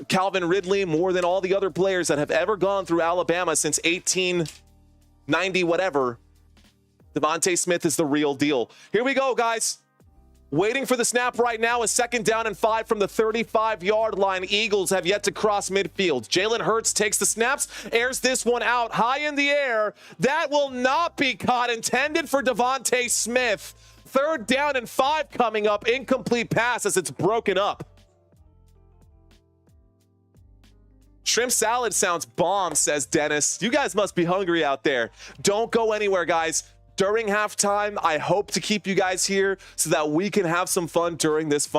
Calvin Ridley, more than all the other players that have ever gone through Alabama since 1890 whatever. Devontae Smith is the real deal. Here we go, guys. Waiting for the snap right now, a 2nd down and 5 from the 35-yard line. Eagles have yet to cross midfield. Jalen Hurts takes the snaps, airs this one out high in the air. That will not be caught. Intended for Devontae Smith. 3rd down and 5 coming up. Incomplete pass as it's broken up. Shrimp salad sounds bomb, says Dennis. You guys must be hungry out there. Don't go anywhere, guys. During halftime, I hope to keep you guys here so that we can have some fun during this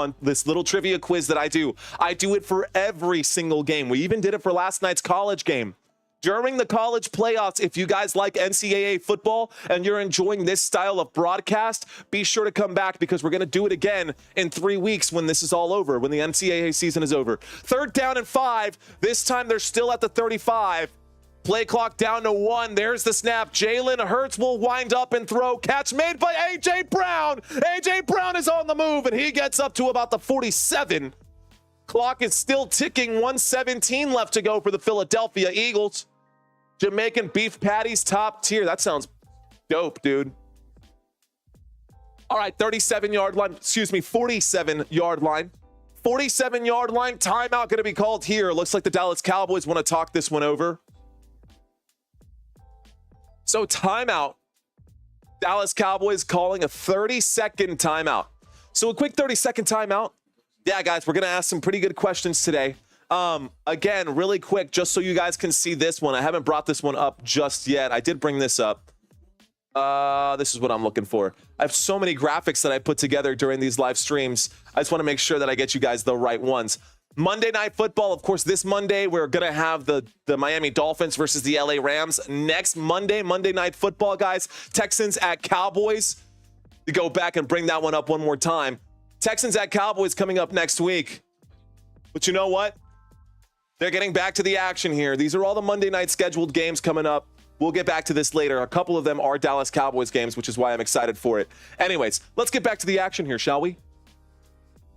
little trivia quiz that I do. I do it for every single game. We even did it for last night's college game. During the college playoffs, if you guys like NCAA football and you're enjoying this style of broadcast, be sure to come back because we're going to do it again in 3 weeks when this is all over, when the NCAA season is over. 3rd down and 5. This time they're still at the 35. Play clock down to 1. There's the snap. Jalen Hurts will wind up and throw. Catch made by A.J. Brown. A.J. Brown is on the move, and he gets up to about the 47. Clock is still ticking. 1:17 left to go for the Philadelphia Eagles. Jamaican beef patties, top tier. That sounds dope, dude. All right, 47-yard line. Excuse me, 47-yard line. 47-yard line. Timeout going to be called here. Looks like the Dallas Cowboys want to talk this one over. So timeout, Dallas Cowboys calling a 30-second timeout. So a quick 30-second timeout. Yeah, guys, we're going to ask some pretty good questions today. Again, really quick, just so you guys can see this one. I haven't brought this one up just yet. I did bring this up. This is what I'm looking for. I have so many graphics that I put together during these live streams. I just want to make sure that I get you guys the right ones. Monday Night Football, of course, this Monday, we're going to have the Miami Dolphins versus the LA Rams. Next Monday, Monday Night Football, guys, Texans at Cowboys. To go back and bring that one up one more time. Texans at Cowboys coming up next week. But you know what? They're getting back to the action here. These are all the Monday night scheduled games coming up. We'll get back to this later. A couple of them are Dallas Cowboys games, which is why I'm excited for it. Anyways, let's get back to the action here, shall we?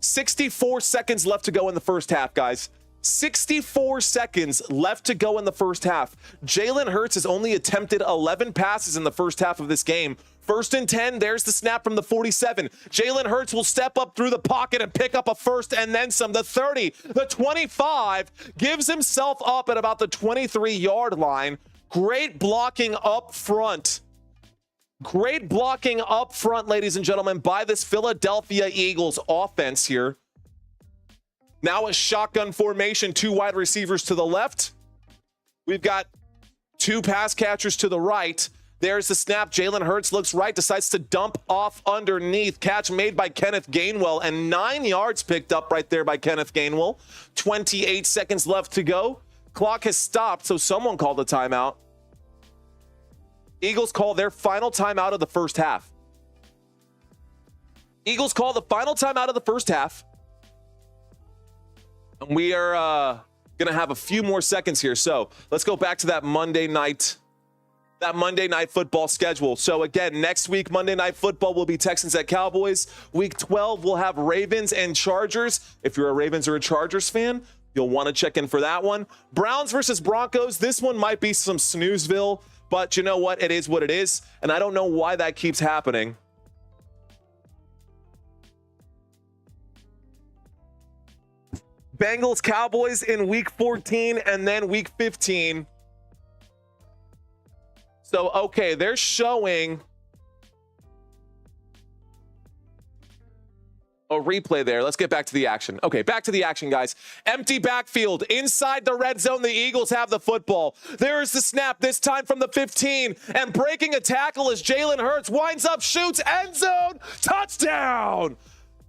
64 seconds left to go in the first half, guys. 64 seconds left to go in the first half. Jalen Hurts has only attempted 11 passes in the first half of this game. 1st and 10, there's the snap from the 47. Jalen Hurts will step up through the pocket and pick up a first and then some. The 30, the 25, gives himself up at about the 23-yard line. Great blocking up front. Great blocking up front, ladies and gentlemen, by this Philadelphia Eagles offense here. Now a shotgun formation, 2 wide receivers to the left. We've got 2 pass catchers to the right. There's the snap. Jalen Hurts looks right, decides to dump off underneath. Catch made by Kenneth Gainwell, and 9 yards picked up right there by Kenneth Gainwell. 28 seconds left to go. Clock has stopped, so someone called a timeout. Eagles call their final timeout of the first half. Eagles call the final timeout of the first half. And we are going to have a few more seconds here. So let's go back to that Monday night football schedule. So again, next week, Monday Night Football will be Texans at Cowboys. Week 12, we'll have Ravens and Chargers. If you're a Ravens or a Chargers fan, you'll want to check in for that one. Browns versus Broncos. This one might be some snoozeville. But you know what? It is what it is. And I don't know why that keeps happening. Bengals, Cowboys in week 14 and then week 15. So, okay, they're showing a replay there. Let's get back to the action. Okay, back to the action, guys. Empty backfield. Inside the red zone, the Eagles have the football. There is the snap, this time from the 15. And breaking a tackle as Jalen Hurts winds up, shoots, end zone, touchdown!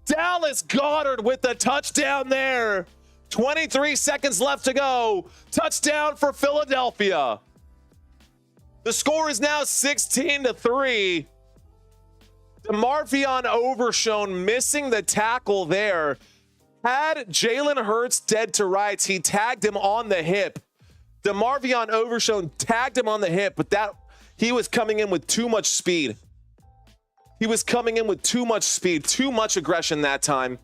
Dallas Goedert with the touchdown there. 23 seconds left to go. Touchdown for Philadelphia. The score is now 16-3. DeMarvion Overshown missing the tackle there. Had Jalen Hurts dead to rights, he tagged him on the hip. DeMarvion Overshown tagged him on the hip, but he was coming in with too much speed. He was coming in with too much speed, too much aggression that time.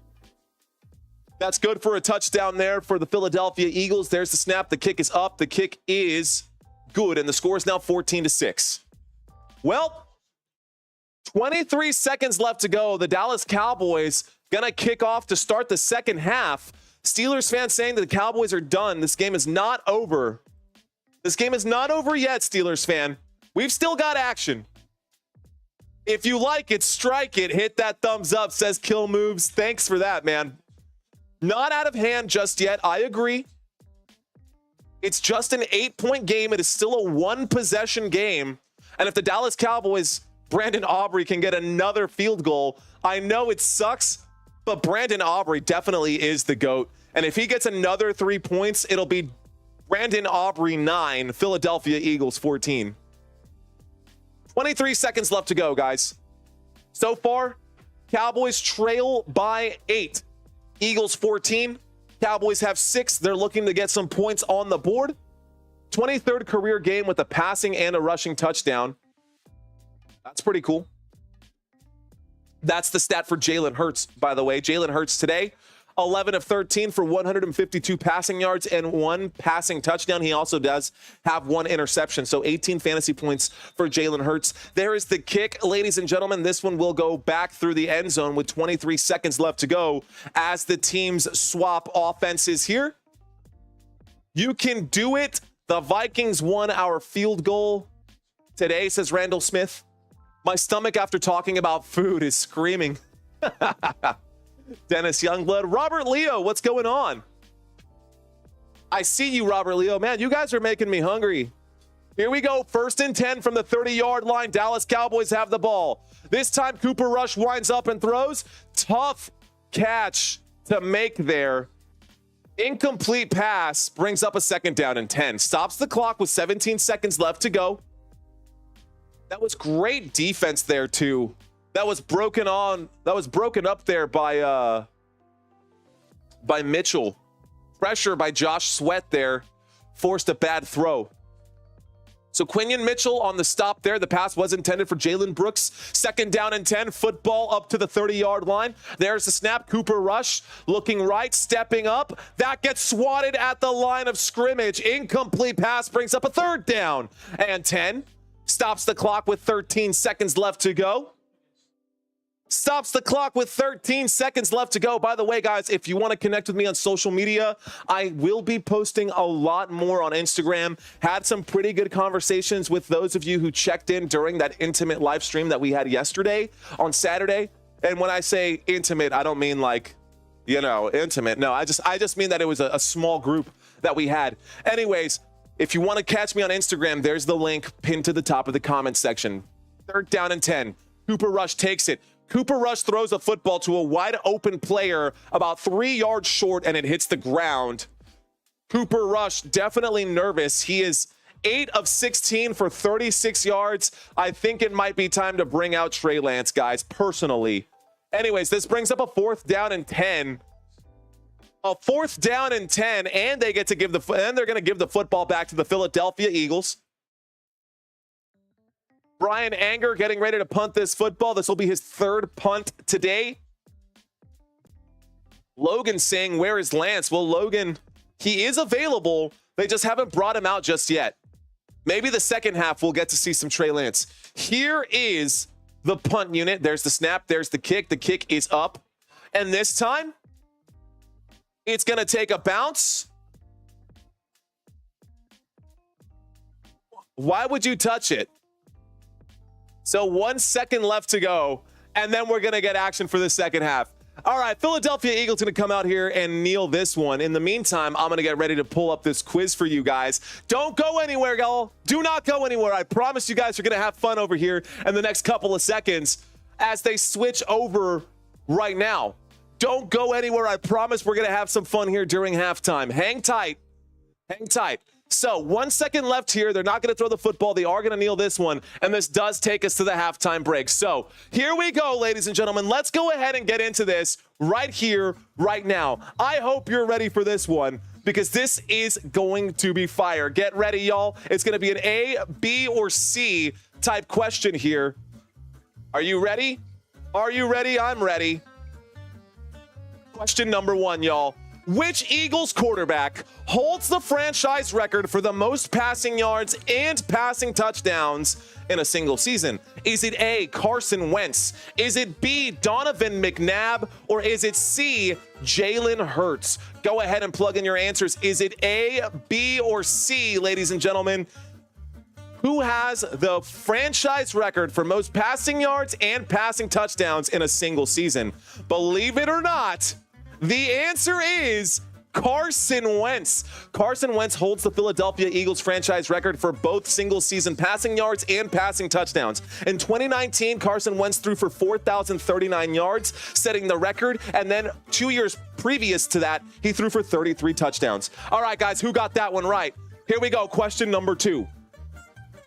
That's good for a touchdown there for the Philadelphia Eagles. There's the snap. The kick is up. The kick is good, and the score is now 14-6. Well, 23 seconds left to go. The Dallas Cowboys gonna kick off to start the second half. Steelers fans saying that the Cowboys are done. This game is not over. This game is not over yet, Steelers fan. We've still got action. If you like it, strike it. Hit that thumbs up, says Kill Moves. Thanks for that, man. Not out of hand just yet. I agree. It's just an 8-point game. It is still a one-possession game. And if the Dallas Cowboys, Brandon Aubrey, can get another field goal, I know it sucks, but Brandon Aubrey definitely is the GOAT. And if he gets another 3 points, it'll be Brandon Aubrey 9, Philadelphia Eagles 14. 23 seconds left to go, guys. So far, Cowboys trail by 8. Eagles 14. Cowboys have 6. They're looking to get some points on the board. 23rd career game with a passing and a rushing touchdown. That's pretty cool. That's the stat for Jalen Hurts, by the way. Jalen Hurts today, 11 of 13 for 152 passing yards and 1 passing touchdown. He also does have 1 interception, so 18 fantasy points for Jalen Hurts. There is the kick, ladies and gentlemen. This one will go back through the end zone with 23 seconds left to go as the teams swap offenses here. You can do it. The Vikings won our field goal today, says Randall Smith. My stomach after talking about food is screaming. Dennis Youngblood. Robert Leo, what's going on? I see you, Robert Leo. Man, you guys are making me hungry. Here we go. 1st and 10 from the 30-yard line. Dallas Cowboys have the ball. This time, Cooper Rush winds up and throws. Tough catch to make there. Incomplete pass brings up a 2nd down and 10. Stops the clock with 17 seconds left to go. That was great defense there, too. That was broken up there by Mitchell. Pressure by Josh Sweat there forced a bad throw. So Quinion Mitchell on the stop there. The pass was intended for Jalen Brooks. 2nd down and 10. Football up to the 30-yard line. There's the snap. Cooper Rush looking right, stepping up. That gets swatted at the line of scrimmage. Incomplete pass brings up a 3rd down and 10. Stops the clock with 13 seconds left to go. Stops the clock with 13 seconds left to go. By the way, guys, if you want to connect with me on social media, I will be posting a lot more on Instagram. Had some pretty good conversations with those of you who checked in during that intimate live stream that we had yesterday on Saturday. And when I say intimate, I don't mean like, intimate. No, I just mean that it was a small group that we had. Anyways, if you want to catch me on Instagram, there's the link pinned to the top of the comment section. 3rd down and 10. Cooper Rush takes it. Cooper Rush throws a football to a wide open player about 3 yards short, and it hits the ground. Cooper Rush definitely nervous. He is 8 of 16 for 36 yards. I think it might be time to bring out Trey Lance, guys, personally. Anyways, this brings up a 4th down and 10. A 4th down and 10, and they're going to give the football back to the Philadelphia Eagles. Brian Anger getting ready to punt this football. This will be his 3rd punt today. Logan saying, where is Lance? Well, Logan, he is available. They just haven't brought him out just yet. Maybe the second half we'll get to see some Trey Lance. Here is the punt unit. There's the snap. There's the kick. The kick is up. And this time, it's going to take a bounce. Why would you touch it? So 1 second left to go, and then we're going to get action for the second half. All right, Philadelphia Eagles going to come out here and kneel this one. In the meantime, I'm going to get ready to pull up this quiz for you guys. Don't go anywhere, y'all. Do not go anywhere. I promise you guys are going to have fun over here in the next couple of seconds as they switch over right now. Don't go anywhere. I promise we're going to have some fun here during halftime. Hang tight. Hang tight. So 1 second left here. They're not going to throw the football. They are going to kneel this one. And this does take us to the halftime break. So here we go, ladies and gentlemen. Let's go ahead and get into this right here, right now. I hope you're ready for this one because this is going to be fire. Get ready, y'all. It's going to be an A, B, or C type question here. Are you ready? Are you ready? I'm ready. Question number 1, y'all. Which Eagles quarterback holds the franchise record for the most passing yards and passing touchdowns in a single season? Is it A, Carson Wentz? Is it B, Donovan McNabb? Or is it C, Jalen Hurts? Go ahead and plug in your answers. Is it A, B, or C, ladies and gentlemen? Who has the franchise record for most passing yards and passing touchdowns in a single season? Believe it or not, the answer is Carson Wentz. Carson Wentz holds the Philadelphia Eagles franchise record for both single-season passing yards and passing touchdowns. In 2019, Carson Wentz threw for 4,039 yards, setting the record. And then 2 years previous to that, he threw for 33 touchdowns. All right, guys, who got that one right? Here we go. Question number 2.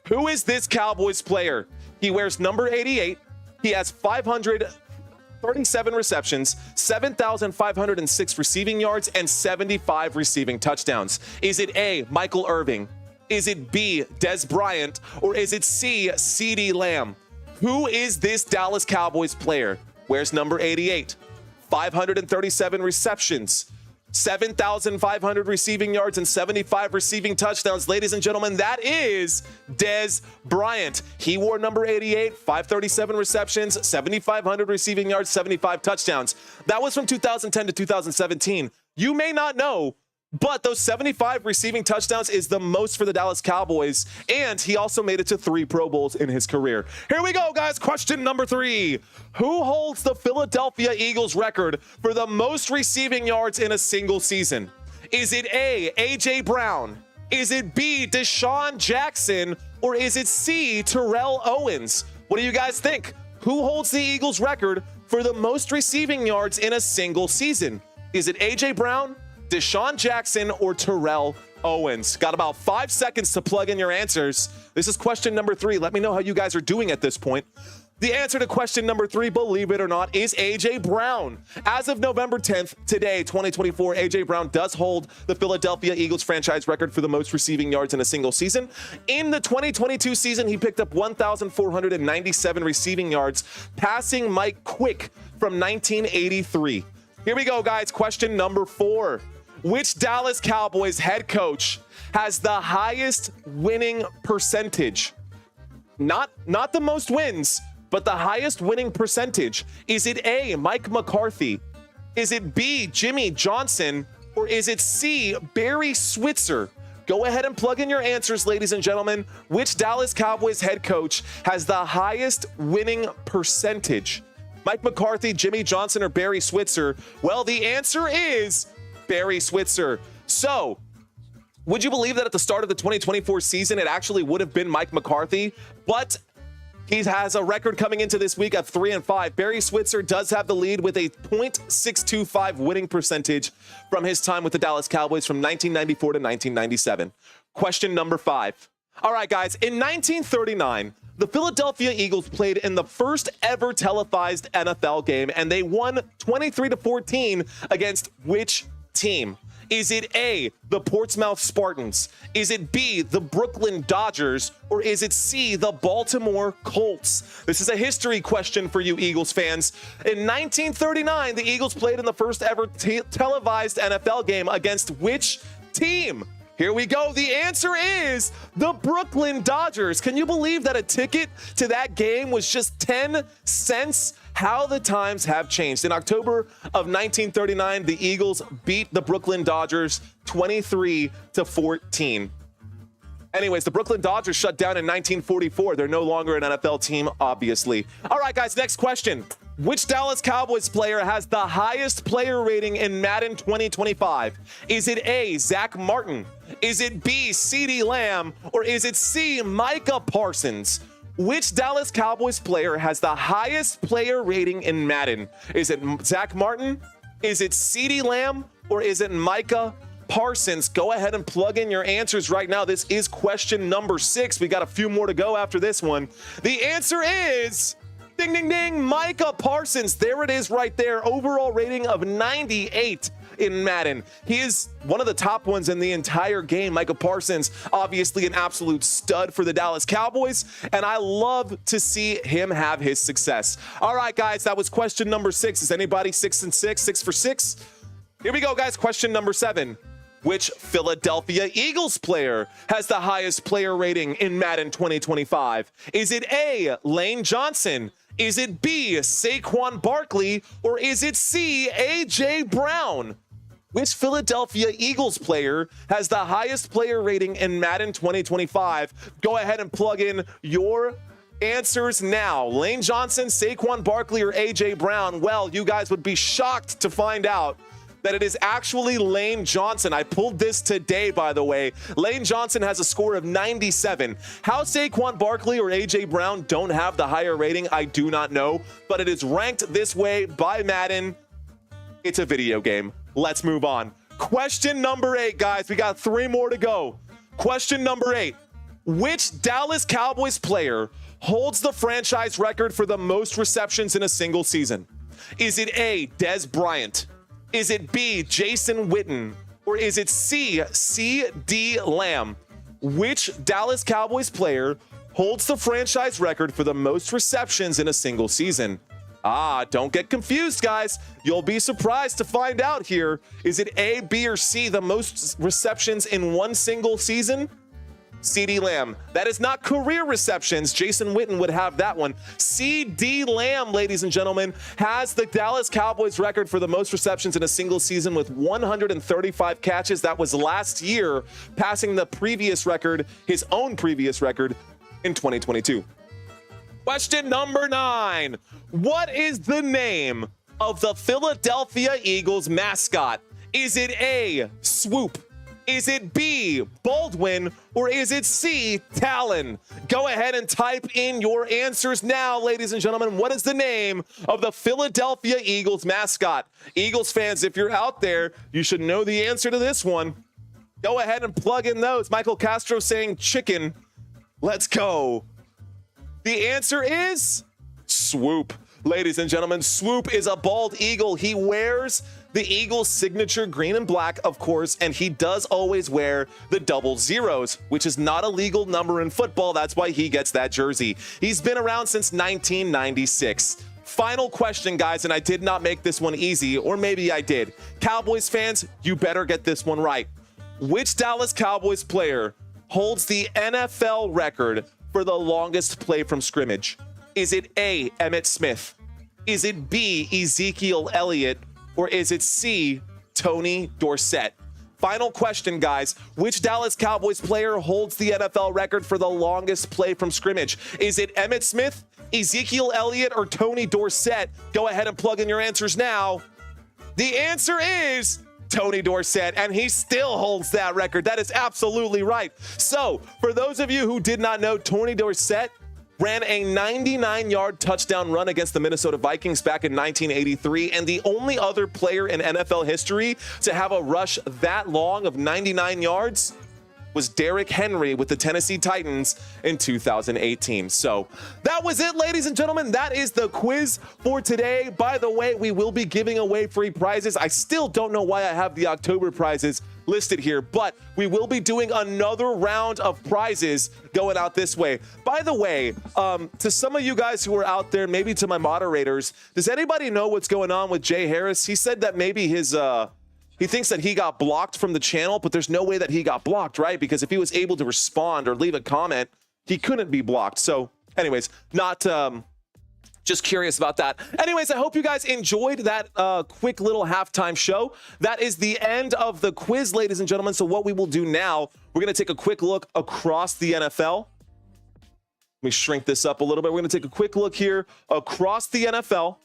Who is this Cowboys player? He wears number 88. He has 537 receptions, 7,506 receiving yards, and 75 receiving touchdowns. Is it A, Michael Irving? Is it B, Dez Bryant? Or is it C, CeeDee Lamb? Who is this Dallas Cowboys player? Wears number 88, 537 receptions, 7,500 receiving yards, and 75 receiving touchdowns. Ladies and gentlemen, that is Dez Bryant. He wore number 88, 537 receptions, 7,500 receiving yards, 75 touchdowns. That was from 2010 to 2017. You may not know, but those 75 receiving touchdowns is the most for the Dallas Cowboys, and he also made it to 3 Pro Bowls in his career. Here we go, guys. Question number 3. Who holds the Philadelphia Eagles record for the most receiving yards in a single season? Is it A, A.J. Brown? Is it B, Deshaun Jackson? Or is it C, Terrell Owens? What do you guys think? Who holds the Eagles record for the most receiving yards in a single season? Is it A.J. Brown, Deshaun Jackson, or Terrell Owens? Got about 5 seconds to plug in your answers. This is question number 3. Let me know how you guys are doing at this point. The answer to question number 3, believe it or not, is A.J. Brown. As of November 10th, today, 2024, A.J. Brown does hold the Philadelphia Eagles franchise record for the most receiving yards in a single season. In the 2022 season, he picked up 1,497 receiving yards, passing Mike Quick from 1983. Here we go, guys. Question number 4. Which Dallas Cowboys head coach has the highest winning percentage? Not the most wins, but the highest winning percentage. Is it A, Mike McCarthy? Is it B, Jimmy Johnson? Or is it C, Barry Switzer? Go ahead and plug in your answers, ladies and gentlemen. Which Dallas Cowboys head coach has the highest winning percentage? Mike McCarthy, Jimmy Johnson, or Barry Switzer? Well, the answer is Barry Switzer. So, would you believe that at the start of the 2024 season, it actually would have been Mike McCarthy? But he has a record coming into this week of 3-5. Barry Switzer does have the lead with a .625 winning percentage from his time with the Dallas Cowboys from 1994 to 1997. Question number 5. All right, guys. In 1939, the Philadelphia Eagles played in the first ever televised NFL game, and they won 23-14 against which team? Is it A, the Portsmouth Spartans? Is it B, the Brooklyn Dodgers? Or is it C, the Baltimore Colts? This is a history question for you Eagles fans. In 1939, the Eagles played in the first ever televised NFL game against which team? Here we go. The answer is the Brooklyn Dodgers. Can you believe that a ticket to that game was just 10 cents? How the times have changed. In October of 1939, the Eagles beat the Brooklyn Dodgers 23-14. Anyways, the Brooklyn Dodgers shut down in 1944. They're no longer an NFL team, obviously. All right, guys, next question. Which Dallas Cowboys player has the highest player rating in Madden 2025? Is it A, Zach Martin? Is it B, CeeDee Lamb? Or is it C, Micah Parsons? Which Dallas Cowboys player has the highest player rating in Madden? Is it Zach Martin? Is it CeeDee Lamb? Or is it Micah Parsons? Go ahead and plug in your answers right now. This is question number 6. We got a few more to go after this one. The answer is... ding, ding, ding, Micah Parsons. There it is right there. Overall rating of 98 in Madden. He is one of the top ones in the entire game. Micah Parsons, obviously an absolute stud for the Dallas Cowboys, and I love to see him have his success. All right, guys, that was question number 6. Is anybody 6 and 6? 6 for 6? Here we go, guys. Question number 7. Which Philadelphia Eagles player has the highest player rating in Madden 2025? Is it A, Lane Johnson? Is it B, Saquon Barkley? Or is it C, A.J. Brown? Which Philadelphia Eagles player has the highest player rating in Madden 2025? Go ahead and plug in your answers now. Lane Johnson, Saquon Barkley, or A.J. Brown? Well, you guys would be shocked to find out that it is actually Lane Johnson. I pulled this today, by the way. Lane Johnson has a score of 97. How Saquon Barkley or A.J. Brown don't have the higher rating, I do not know, but it is ranked this way by Madden. It's a video game. Let's move on. Question number 8, guys. We got 3 more to go. Question number 8. Which Dallas Cowboys player holds the franchise record for the most receptions in a single season? Is it A, Dez Bryant? Is it B, Jason Witten? Or is it C, CeeDee Lamb? Which Dallas Cowboys player holds the franchise record for the most receptions in a single season? Don't get confused, guys. You'll be surprised to find out here. Is it A, B, or C, the most receptions in one single season? CeeDee Lamb. That is not career receptions. Jason Witten would have that one. CeeDee Lamb, ladies and gentlemen, has the Dallas Cowboys record for the most receptions in a single season with 135 catches. That was last year, passing the previous record, his own previous record, in 2022. Question number 9. What is the name of the Philadelphia Eagles mascot? Is it A, Swoop? Is it B, Baldwin? Or is it C, Talon? Go ahead and type in your answers now, ladies and gentlemen. What is the name of the Philadelphia Eagles mascot? Eagles fans, if you're out there, you should know the answer to this one. Go ahead and plug in those. Michael Castro saying chicken. Let's go. The answer is Swoop. Ladies and gentlemen, Swoop is a bald eagle. He wears the Eagles' signature green and black, of course, and he does always wear the double zeros, which is not a legal number in football. That's why he gets that jersey. He's been around since 1996. Final question, guys, and I did not make this one easy, or maybe I did. Cowboys fans, you better get this one right. Which Dallas Cowboys player holds the NFL record for the longest play from scrimmage? Is it A, Emmitt Smith? Is it B, Ezekiel Elliott? Or is it C, Tony Dorsett? Final question, guys. Which Dallas Cowboys player holds the NFL record for the longest play from scrimmage? Is it Emmitt Smith, Ezekiel Elliott, or Tony Dorsett? Go ahead and plug in your answers now. The answer is Tony Dorsett, and he still holds that record. That is absolutely right. So, for those of you who did not know, Tony Dorsett ran a 99-yard touchdown run against the Minnesota Vikings back in 1983, and the only other player in NFL history to have a rush that long of 99 yards was Derrick Henry with the Tennessee Titans in 2018. So that was it, ladies and gentlemen. That is the quiz for today. By the way, we will be giving away free prizes. I still don't know why I have the October prizes listed here, but we will be doing another round of prizes going out this way. By the way, to some of you guys who are out there, maybe to my moderators, does anybody know what's going on with Jay Harris? He said that maybe his he thinks that he got blocked from the channel, but there's no way that he got blocked, right? Because if he was able to respond or leave a comment, he couldn't be blocked. So anyways, not just curious about that. Anyways, I hope you guys enjoyed that quick little halftime show. That is the end of the quiz, ladies and gentlemen. So what we will do now, we're going to take a quick look across the NFL. Let me shrink this up a little bit. We're going to take a quick look here across the NFL.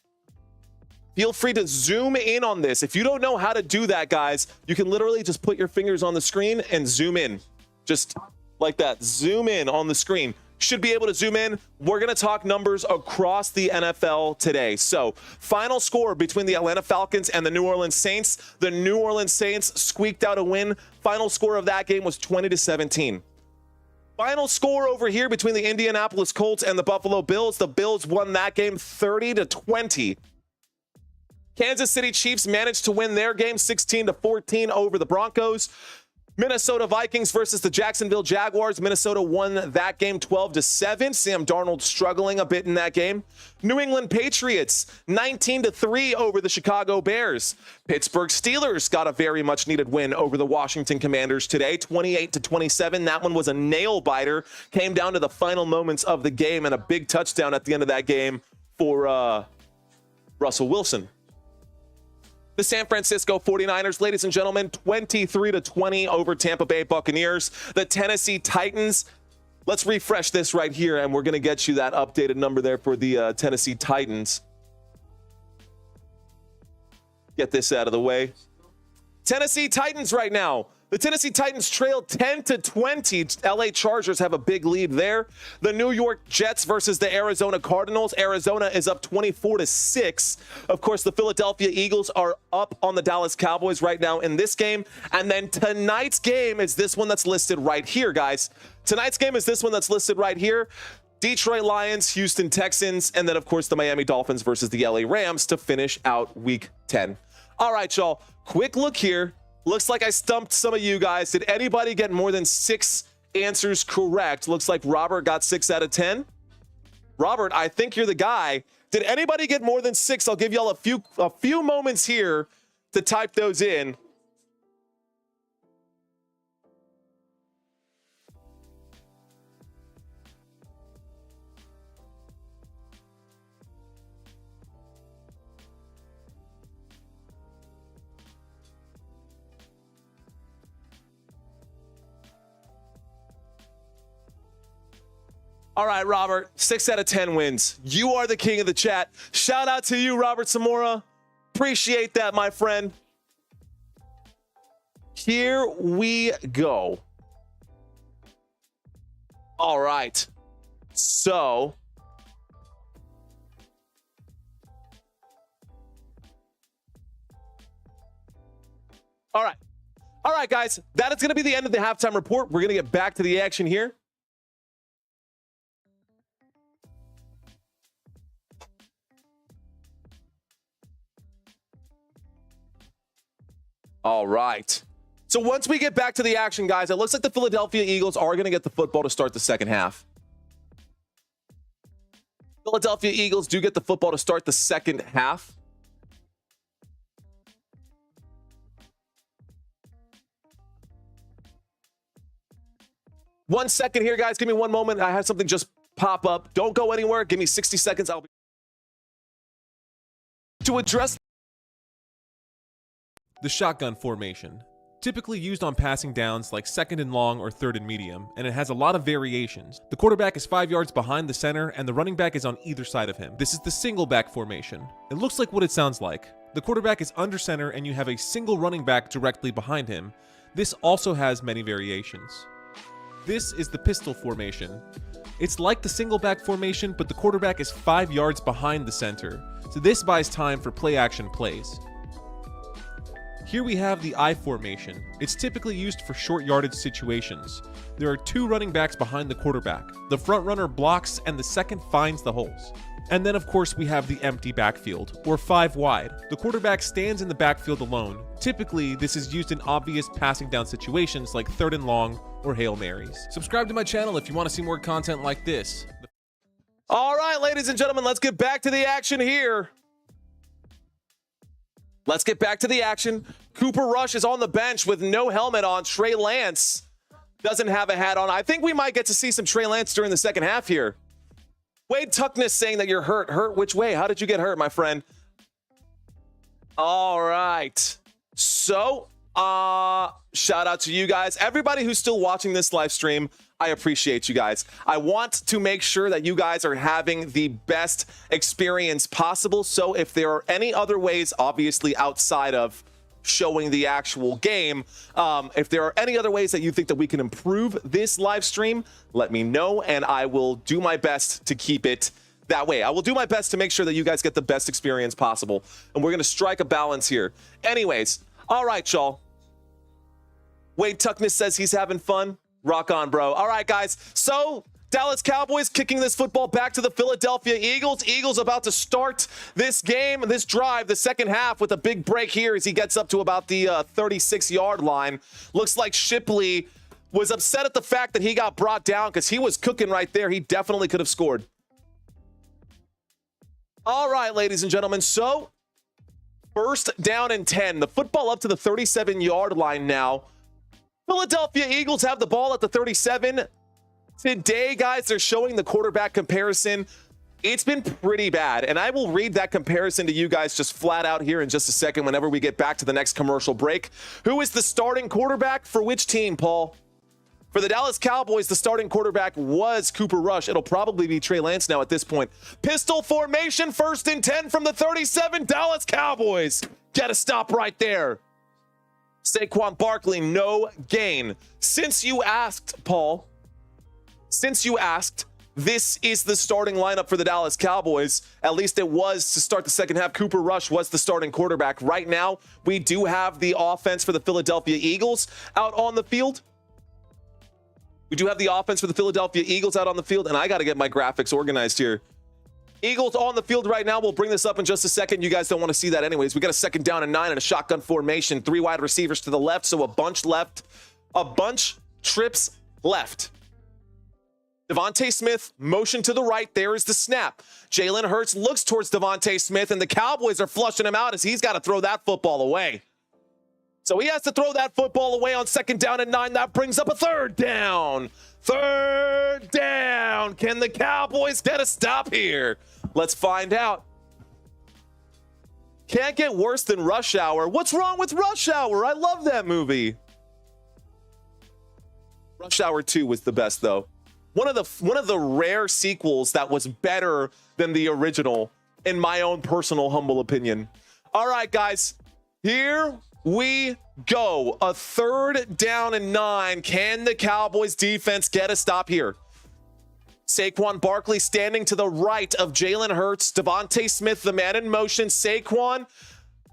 Feel free to zoom in on this. If you don't know how to do that, guys, you can literally just put your fingers on the screen and zoom in. Just like that. Zoom in on the screen. Should be able to zoom in. We're going to talk numbers across the NFL today. So, final score between the Atlanta Falcons and the New Orleans Saints. The New Orleans Saints squeaked out a win. Final score of that game was 20-17. Final score over here between the Indianapolis Colts and the Buffalo Bills. The Bills won that game 30-20. Kansas City Chiefs managed to win their game 16-14 over the Broncos. Minnesota Vikings versus the Jacksonville Jaguars. Minnesota won that game 12-7. Sam Darnold struggling a bit in that game. New England Patriots 19-3 over the Chicago Bears. Pittsburgh Steelers got a very much needed win over the Washington Commanders today, 28-27. That one was a nail biter. Came down to the final moments of the game and a big touchdown at the end of that game for Russell Wilson. The San Francisco 49ers, ladies and gentlemen, 23-20 over Tampa Bay Buccaneers. The Tennessee Titans, let's refresh this right here, and we're going to get you that updated number there for the Tennessee Titans. Get this out of the way. Tennessee Titans right now. The Tennessee Titans trail 10-20. LA Chargers have a big lead there. The New York Jets versus the Arizona Cardinals. Arizona is up 24-6. Of course, the Philadelphia Eagles are up on the Dallas Cowboys right now in this game. And then tonight's game is this one that's listed right here, guys. Tonight's game is this one that's listed right here. Detroit Lions, Houston Texans, and then, of course, the Miami Dolphins versus the LA Rams to finish out Week 10. All right, y'all. Quick look here. Looks like I stumped some of you guys. Did anybody get more than 6 answers correct? Looks like Robert got 6 out of 10. Robert, I think you're the guy. Did anybody get more than 6? I'll give y'all a few moments here to type those in. All right, Robert, 6 out of 10 wins. You are the king of the chat. Shout out to you, Robert Zamora. Appreciate that, my friend. Here we go. All right. So, all right, guys. That is going to be the end of the halftime report. We're going to get back to the action here. All right. So once we get back to the action, guys, it looks like the Philadelphia Eagles are going to get the football to start the second half. Philadelphia Eagles do get the football to start the second half. One second here, guys. Give me one moment. I had something just pop up. Don't go anywhere. Give me 60 seconds. I'll be to address the shotgun formation, typically used on passing downs like second and long or third and medium, and it has a lot of variations. The quarterback is 5 yards behind the center, and the running back is on either side of him. This is the single back formation. It looks like what it sounds like. The quarterback is under center, and you have a single running back directly behind him. This also has many variations. This is the pistol formation. It's like the single back formation, but the quarterback is 5 yards behind the center, so this buys time for play action plays. Here we have the I formation. It's typically used for short yardage situations. There are 2 running backs behind the quarterback. The front runner blocks and the second finds the holes. And then of course we have the empty backfield, or 5 wide. The quarterback stands in the backfield alone. Typically, this is used in obvious passing down situations like third and long or Hail Marys. Subscribe to my channel if you want to see more content like this. All right, ladies and gentlemen, let's get back to the action here. Let's get back to the action. Cooper Rush is on the bench with no helmet on. Trey Lance doesn't have a hat on. I think we might get to see some Trey Lance during the second half here. Wade Tuckness saying that you're hurt. Hurt which way? How did you get hurt, my friend? All right. So Shout out to you guys. Everybody who's still watching this live stream, I appreciate you guys. I want to make sure that you guys are having the best experience possible. So if there are any other ways, obviously outside of showing the actual game, if there are any other ways that you think that we can improve this live stream, let me know, and I will do my best to keep it that way. I will do my best to make sure that you guys get the best experience possible, and we're going to strike a balance here. Anyways, all right, y'all. Wade Tuckness says he's having fun. Rock on, bro. All right, guys. So Dallas Cowboys kicking this football back to the Philadelphia Eagles. Eagles about to start this game, this drive, the second half with a big break here as he gets up to about the 36-yard line. Looks like Shipley was upset at the fact that he got brought down because he was cooking right there. He definitely could have scored. All right, ladies and gentlemen. So first down and 10. The football up to the 37-yard line now. Philadelphia Eagles have the ball at the 37. Today, guys, they're showing the quarterback comparison. It's been pretty bad, and I will read that comparison to you guys just flat out here in just a second whenever we get back to the next commercial break. Who is the starting quarterback for which team, Paul? For the Dallas Cowboys, the starting quarterback was Cooper Rush. It'll probably be Trey Lance now at this point. Pistol formation, 1st and 10 from the 37. Dallas Cowboys get a stop right there. Saquon Barkley, no gain. Since you asked, Paul, this is the starting lineup for the Dallas Cowboys. At least it was to start the second half. Cooper Rush was the starting quarterback. Right now, we do have the offense for the Philadelphia Eagles out on the field. We do have the offense for the Philadelphia Eagles out on the field, and I got to get my graphics organized here. Eagles on the field right now. We'll bring this up in just a second. You guys don't want to see that anyways. We got a 2nd down and 9 and a shotgun formation. 3 wide receivers to the left, so a bunch trips left. Devontae Smith, motion to the right. There is the snap. Jalen Hurts looks towards Devontae Smith, and the Cowboys are flushing him out as he's got to throw that football away. So he has to throw that football away on 2nd down and 9. That brings up a 3rd down. 3rd down. Can the Cowboys get a stop here? Let's find out. Can't get worse than Rush Hour. What's wrong with Rush Hour? I love that movie. Rush Hour 2 was the best, though. One of the rare sequels that was better than the original, in my own personal humble opinion. All right, guys. Here we go. A 3rd down and 9. Can the Cowboys defense get a stop here? Saquon Barkley standing to the right of Jalen Hurts. Devontae Smith, the man in motion. Saquon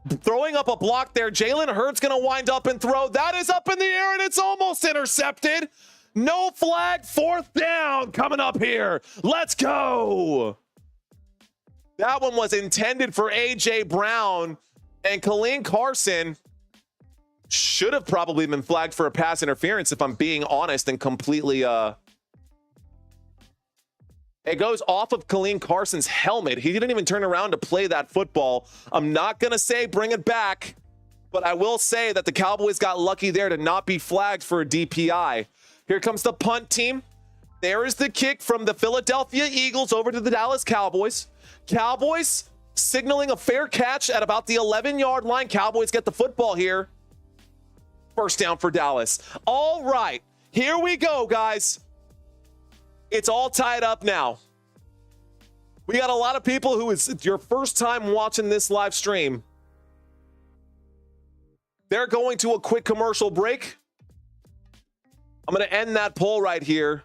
throwing up a block there. Jalen Hurts going to wind up and throw. That is up in the air, and it's almost intercepted. No flag. 4th down coming up here. Let's go. That one was intended for A.J. Brown, and Colleen Carson should have probably been flagged for a pass interference, if I'm being honest and completely it goes off of Colleen Carson's helmet. He didn't even turn around to play that football. I'm not going to say bring it back, but I will say that the Cowboys got lucky there to not be flagged for a DPI. Here comes the punt team. There is the kick from the Philadelphia Eagles over to the Dallas Cowboys. Cowboys signaling a fair catch at about the 11-yard line. Cowboys get the football here. 1st down for Dallas. All right, here we go, guys. It's all tied up now. We got a lot of people who is your first time watching this live stream. They're going to a quick commercial break. I'm going to end that poll right here,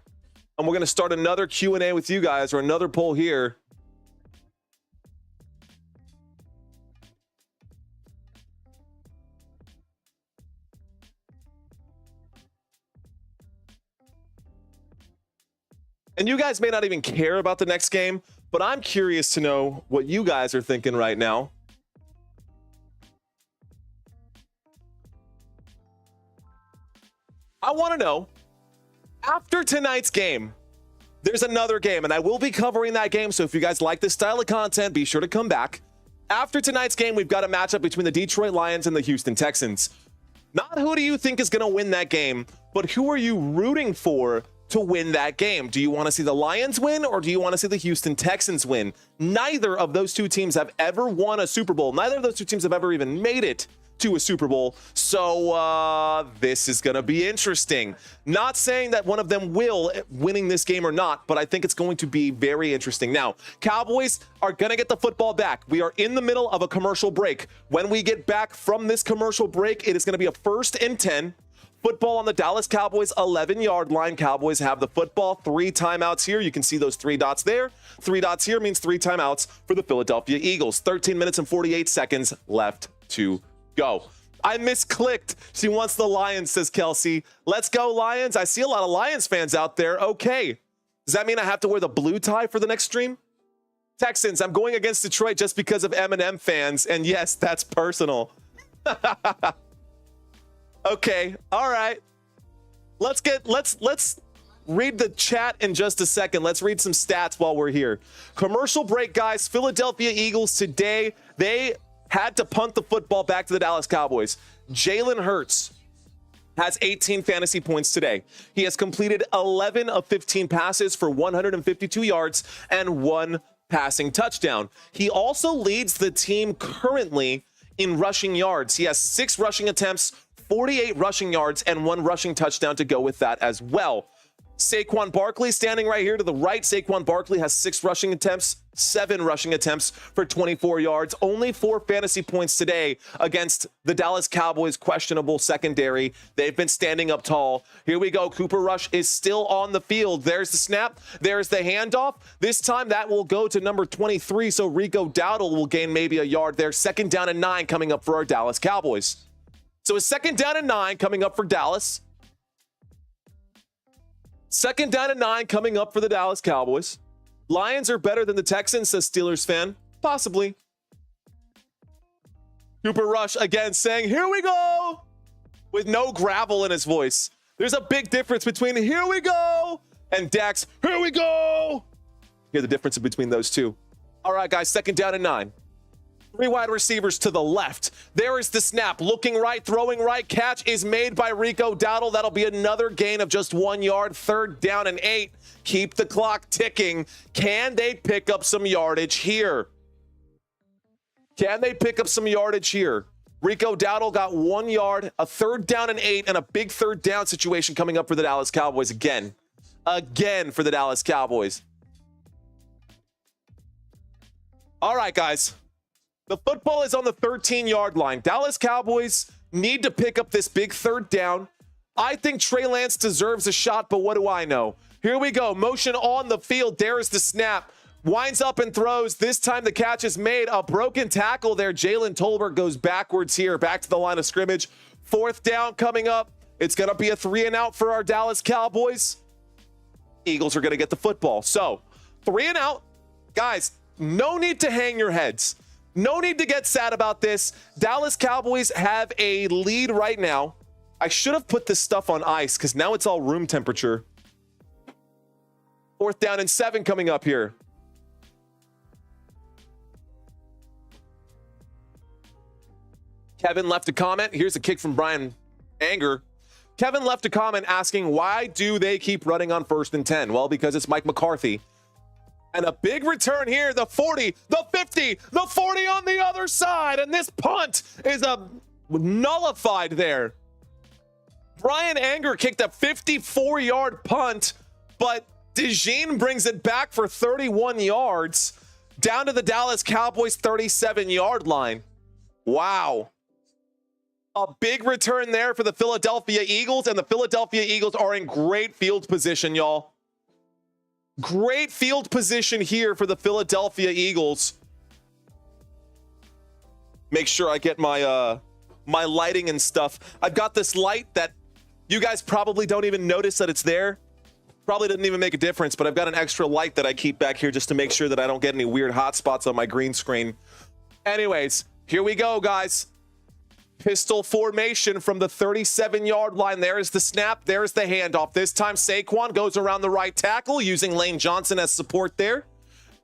and we're going to start another Q&A with you guys, or another poll here. And you guys may not even care about the next game, but I'm curious to know what you guys are thinking right now. I want to know, after tonight's game, there's another game, and I will be covering that game, so if you guys like this style of content, be sure to come back. After tonight's game, we've got a matchup between the Detroit Lions and the Houston Texans. Not who do you think is going to win that game, but who are you rooting for to win that game? Do you want to see the Lions win, or do you want to see the Houston Texans win? Neither of those two teams have ever won a Super Bowl. Neither of those two teams have ever even made it to a Super Bowl. So this is going to be interesting. Not saying that one of them will winning this game or not, but I think it's going to be very interesting. Now, Cowboys are going to get the football back. We are in the middle of a commercial break. When we get back from this commercial break, it is going to be a 1st and 10. Football on the Dallas Cowboys 11-yard line. Cowboys have the football. 3 timeouts here. You can see those 3 dots there. 3 dots here means 3 timeouts for the Philadelphia Eagles. 13 minutes and 48 seconds left to go. I misclicked. She wants the Lions, says Kelsey. Let's go, Lions. I see a lot of Lions fans out there. Okay. Does that mean I have to wear the blue tie for the next stream? Texans, I'm going against Detroit just because of Eminem fans. And yes, that's personal. Okay. All right. Let's read the chat in just a second. Let's read some stats while we're here. Commercial break, guys. Philadelphia Eagles today, they had to punt the football back to the Dallas Cowboys. Jalen Hurts has 18 fantasy points today. He has completed 11 of 15 passes for 152 yards and 1 passing touchdown. He also leads the team currently in rushing yards. He has 6 rushing attempts, 48 rushing yards, and 1 rushing touchdown to go with that as well. Saquon Barkley standing right here to the right. Saquon Barkley has 6 rushing attempts, 7 rushing attempts for 24 yards. Only 4 fantasy points today against the Dallas Cowboys' questionable secondary. They've been standing up tall. Here we go. Cooper Rush is still on the field. There's the snap. There's the handoff. This time that will go to number 23, so Rico Dowdle will gain maybe a yard there. 2nd down and 9 coming up for our Dallas Cowboys. So a 2nd down and 9 coming up for Dallas. 2nd down and 9 coming up for the Dallas Cowboys. Lions are better than the Texans, says Steelers fan. Possibly. Cooper Rush again saying, here we go, with no gravel in his voice. There's a big difference between here we go and Dax, here we go. Hear the difference between those two. All right, guys, 2nd down and 9. 3 wide receivers to the left. There is the snap. Looking right, throwing right. Catch is made by Rico Dowdle. That'll be another gain of just 1 yard. 3rd down and 8. Keep the clock ticking. Can they pick up some yardage here? Can they pick up some yardage here? Rico Dowdle got 1 yard, a 3rd down and 8, and a big 3rd down situation coming up for the Dallas Cowboys again. Again for the Dallas Cowboys. All right, guys. The football is on the 13-yard line. Dallas Cowboys need to pick up this big 3rd down. I think Trey Lance deserves a shot, but what do I know? Here we go. Motion on the field. There is the snap. Winds up and throws. This time the catch is made. A broken tackle there. Jalen Tolbert goes backwards here, back to the line of scrimmage. 4th down coming up. It's going to be a 3-and-out for our Dallas Cowboys. Eagles are going to get the football. So, 3-and-out. Guys, no need to hang your heads. No need to get sad about this. Dallas Cowboys have a lead right now. I should have put this stuff on ice because now it's all room temperature. 4th down and 7 coming up here. Kevin left a comment. Here's a kick from Brian Anger. Kevin left a comment asking, why do they keep running on 1st and 10? Well, because it's Mike McCarthy. And a big return here, the 40, the 50, the 40 on the other side. And this punt is nullified there. Brian Anger kicked a 54-yard punt, but DeJean brings it back for 31 yards down to the Dallas Cowboys 37-yard line. Wow. A big return there for the Philadelphia Eagles, and the Philadelphia Eagles are in great field position, y'all. Great field position here for the Philadelphia Eagles. Make sure I get my my lighting and stuff. I've got this light that you guys probably don't even notice that it's there. Probably doesn't even make a difference, but I've got an extra light that I keep back here just to make sure that I don't get any weird hot spots on my green screen. Anyways, here we go, guys. Pistol formation from the 37-yard line. There's the snap. There's the handoff. This time Saquon goes around the right tackle using Lane Johnson as support there.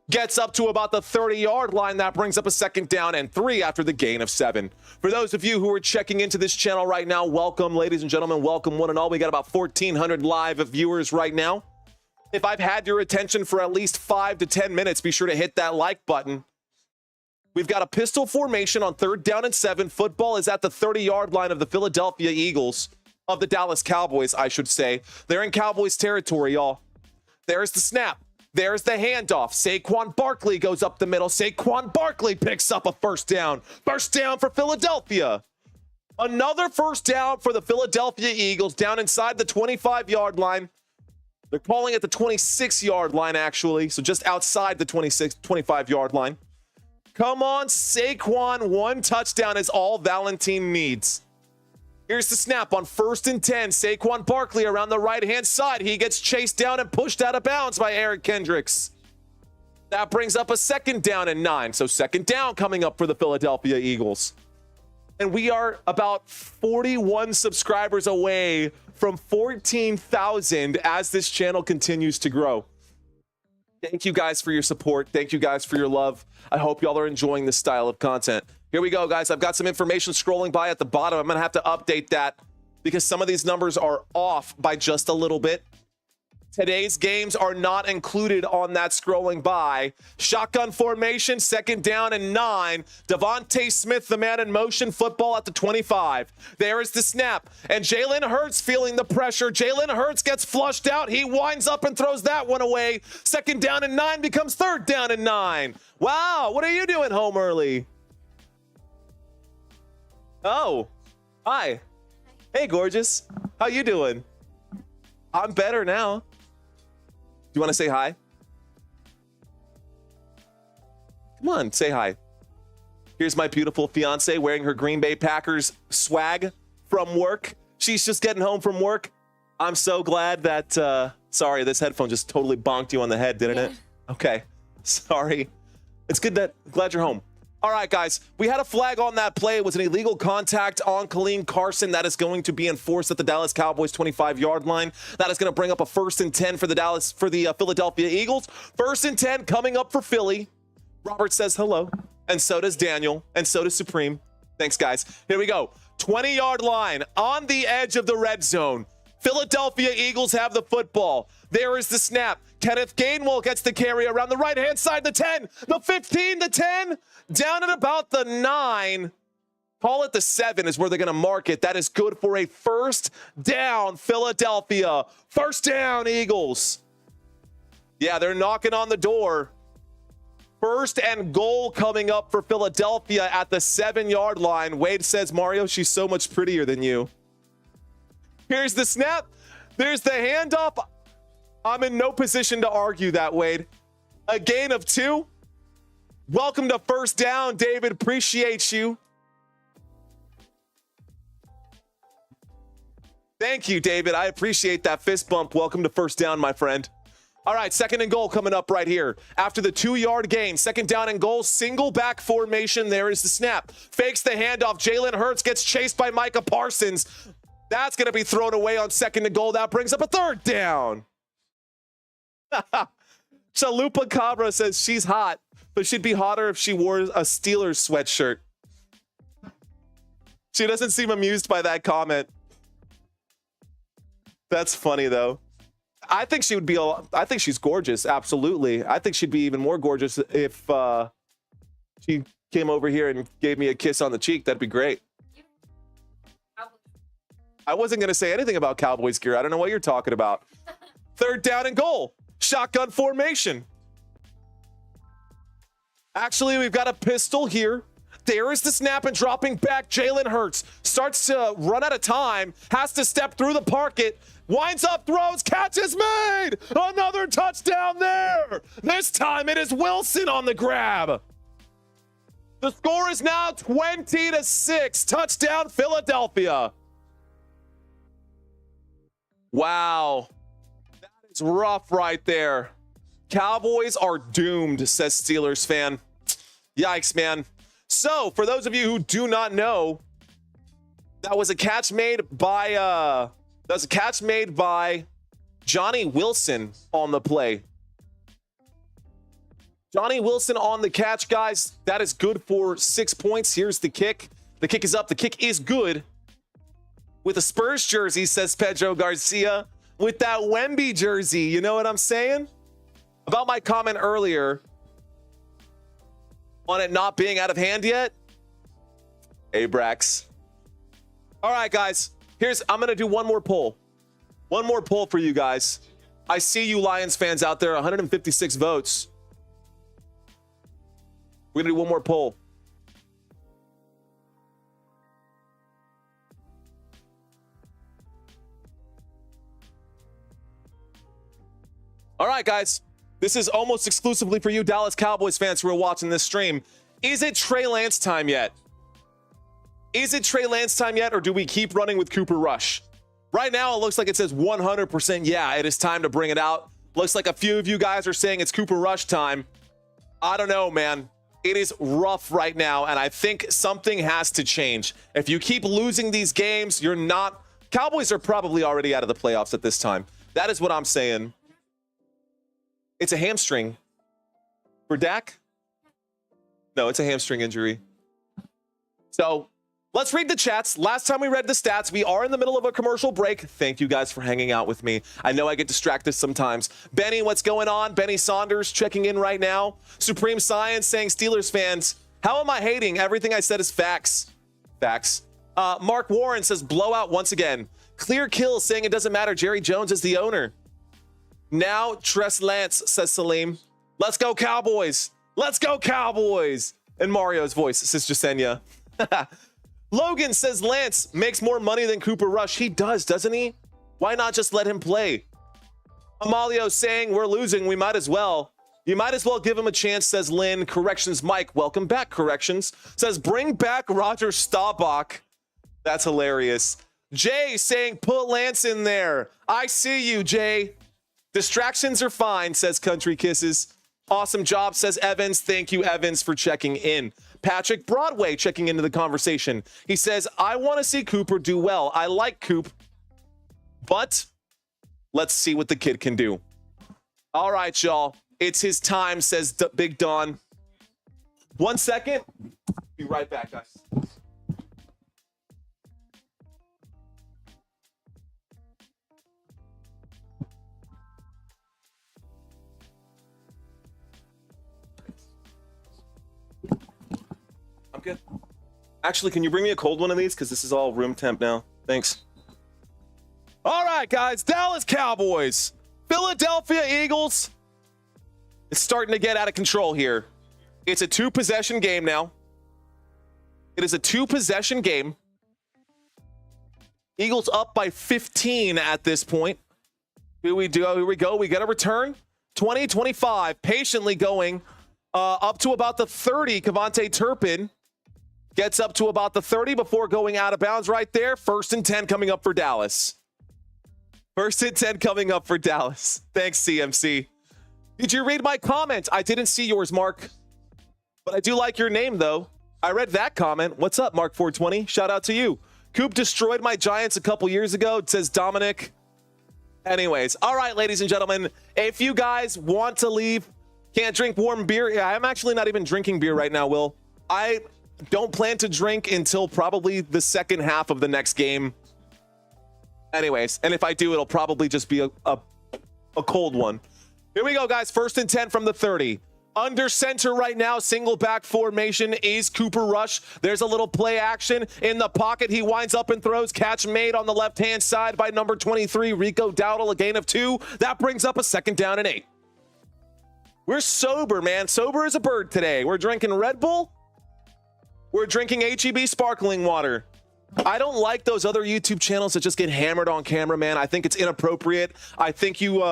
Gets up to about the 30-yard line. That brings up a 2nd down and 3 after the gain of 7. For those of you who are checking into this channel right now, welcome, ladies and gentlemen. Welcome, one and all. We got about 1,400 live viewers right now. If I've had your attention for at least 5 to 10 minutes, be sure to hit that like button. We've got a pistol formation on 3rd down and 7. Football is at the 30-yard line of the Philadelphia Eagles, of the Dallas Cowboys, I should say. They're in Cowboys territory, y'all. There's the snap. There's the handoff. Saquon Barkley goes up the middle. Saquon Barkley picks up a first down. First down for Philadelphia. Another first down for the Philadelphia Eagles down inside the 25-yard line. They're calling it the 26-yard line, actually, so just outside the 25-yard line. Come on, Saquon. 1 touchdown is all Valentine needs. Here's the snap on 1st and 10. Saquon Barkley around the right-hand side. He gets chased down and pushed out of bounds by Eric Kendricks. That brings up a 2nd down and 9. So 2nd down coming up for the Philadelphia Eagles. And we are about 41 subscribers away from 14,000 as this channel continues to grow. Thank you guys for your support. Thank you guys for your love. I hope y'all are enjoying this style of content. Here we go, guys. I've got some information scrolling by at the bottom. I'm going to have to update that because some of these numbers are off by just a little bit. Today's games are not included on that scrolling by. Shotgun formation, 2nd down and 9. Devontae Smith, the man in motion, football at the 25. There is the snap. And Jalen Hurts feeling the pressure. Jalen Hurts gets flushed out. He winds up and throws that one away. 2nd down and 9 becomes 3rd down and 9. Wow, what are you doing home early? Oh, hi. Hey, gorgeous. How you doing? I'm better now. Do you want to say hi? Come on, say hi. Here's my beautiful fiance wearing her Green Bay Packers swag from work. She's just getting home from work. I'm so glad that, sorry, this headphone just totally bonked you on the head, didn't it? Okay, sorry. It's good that, glad you're home. All right, guys, we had a flag on that play. It was an illegal contact on Khalil Carson. That is going to be enforced at the Dallas Cowboys 25-yard line. That is going to bring up a 1st and 10 for the Philadelphia Eagles. 1st and 10 coming up for Philly. Robert says hello, and so does Daniel, and so does Supreme. Thanks, guys. Here we go. 20-yard line on the edge of the red zone. Philadelphia Eagles have the football. There is the snap. Kenneth Gainwell gets the carry around the right-hand side, the 10, the 15, the 10, down at about the 9. Call it the 7 is where they're going to mark it. That is good for a 1st down, Philadelphia. 1st down, Eagles. Yeah, they're knocking on the door. 1st and goal coming up for Philadelphia at the 7-yard line. Wade says, Mario, she's so much prettier than you. Here's the snap. There's the handoff. I'm in no position to argue that, Wade. A gain of 2. Welcome to 1st down, David. Appreciate you. Thank you, David. I appreciate that fist bump. Welcome to 1st down, my friend. All right, 2nd and goal coming up right here. After the 2-yard gain, 2nd down and goal, single back formation. There is the snap. Fakes the handoff. Jalen Hurts gets chased by Micah Parsons. That's going to be thrown away on 2nd and goal. That brings up a 3rd down. Chalupa Cabra says she's hot, but she'd be hotter if she wore a Steelers sweatshirt. She doesn't seem amused by that comment. That's funny, though. I think she would be. I think she's gorgeous. Absolutely. I think she'd be even more gorgeous if she came over here and gave me a kiss on the cheek. That'd be great. I wasn't going to say anything about Cowboys gear. I don't know what you're talking about. 3rd down and goal. Shotgun formation. Actually, we've got a pistol here. There is the snap and dropping back. Jalen Hurts starts to run out of time, has to step through the pocket, winds up, throws, catch is made. Another touchdown there. This time it is Wilson on the grab. The score is now 20-6. Touchdown, Philadelphia. Wow. That is rough right there. Cowboys are doomed, says Steelers fan. Yikes, man. So, for those of you who do not know, that was a catch made by Johnny Wilson on the play. Johnny Wilson on the catch, guys. That is good for 6 points. Here's the kick. The kick is up. The kick is good. With a Spurs jersey, says Pedro Garcia. With that Wemby jersey, you know what I'm saying? About my comment earlier on it not being out of hand yet? Abrax. All right, guys. I'm going to do one more poll. One more poll for you guys. I see you Lions fans out there, 156 votes. We're going to do one more poll. All right, guys. This is almost exclusively for you Dallas Cowboys fans who are watching this stream. Is it Trey Lance time yet? Is it Trey Lance time yet, or do we keep running with Cooper Rush? Right now, it looks like it says 100% yeah, it is time to bring it out. Looks like a few of you guys are saying it's Cooper Rush time. I don't know, man. It is rough right now, and I think something has to change. If you keep losing these games, you're not... Cowboys are probably already out of the playoffs at this time. That is what I'm saying. It's a hamstring. For Dak? No, it's a hamstring injury. So... let's read the chats. Last time we read the stats, we are in the middle of a commercial break. Thank you guys for hanging out with me. I know I get distracted sometimes. Benny, what's going on? Benny Saunders checking in right now. Supreme Science saying, Steelers fans, how am I hating? Everything I said is facts. Facts. Mark Warren says, blowout once again. Clear Kill saying it doesn't matter. Jerry Jones is the owner. Now Tress Lance, says Salim. Let's go Cowboys. Let's go Cowboys. In Mario's voice, says Jasenia. Logan says Lance makes more money than Cooper Rush. He does, doesn't he? Why not just let him play? Amalio saying we're losing. We might as well. You might as well give him a chance, says Lynn. Corrections Mike. Welcome back, Corrections. Says bring back Roger Staubach. That's hilarious. Jay saying put Lance in there. I see you, Jay. Distractions are fine, says Country Kisses. Awesome job, says Evans. Thank you, Evans, for checking in. Patrick Broadway checking into the conversation. He says, I want to see Cooper do well. I like Coop, but let's see what the kid can do. All right, y'all. It's his time, says Big Don. 1 second. Be right back, guys. I'm good. Actually, can you bring me a cold one of these? Because this is all room temp now. Thanks. All right, guys. Dallas Cowboys. Philadelphia Eagles. It's starting to get out of control here. It's a 2-possession game now. It is a 2-possession game. Eagles up by 15 at this point. Here we go. We get a return. 20-25. Patiently going up to about the 30. Kevontae Turpin gets up to about the 30 before going out of bounds right there. 1st and 10 coming up for Dallas. 1st and 10 coming up for Dallas. Thanks, CMC. Did you read my comment? I didn't see yours, Mark. But I do like your name, though. I read that comment. What's up, Mark420? Shout out to you. Coop destroyed my Giants a couple years ago. It says Dominic. Anyways. All right, ladies and gentlemen. If you guys want to leave, can't drink warm beer. Yeah, I'm actually not even drinking beer right now, Will. I don't plan to drink until probably the second half of the next game. Anyways, and if I do, it'll probably just be a cold one. Here we go, guys. 1st and 10 from the 30. Under center right now, single back formation is Cooper Rush. There's a little play action in the pocket. He winds up and throws. Catch made on the left-hand side by number 23, Rico Dowdle, a gain of 2. That brings up a 2nd down and 8. We're sober, man. Sober as a bird today. We're drinking Red Bull. We're drinking HEB sparkling water. I don't like those other YouTube channels that just get hammered on camera, man. I think it's inappropriate. I think you,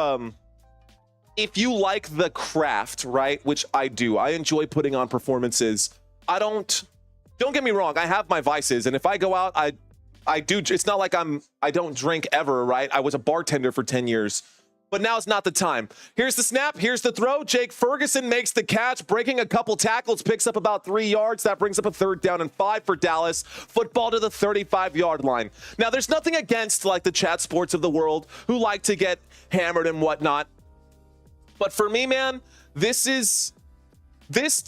if you like the craft, right, which I do, I enjoy putting on performances. Don't get me wrong. I have my vices, and if I go out, I do. It's not like I don't drink ever, right? I was a bartender for 10 years. But now is not the time. Here's the snap. Here's the throw. Jake Ferguson makes the catch, breaking a couple tackles, picks up about 3 yards. That brings up a 3rd down and 5 for Dallas. Football to the 35-yard line. Now, there's nothing against like the chat sports of the world who like to get hammered and whatnot. But for me, man, this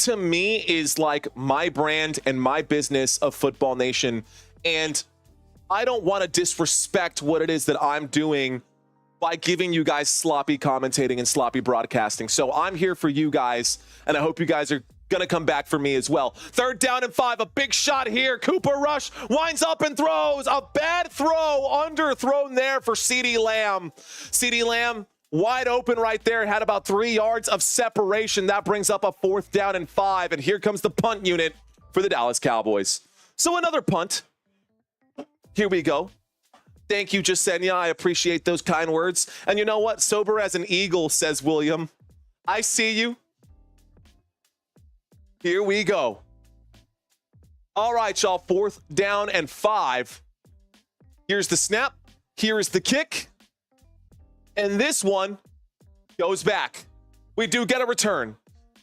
to me is like my brand and my business of Football Nation. And I don't want to disrespect what it is that I'm doing by giving you guys sloppy commentating and sloppy broadcasting. So I'm here for you guys, and I hope you guys are gonna come back for me as well. 3rd down and 5, a big shot here. Cooper Rush winds up and throws. A bad throw, underthrown there for CeeDee Lamb. CeeDee Lamb wide open right there, had about 3 yards of separation. That brings up a 4th down and 5, and here comes the punt unit for the Dallas Cowboys. So another punt. Here we go. Thank you, Jasenia. I appreciate those kind words. And you know what? Sober as an eagle, says William. I see you. Here we go. All right, y'all. 4th down and 5. Here's the snap. Here is the kick. And this one goes back. We do get a return.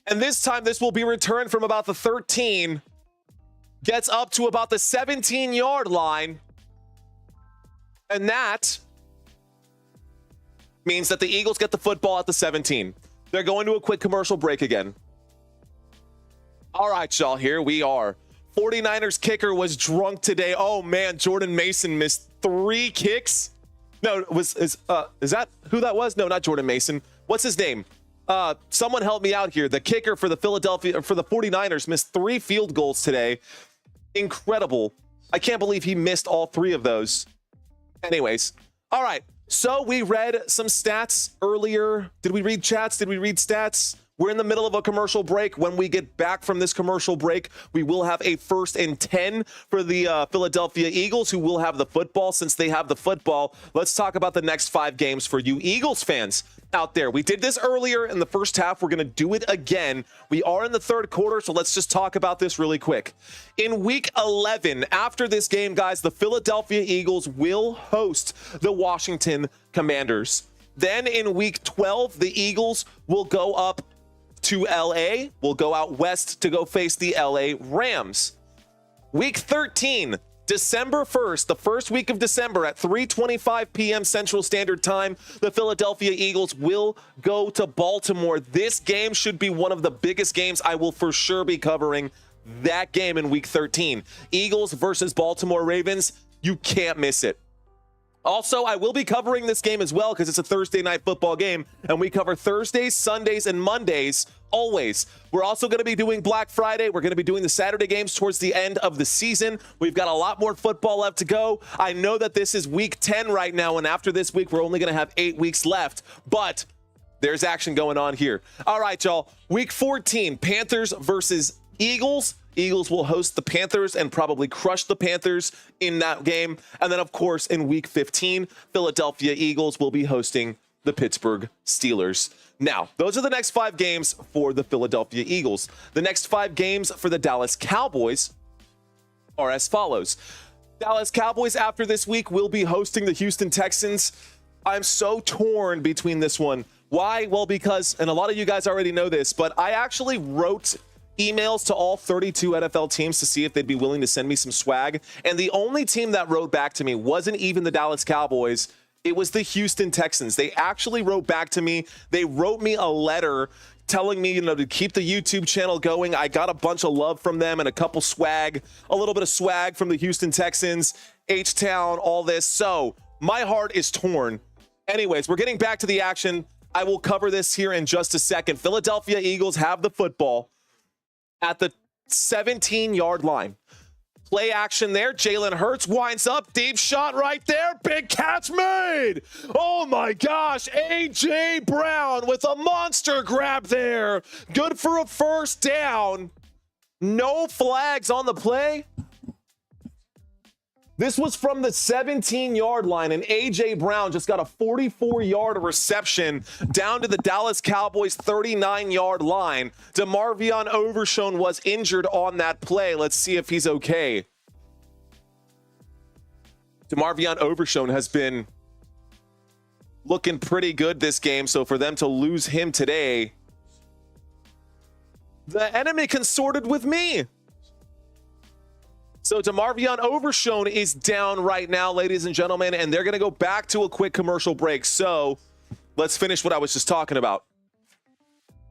And this time, this will be returned from about the 13. Gets up to about the 17-yard line. And that means that the Eagles get the football at the 17. They're going to a quick commercial break again. All right, y'all, here we are. 49ers kicker was drunk today. Oh, man, Jordan Mason missed 3 kicks. No, is that who that was? No, not Jordan Mason. What's his name? Someone help me out here. The kicker for the 49ers missed 3 field goals today. Incredible. I can't believe he missed all 3 of those. Anyways, all right. So we read some stats earlier. Did we read chats? Did we read stats? We're in the middle of a commercial break. When we get back from this commercial break, we will have a 1st and 10 for the Philadelphia Eagles, who will have the football. Since they have the football, let's talk about the next 5 games for you Eagles fans out there. We did this earlier in the first half. We're going to do it again. We are in the 3rd quarter, so let's just talk about this really quick. In week 11, after this game, guys, the Philadelphia Eagles will host the Washington Commanders. Then in week 12, the Eagles will go up to LA. We'll go out west to go face the LA Rams. Week 13, December 1st, the first week of December at 3:25 p.m. Central Standard Time, the Philadelphia Eagles will go to Baltimore. This game should be one of the biggest games. I will for sure be covering that game in week 13. Eagles versus Baltimore Ravens. You can't miss it. Also, I will be covering this game as well because it's a Thursday night football game, and we cover Thursdays, Sundays, and Mondays always. We're also going to be doing Black Friday. We're going to be doing the Saturday games towards the end of the season. We've got a lot more football left to go. I know that this is week 10 right now, and after this week, we're only going to have 8 weeks left, but there's action going on here. All right, y'all. Week 14, Panthers versus Eagles. Eagles will host the Panthers and probably crush the Panthers in that game. And then, of course, in week 15, Philadelphia Eagles will be hosting the Pittsburgh Steelers. Now, those are the next 5 games for the Philadelphia Eagles. The next 5 games for the Dallas Cowboys are as follows. Dallas Cowboys, after this week, will be hosting the Houston Texans. I'm so torn between this one. Why? Well, because, and a lot of you guys already know this, but I actually wrote emails to all 32 NFL teams to see if they'd be willing to send me some swag. And the only team that wrote back to me wasn't even the Dallas Cowboys. It was the Houston Texans. They actually wrote back to me. They wrote me a letter telling me, to keep the YouTube channel going. I got a bunch of love from them and a couple swag, a little bit of swag from the Houston Texans, H-Town, all this. So my heart is torn. Anyways, we're getting back to the action. I will cover this here in just a second. Philadelphia Eagles have the football at the 17-yard line. Play action there. Jalen Hurts winds up. Deep shot right there. Big catch made. Oh my gosh. A.J. Brown with a monster grab there. Good for a 1st down. No flags on the play. This was from the 17-yard line, and A.J. Brown just got a 44-yard reception down to the Dallas Cowboys' 39-yard line. DeMarvion Overshown was injured on that play. Let's see if he's okay. DeMarvion Overshown has been looking pretty good this game, so for them to lose him today, the enemy consorted with me. So DeMarvion Overshown is down right now, ladies and gentlemen, and they're going to go back to a quick commercial break. So let's finish what I was just talking about.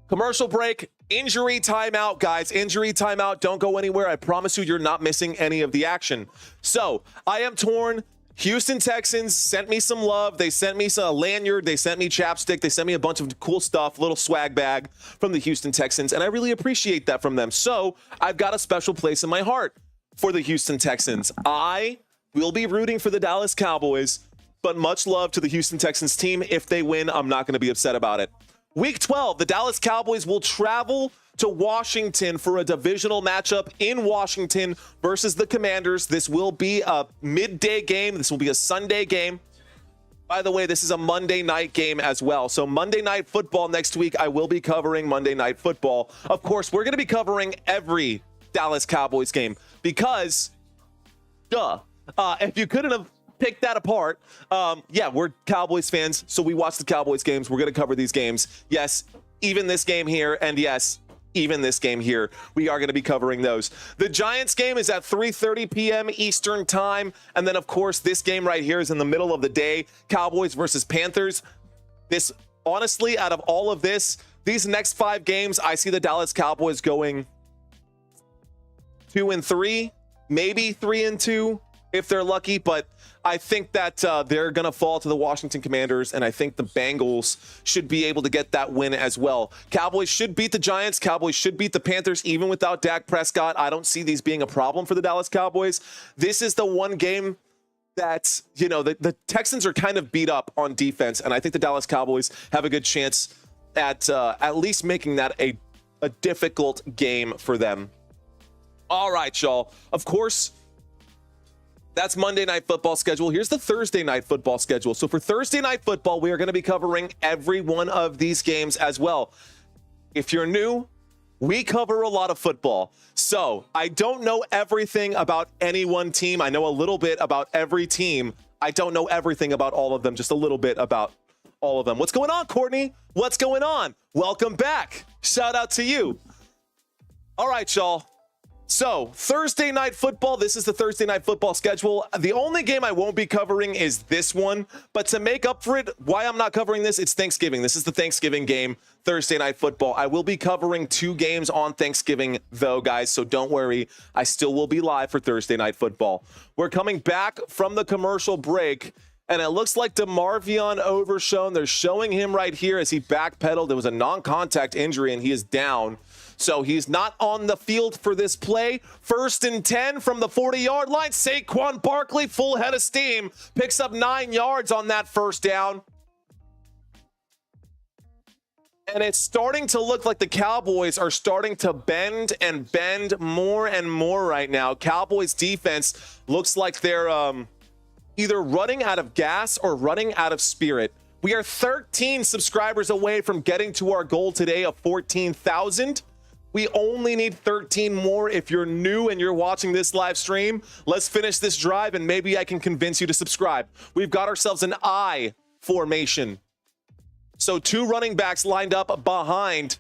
Commercial break, injury timeout, guys. Injury timeout. Don't go anywhere. I promise you, you're not missing any of the action. So I am torn. Houston Texans sent me some love. They sent me a lanyard. They sent me chapstick. They sent me a bunch of cool stuff, little swag bag from the Houston Texans, and I really appreciate that from them. So I've got a special place in my heart for the Houston Texans. I will be rooting for the Dallas Cowboys, but much love to the Houston Texans team. If they win, I'm not going to be upset about it. Week 12, the Dallas Cowboys will travel to Washington for a divisional matchup in Washington versus the Commanders. This will be a midday game. This will be a Sunday game. By the way, this is a Monday night game as well. So Monday Night Football next week, I will be covering Monday Night Football. Of course, we're going to be covering every Dallas Cowboys game because, if you couldn't have picked that apart, yeah, we're Cowboys fans, so we watch the Cowboys games. We're going to cover these games. Yes, even this game here, and yes, even this game here, we are going to be covering those. The Giants game is at 3:30 p.m. Eastern time. And then, of course, this game right here is in the middle of the day. Cowboys versus Panthers. This, honestly, out of all of this, these next 5 games, I see the Dallas Cowboys going 2-3, maybe 3-2 if they're lucky. But I think that they're going to fall to the Washington Commanders, and I think the Bengals should be able to get that win as well. Cowboys should beat the Giants. Cowboys should beat the Panthers even without Dak Prescott. I don't see these being a problem for the Dallas Cowboys. This is the one game that, you know, the Texans are kind of beat up on defense, and I think the Dallas Cowboys have a good chance at least making that a difficult game for them. All right, y'all. Of course, that's Monday Night Football schedule. Here's the Thursday Night Football schedule. So for Thursday Night Football, we are going to be covering every one of these games as well. If you're new, we cover a lot of football. So I don't know everything about any one team. I know a little bit about every team. I don't know everything about all of them, just a little bit about all of them. What's going on, Courtney? What's going on? Welcome back. Shout out to you. All right, y'all. So, Thursday Night Football, this is the Thursday Night Football schedule. The only game I won't be covering is this one, but to make up for it, why I'm not covering this, it's Thanksgiving. This is the Thanksgiving game, Thursday Night Football. I will be covering 2 games on Thanksgiving, though, guys, so don't worry. I still will be live for Thursday Night Football. We're coming back from the commercial break, and it looks like DeMarvion Overshown. They're showing him right here as he backpedaled. There was a non-contact injury, and he is down. So he's not on the field for this play. 1st and 10 from the 40-yard line. Saquon Barkley, full head of steam, picks up 9 yards on that first down. And it's starting to look like the Cowboys are starting to bend and bend more and more right now. Cowboys defense looks like they're either running out of gas or running out of spirit. We are 13 subscribers away from getting to our goal today of 14,000. We only need 13 more. If you're new and you're watching this live stream, let's finish this drive and maybe I can convince you to subscribe. We've got ourselves an I formation. So 2 running backs lined up behind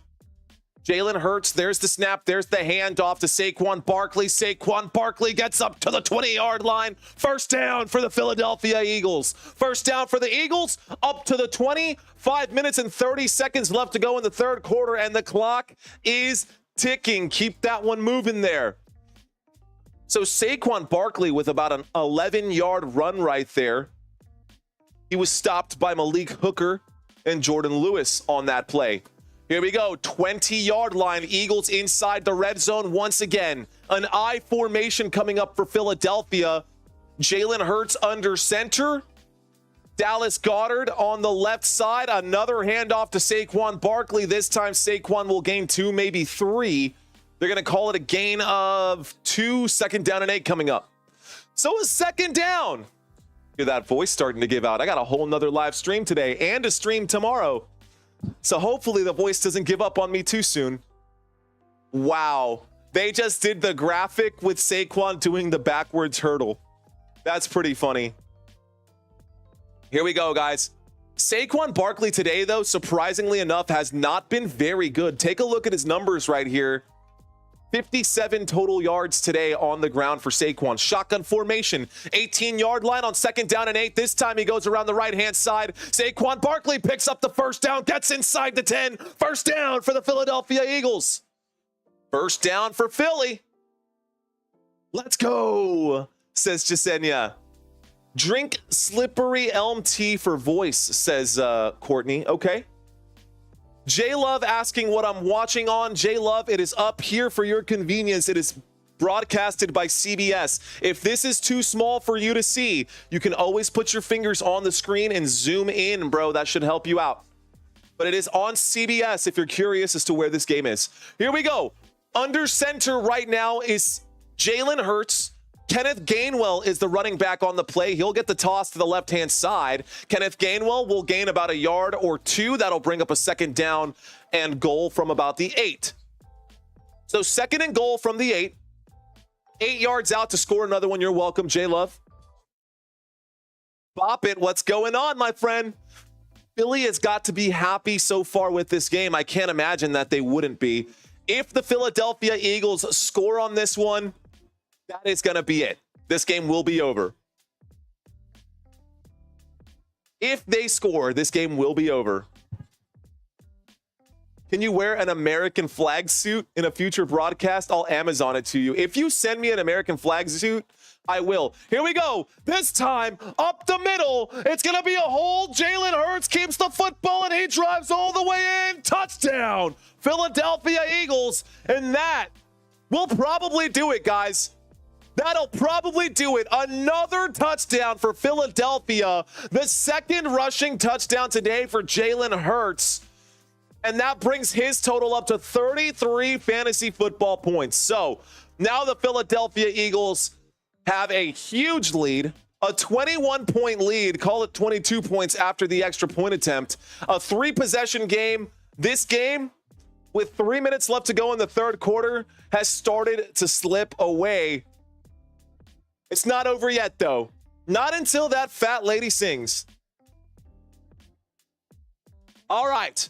Jalen Hurts. There's the snap. There's the handoff to Saquon Barkley. Saquon Barkley gets up to the 20-yard line. First down for the Philadelphia Eagles. First down for the Eagles, up to the 20. 5 minutes and 30 seconds left to go in the third quarter, and the clock is ticking. Keep that one moving there. So Saquon Barkley with about an 11-yard run right there. He was stopped by Malik Hooker and Jordan Lewis on that play. Here we go, 20-yard line. Eagles inside the red zone once again. An I formation coming up for Philadelphia. Jalen Hurts under center. Dallas Goedert on the left side. Another handoff to Saquon Barkley. This time Saquon will gain 2, maybe 3. They're going to call it a gain of 2. 2nd down and 8 coming up. So a 2nd down. Hear that voice starting to give out. I got a whole nother live stream today and a stream tomorrow. So hopefully the voice doesn't give up on me too soon. Wow. They just did the graphic with Saquon doing the backwards hurdle. That's pretty funny. Here we go, guys. Saquon Barkley today, though, surprisingly enough, has not been very good. Take a look at his numbers right here. 57 total yards today on the ground for Saquon. Shotgun formation, 18-yard line on 2nd down and 8. This time he goes around the right-hand side. Saquon Barkley picks up the first down, gets inside the 10. First down for the Philadelphia Eagles. First down for Philly. Let's go, says Jasenia. Drink slippery elm tea for voice, says Courtney. Okay. J Love asking what I'm watching on. J Love, it is up here for your convenience. It is broadcasted by CBS. If this is too small for you to see, you can always put your fingers on the screen and zoom in, bro. That should help you out. But it is on CBS if you're curious as to where this game is. Here we go. Under center right now is Jalen Hurts. Kenneth Gainwell is the running back on the play. He'll get the toss to the left-hand side. Kenneth Gainwell will gain about a yard or two. That'll bring up a second down and goal from about the 8. So second and goal from the 8. 8 yards out to score another one. You're welcome, J Love. Bop it. What's going on, my friend? Philly has got to be happy so far with this game. I can't imagine that they wouldn't be. If the Philadelphia Eagles score on this one, that is going to be it. This game will be over. If they score, this game will be over. Can you wear an American flag suit in a future broadcast? I'll Amazon it to you. If you send me an American flag suit, I will. Here we go. This time, up the middle. It's going to be a hole. Jalen Hurts keeps the football, and he drives all the way in. Touchdown, Philadelphia Eagles. And that will probably do it, guys. That'll probably do it. Another touchdown for Philadelphia. The second rushing touchdown today for Jalen Hurts. And that brings his total up to 33 fantasy football points. So now the Philadelphia Eagles have a huge lead, a 21-point lead, call it 22 points after the extra point attempt. A 3-possession game. This game, with 3 minutes left to go in the third quarter, has started to slip away. It's not over yet, though. Not until that fat lady sings. All right.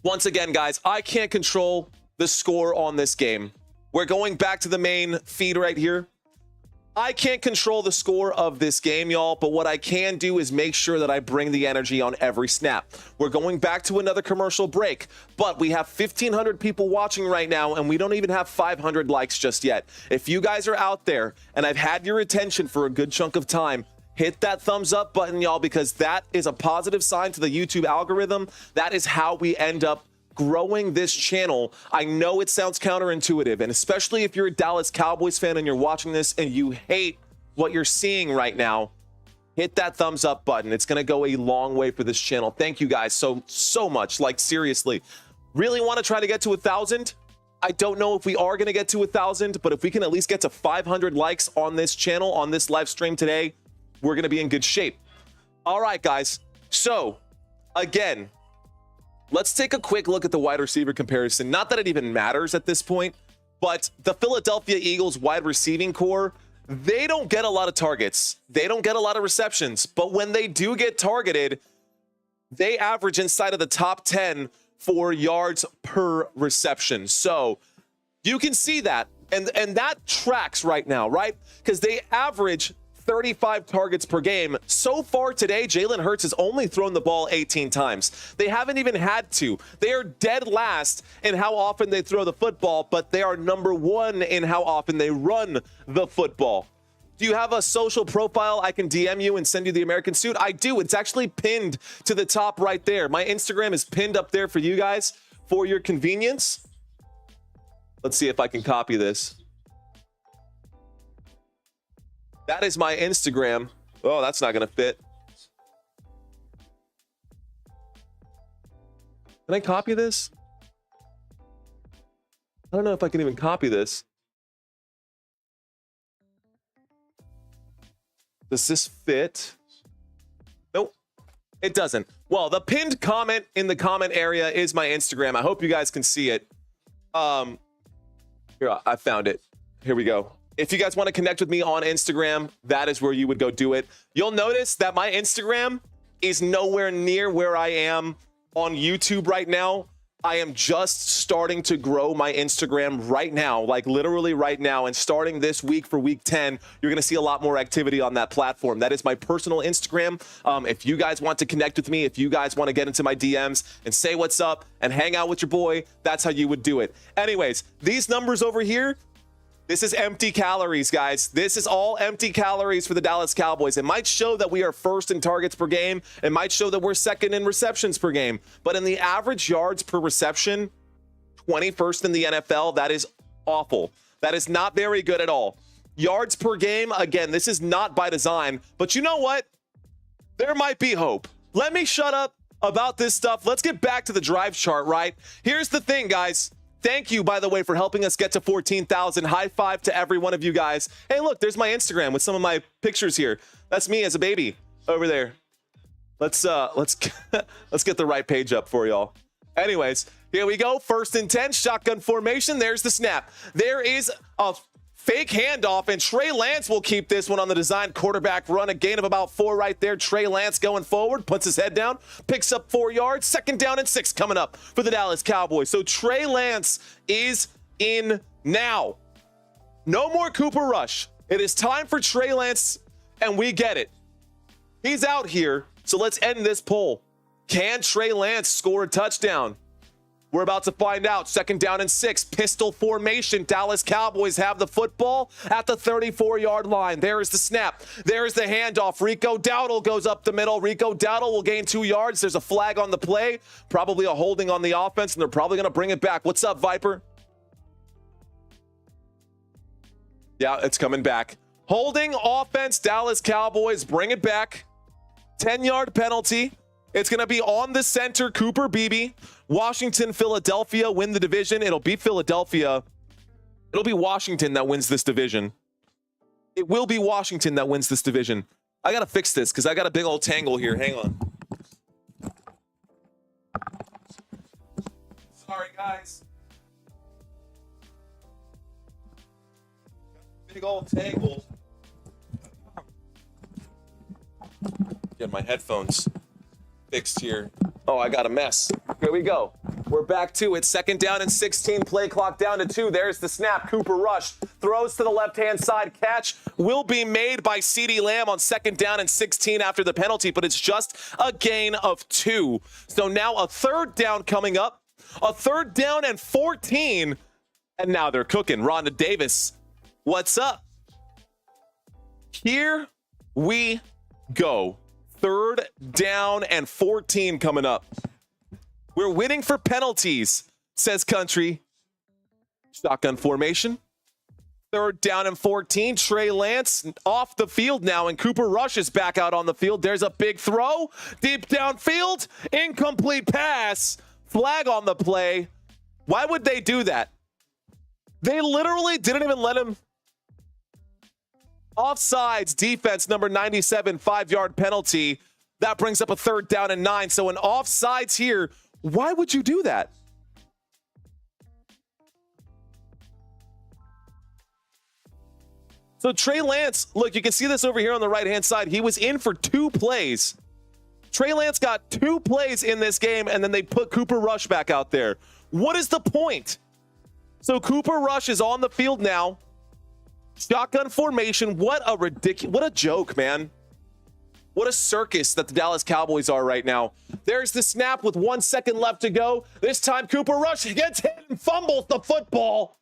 Once again, guys, I can't control the score on this game. We're going back to the main feed right here. I can't control the score of this game, y'all, but what I can do is make sure that I bring the energy on every snap. We're going back to another commercial break, but we have 1,500 people watching right now, and we don't even have 500 likes just yet. If you guys are out there and I've had your attention for a good chunk of time, hit that thumbs up button, y'all, because that is a positive sign to the YouTube algorithm. That is how we end up growing this channel. I know it sounds counterintuitive, and especially if you're a Dallas Cowboys fan and you're watching this and you hate what you're seeing right now, hit that thumbs up button. It's going to go a long way for this channel. Thank you guys so much. Like, seriously, really want to try to get to 1,000. I don't know if we are going to get to 1,000, but if we can at least get to 500 likes on this channel, on this live stream today, we're going to be in good shape. All right, guys. So again, let's take a quick look at the wide receiver comparison. Not that it even matters at this point, but the Philadelphia Eagles wide receiving core, they don't get a lot of targets. They don't get a lot of receptions, but when they do get targeted, they average inside of the top 10 for yards per reception. So you can see that, and that tracks right now, right? Because they average 35 targets per game. So far today, Jalen Hurts has only thrown the ball 18 times. They haven't even had to. They are dead last in how often they throw the football, but they are number 1 in how often they run the football. Do you have a social profile I can DM you and send you the American suit? I do. It's actually pinned to the top right there. My Instagram is pinned up there for you guys for your convenience. Let's see if I can copy this. That is my Instagram. Oh, that's not going to fit. Can I copy this? I don't know if I can even copy this. Does this fit? Nope, it doesn't. Well, the pinned comment in the comment area is my Instagram. I hope you guys can see it. Here, I found it. Here we go. If you guys want to connect with me on Instagram, that is where you would go do it. You'll notice that my Instagram is nowhere near where I am on YouTube right now. I am just starting to grow my Instagram right now, like literally right now. And starting this week for week 10, you're going to see a lot more activity on that platform. That is my personal Instagram. If you guys want to connect with me, if you guys want to get into my DMs and say what's up and hang out with your boy, that's how you would do it. Anyways, these numbers over here, This is empty calories, guys. This is all empty calories for the Dallas Cowboys. It might show that we are first in targets per game. It might show that we're second in receptions per game. But in the average yards per reception, 21st in the NFL, that is awful. That is not very good at all. Yards per game, again, this is not by design. But you know what? There might be hope. Let me shut up about this stuff. Let's get back to the drive chart, right? Here's the thing, guys. Thank you, by the way, for helping us get to 14,000. High five to every one of you guys. Hey, look, there's my Instagram with some of my pictures here. That's me as a baby over there. Let's get the right page up for y'all. Anyways, here we go. 1st and 10, shotgun formation. There's the snap. There is a fake handoff, and Trey Lance will keep this one on the design quarterback run. A gain of about 4 right there. Trey Lance going forward, puts his head down, picks up 4 yards. 2nd down and 6 coming up for the Dallas Cowboys. So Trey Lance is in now. No more Cooper Rush. It is time for Trey Lance, and we get it. He's out here, so let's end this poll. Can Trey Lance score a touchdown? We're about to find out. 2nd down and 6. Pistol formation. Dallas Cowboys have the football at the 34-yard line. There is the snap. There is the handoff. Rico Dowdle goes up the middle. Rico Dowdle will gain 2 yards. There's a flag on the play. Probably a holding on the offense, and they're probably going to bring it back. What's up, Viper? Yeah, it's coming back. Holding offense. Dallas Cowboys bring it back. 10-yard penalty. It's going to be on the center, Cooper Beebe. Washington, Philadelphia win the division. It'll be Philadelphia. It'll be Washington that wins this division. It will be Washington that wins this division. I got to fix this because I got a big old tangle here. Hang on. Sorry, guys. Big old tangle. Get my headphones fixed here. Oh, I got a mess. Here we go. We're back to it. 2nd down and 16. Play clock down to 2. There's the snap. Cooper Rush throws to the left-hand side. Catch will be made by CeeDee Lamb on 2nd down and 16 after the penalty, but it's just a gain of 2. So now a 3rd down coming up. A 3rd down and 14. And now they're cooking. Rhonda Davis, what's up? Here we go. 3rd down and 14 coming up. We're winning for penalties, says Country. Shotgun formation. 3rd down and 14. Trey Lance off the field now, and Cooper Rush is back out on the field. There's a big throw. Deep downfield. Incomplete pass. Flag on the play. Why would they do that? They literally didn't even let him. Offsides, defense number 97, 5-yard penalty. That brings up a 3rd down and 9. So an offsides here. Why would you do that? So Trey Lance, look, you can see this over here on the right-hand side. He was in for 2 plays. Trey Lance got 2 plays in this game, and then they put Cooper Rush back out there. What is the point? So Cooper Rush is on the field now. Shotgun formation. What a joke, man. What a circus that the Dallas Cowboys are right now. There's the snap with 1 second left to go. This time Cooper Rush gets hit and fumbles the football.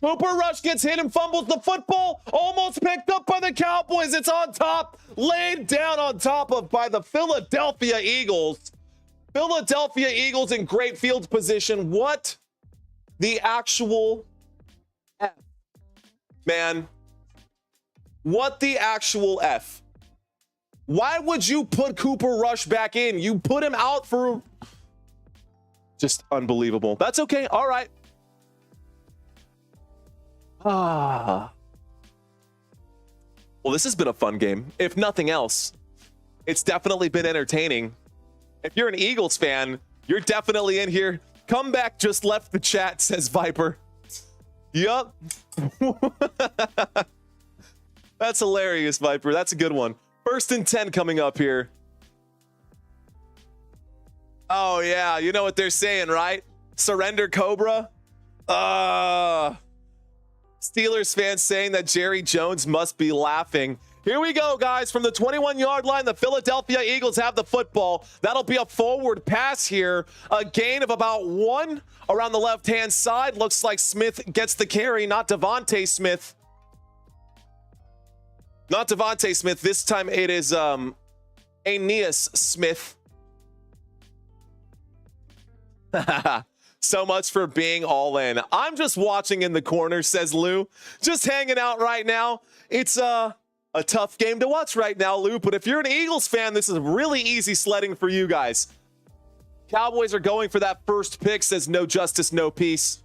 Cooper Rush gets hit and fumbles the football. Almost picked up by the Cowboys. It's on top. Laid down on top of by the Philadelphia Eagles. Philadelphia Eagles in great field position. What the actual F? Man, what the actual F? Why would you put Cooper Rush back in? You put him out for just unbelievable. That's okay. All right. Well, this has been a fun game. If nothing else, it's definitely been entertaining. If you're an Eagles fan, you're definitely in here. Comeback just left the chat, says Viper. Yup. That's hilarious, Viper. That's a good one. 1st and 10 coming up here. Oh, yeah. You know what they're saying, right? Surrender, Cobra. Steelers fans saying that Jerry Jones must be laughing. Here we go, guys. From the 21-yard line, the Philadelphia Eagles have the football. That'll be a forward pass here. A gain of about 1 around the left-hand side. Looks like Smith gets the carry, not Devontae Smith. Not Devontae Smith. This time it is Aeneas Smith. So much for being all in. I'm just watching in the corner, says Lou. Just hanging out right now. It's a tough game to watch right now, Lou, but if you're an Eagles fan, this is really easy sledding for you guys. Cowboys are going for that first pick, says no justice, no peace.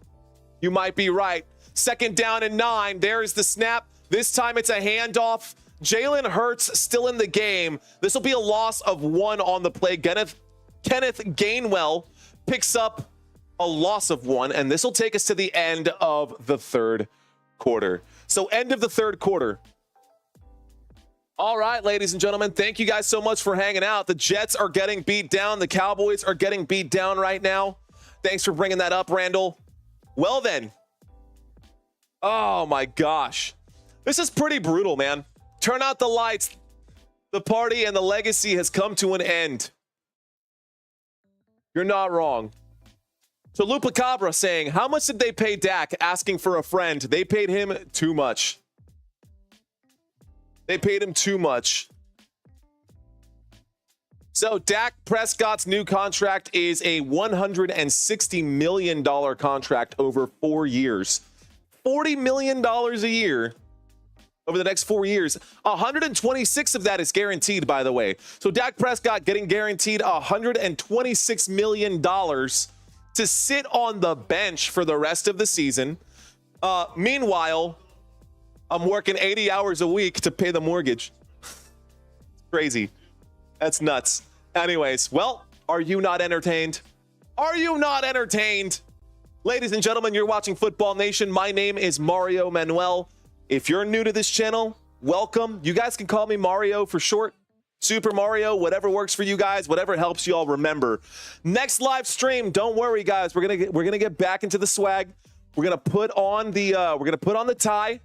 You might be right. 2nd down and 9. There is the snap. This time it's a handoff. Jalen Hurts still in the game. This will be a loss of 1 on the play. Kenneth Gainwell picks up a loss of 1, and this will take us to the end of the 3rd quarter. So end of the 3rd quarter. All right, ladies and gentlemen, thank you guys so much for hanging out. The Jets are getting beat down. The Cowboys are getting beat down right now. Thanks for bringing that up, Randall. Well then. Oh my gosh. This is pretty brutal, man. Turn out the lights. The party and the legacy has come to an end. You're not wrong. So Lupa Cabra saying, how much did they pay Dak asking for a friend? They paid him too much. They paid him too much. So Dak Prescott's new contract is a $160 million contract over 4 years. $40 million a year over the next 4 years. 126 of that is guaranteed, by the way. So Dak Prescott getting guaranteed $126 million to sit on the bench for the rest of the season. Meanwhile, I'm working 80 hours a week to pay the mortgage. Crazy. That's nuts. Anyways, well, are you not entertained? Are you not entertained? Ladies and gentlemen, you're watching Football Nation. My name is Mario Manuel. If you're new to this channel, welcome. You guys can call me Mario for short. Super Mario, whatever works for you guys, whatever helps you all remember. Next live stream, don't worry, guys. We're gonna get back into the swag. We're gonna put on the tie.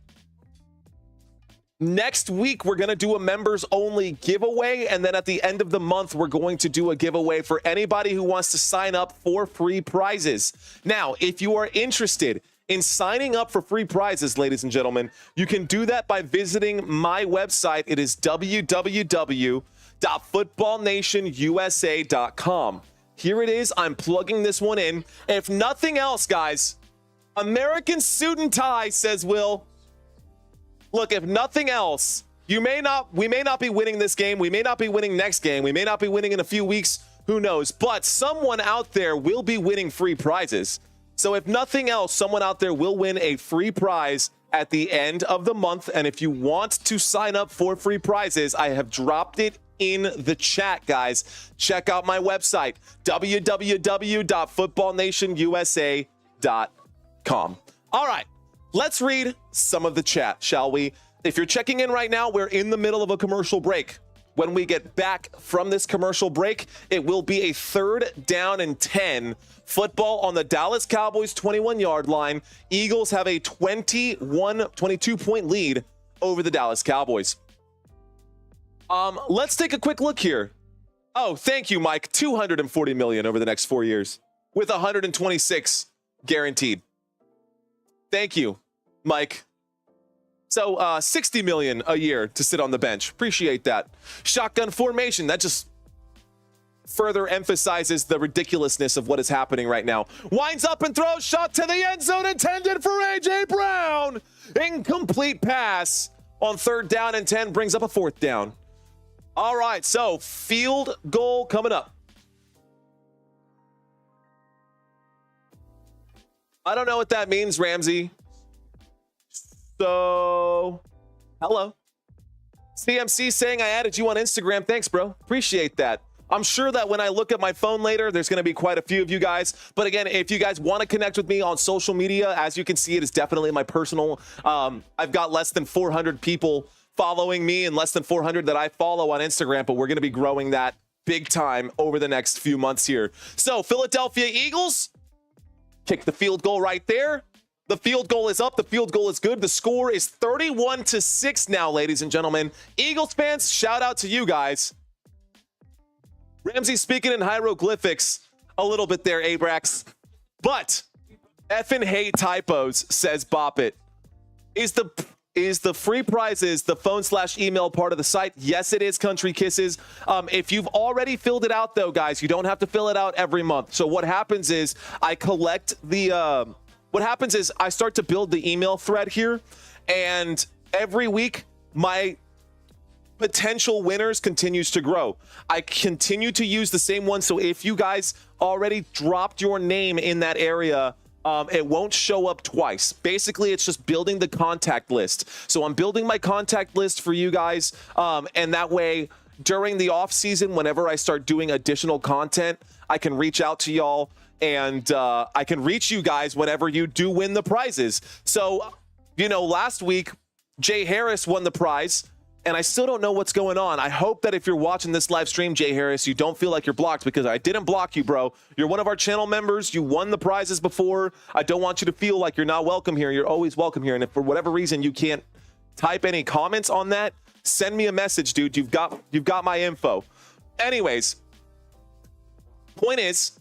Next week, we're going to do a members only giveaway. And then at the end of the month, we're going to do a giveaway for anybody who wants to sign up for free prizes. Now, if you are interested in signing up for free prizes, ladies and gentlemen, you can do that by visiting my website. It is www.footballnationusa.com. Here it is. I'm plugging this one in. If nothing else, guys, American suit and tie, says Will. Look, if nothing else, we may not be winning this game. We may not be winning next game. We may not be winning in a few weeks. Who knows? But someone out there will be winning free prizes. So if nothing else, someone out there will win a free prize at the end of the month. And if you want to sign up for free prizes, I have dropped it in the chat, guys. Check out my website, www.footballnationusa.com. All right. Let's read some of the chat, shall we? If you're checking in right now, we're in the middle of a commercial break. When we get back from this commercial break, it will be a 3rd down and 10. Football on the Dallas Cowboys 21-yard line. Eagles have a 22-point lead over the Dallas Cowboys. Let's take a quick look here. Oh, thank you, Mike. $240 million over the next 4 years with 126 guaranteed. Thank you, Mike. So $60 million a year to sit on the bench. Appreciate that. Shotgun formation. That just further emphasizes the ridiculousness of what is happening right now. Winds up and throws. Shot to the end zone intended for A.J. Brown. Incomplete pass on 3rd down and 10 brings up a 4th down. All right, so field goal coming up. I don't know what that means, Ramsey. So, hello. CMC saying I added you on Instagram. Thanks, bro. Appreciate that. I'm sure that when I look at my phone later, there's going to be quite a few of you guys. But again, if you guys want to connect with me on social media, as you can see, it is definitely my personal. I've got less than 400 people following me and less than 400 that I follow on Instagram, but we're going to be growing that big time over the next few months here. So, Philadelphia Eagles kick the field goal right there. The field goal is up. The field goal is good. The score is 31-6 now, ladies and gentlemen. Eagles fans, shout out to you guys. Ramsey speaking in hieroglyphics a little bit there, Abrax. But effing hate typos, says Bop It. Is the free prizes the phone/email part of the site? Yes, it is, Country Kisses. If you've already filled it out, though, guys, you don't have to fill it out every month. So what happens is I collect the... What happens is I start to build the email thread here, and every week my potential winners continues to grow. I continue to use the same one, so if you guys already dropped your name in that area, it won't show up twice. Basically, it's just building the contact list. So I'm building my contact list for you guys, and that way, during the off season, whenever I start doing additional content, I can reach out to y'all. And I can reach you guys whenever you do win the prizes. So, last week, Jay Harris won the prize, and I still don't know what's going on. I hope that if you're watching this live stream, Jay Harris, you don't feel like you're blocked, because I didn't block you, bro. You're one of our channel members. You won the prizes before. I don't want you to feel like you're not welcome here. You're always welcome here. And if for whatever reason you can't type any comments on that, send me a message, dude. You've got my info. Anyways, point is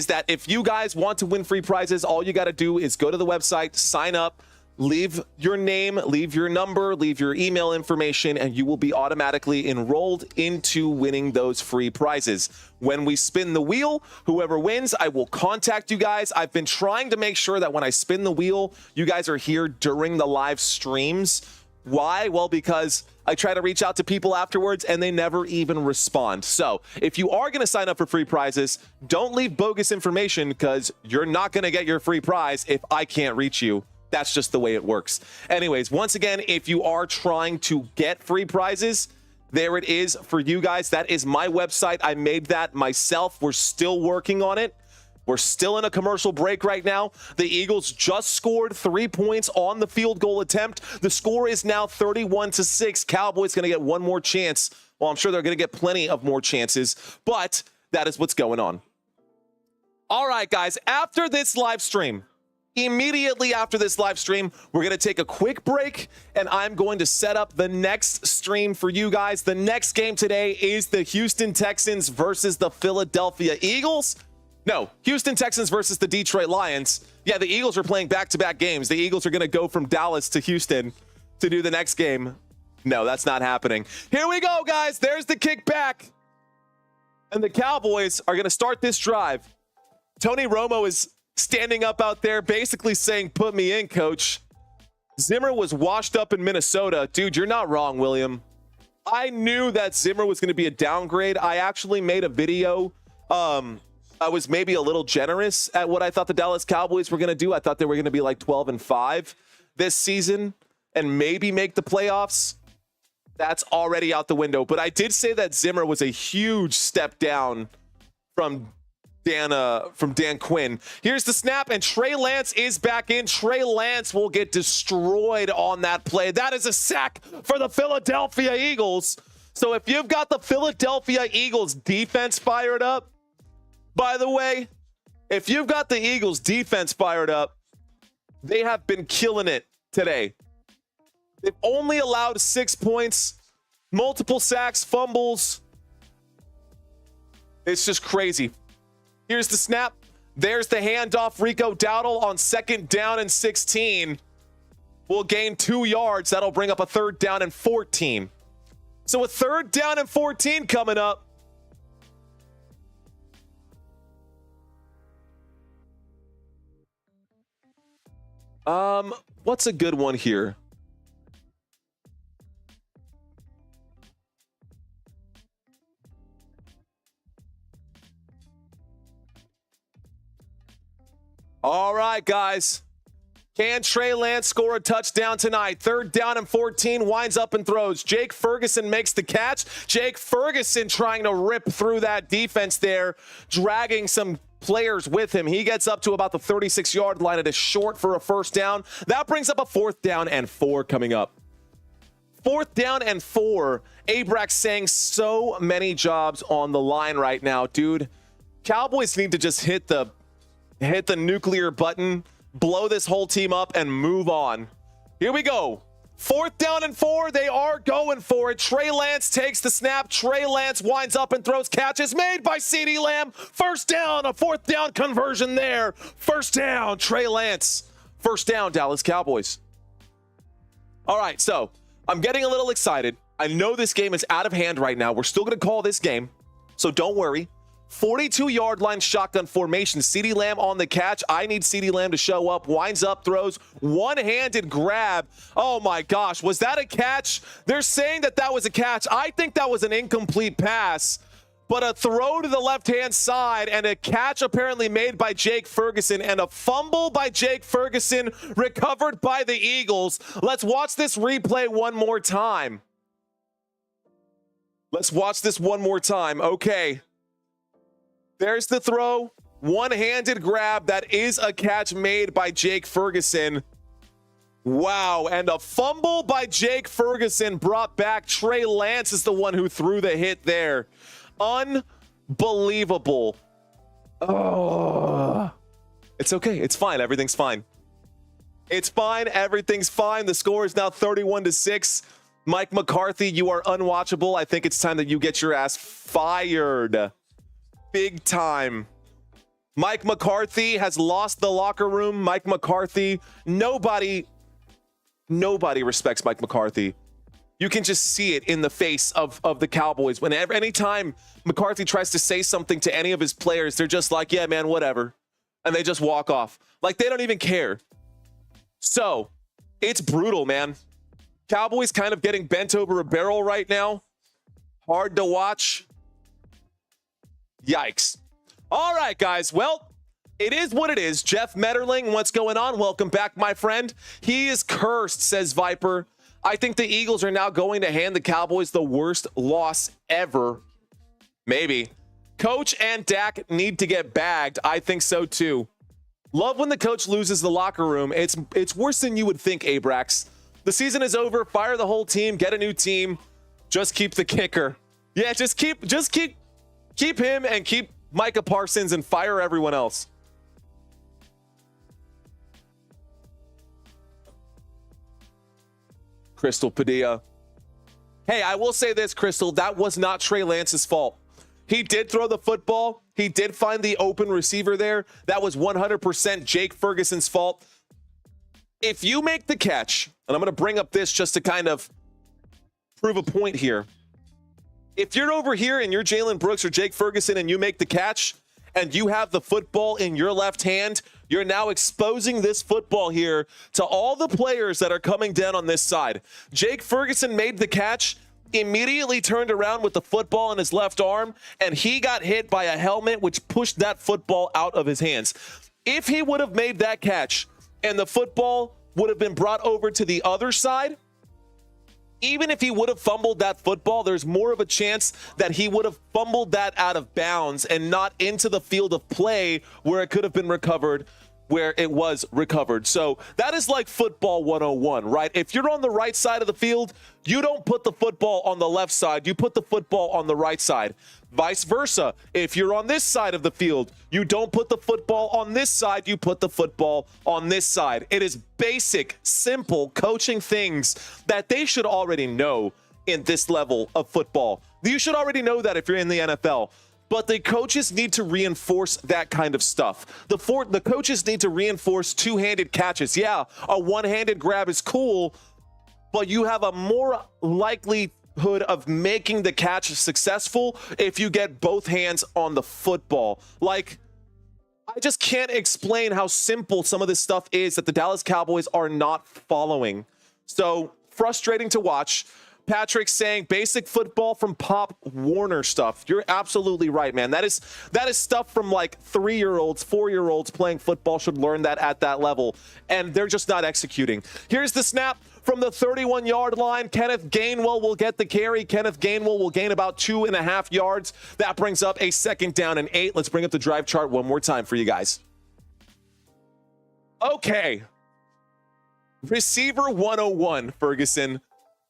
that if you guys want to win free prizes, all you got to do is go to the website, sign up, leave your name, leave your number, leave your email information, and you will be automatically enrolled into winning those free prizes. When we spin the wheel, whoever wins, I will contact you guys. I've been trying to make sure that when I spin the wheel, you guys are here during the live streams. Why? Well, because I try to reach out to people afterwards and they never even respond. So if you are going to sign up for free prizes, don't leave bogus information, because you're not going to get your free prize if I can't reach you. That's just the way it works. Anyways, once again, if you are trying to get free prizes, there it is for you guys. That is my website. I made that myself. We're still working on it. We're still in a commercial break right now. The Eagles just scored 3 points on the field goal attempt. The score is now 31-6. Cowboys going to get one more chance. Well, I'm sure they're going to get plenty of more chances, but that is what's going on. All right, guys, after this live stream, immediately after this live stream, we're going to take a quick break, and I'm going to set up the next stream for you guys. The next game today is the Houston Texans versus the Philadelphia Eagles. No, Houston Texans versus the Detroit Lions. Yeah, the Eagles are playing back-to-back games. The Eagles are going to go from Dallas to Houston to do the next game. No, that's not happening. Here we go, guys. There's the kickback. And the Cowboys are going to start this drive. Tony Romo is standing up out there basically saying, "Put me in, coach." Zimmer was washed up in Minnesota. Dude, you're not wrong, William. I knew that Zimmer was going to be a downgrade. I actually made a video. I was maybe a little generous at what I thought the Dallas Cowboys were going to do. I thought they were going to be like 12-5 this season and maybe make the playoffs. That's already out the window. But I did say that Zimmer was a huge step down from Dan Quinn. Here's the snap, and Trey Lance is back in. Trey Lance will get destroyed on that play. That is a sack for the Philadelphia Eagles. So if you've got the Philadelphia Eagles defense fired up, by the way, if you've got the Eagles defense fired up, they have been killing it today. They've only allowed 6 points, multiple sacks, fumbles. It's just crazy. Here's the snap. There's the handoff. Rico Dowdle on 2nd down and 16 will gain 2 yards. That'll bring up a 3rd down and 14. So a 3rd down and 14 coming up. What's a good one here? All right, guys. Can Trey Lance score a touchdown tonight? 3rd down and 14, winds up and throws. Jake Ferguson makes the catch. Jake Ferguson trying to rip through that defense there, dragging some players with him. He gets up to about the 36-yard line. It is short for a 1st down. That brings up a 4th down and 4 coming up. 4th down and 4. Abrax saying so many jobs on the line right now, dude. Cowboys need to just hit the nuclear button blow this whole team up and move on. Here we go. 4th down and 4. They are going for it. Trey Lance takes the snap. Trey Lance winds up and throws. Catches made by CeeDee Lamb. 1st down, a 4th down conversion there. 1st down, Trey Lance. 1st down, Dallas Cowboys. All right, so I'm getting a little excited. I know this game is out of hand right now. We're still going to call this game, so don't worry. 42-yard line shotgun formation. CeeDee Lamb on the catch. I need CeeDee Lamb to show up. Winds up, throws. One-handed grab. Oh, my gosh. Was that a catch? They're saying that that was a catch. I think that was an incomplete pass. But a throw to the left-hand side and a catch apparently made by Jake Ferguson and a fumble by Jake Ferguson recovered by the Eagles. Let's watch this replay one more time. Let's watch this one more time. Okay. There's the throw. One-handed grab. That is a catch made by Jake Ferguson. Wow. And a fumble by Jake Ferguson brought back. Trey Lance is the one who threw the hit there. Unbelievable. Oh. It's okay. It's fine. Everything's fine. It's fine. Everything's fine. The score is now 31-6. Mike McCarthy, you are unwatchable. I think it's time that you get your ass fired. Big time. Mike McCarthy has lost the locker room. Mike McCarthy, nobody respects Mike McCarthy. You can just see it in the face of the Cowboys. Anytime McCarthy tries to say something to any of his players, they're just like, yeah, man, whatever. And they just walk off. Like, they don't even care. So, it's brutal, man. Cowboys kind of getting bent over a barrel right now. Hard to watch. Yikes. All right, guys. Well, it is what it is. Jeff Metterling, what's going on? Welcome back, my friend. He is cursed, says Viper. I think the Eagles are now going to hand the Cowboys the worst loss ever. Maybe. Coach and Dak need to get bagged. I think so, too. Love when the coach loses the locker room. It's worse than you would think, Abrax. The season is over. Fire the whole team. Get a new team. Just keep the kicker. Yeah, just keep him and keep Micah Parsons and fire everyone else. Crystal Padilla. Hey, I will say this, Crystal. That was not Trey Lance's fault. He did throw the football. He did find the open receiver there. That was 100% Jake Ferguson's fault. If you make the catch, and I'm going to bring up this just to kind of prove a point here. If you're over here and you're Jalen Brooks or Jake Ferguson and you make the catch and you have the football in your left hand, you're now exposing this football here to all the players that are coming down on this side. Jake Ferguson made the catch, immediately turned around with the football in his left arm, and he got hit by a helmet which pushed that football out of his hands. If he would have made that catch and the football would have been brought over to the other side, even if he would have fumbled that football, there's more of a chance that he would have fumbled that out of bounds and not into the field of play where it could have been recovered, where it was recovered. So that is like football 101, right? If you're on the right side of the field, you don't put the football on the left side. You put the football on the right side. Vice versa. If you're on this side of the field, you don't put the football on this side. You put the football on this side. It is basic, simple coaching things that they should already know in this level of football. You should already know that if you're in the NFL. But the coaches need to reinforce that kind of stuff. The coaches need to reinforce two-handed catches. Yeah, a one-handed grab is cool, but you have a more likelihood of making the catch successful if you get both hands on the football. Like, I just can't explain how simple some of this stuff is that the Dallas Cowboys are not following. So frustrating to watch. Patrick saying basic football from Pop Warner stuff. You're absolutely right, man. That is stuff from like 3-year-olds, 4-year-olds playing football should learn that at that level, and they're just not executing. Here's the snap from the 31-yard line. Kenneth Gainwell will get the carry. Kenneth Gainwell will gain about 2.5 yards. That brings up a 2nd down and 8. Let's bring up the drive chart one more time for you guys. Okay. Receiver 101, Ferguson.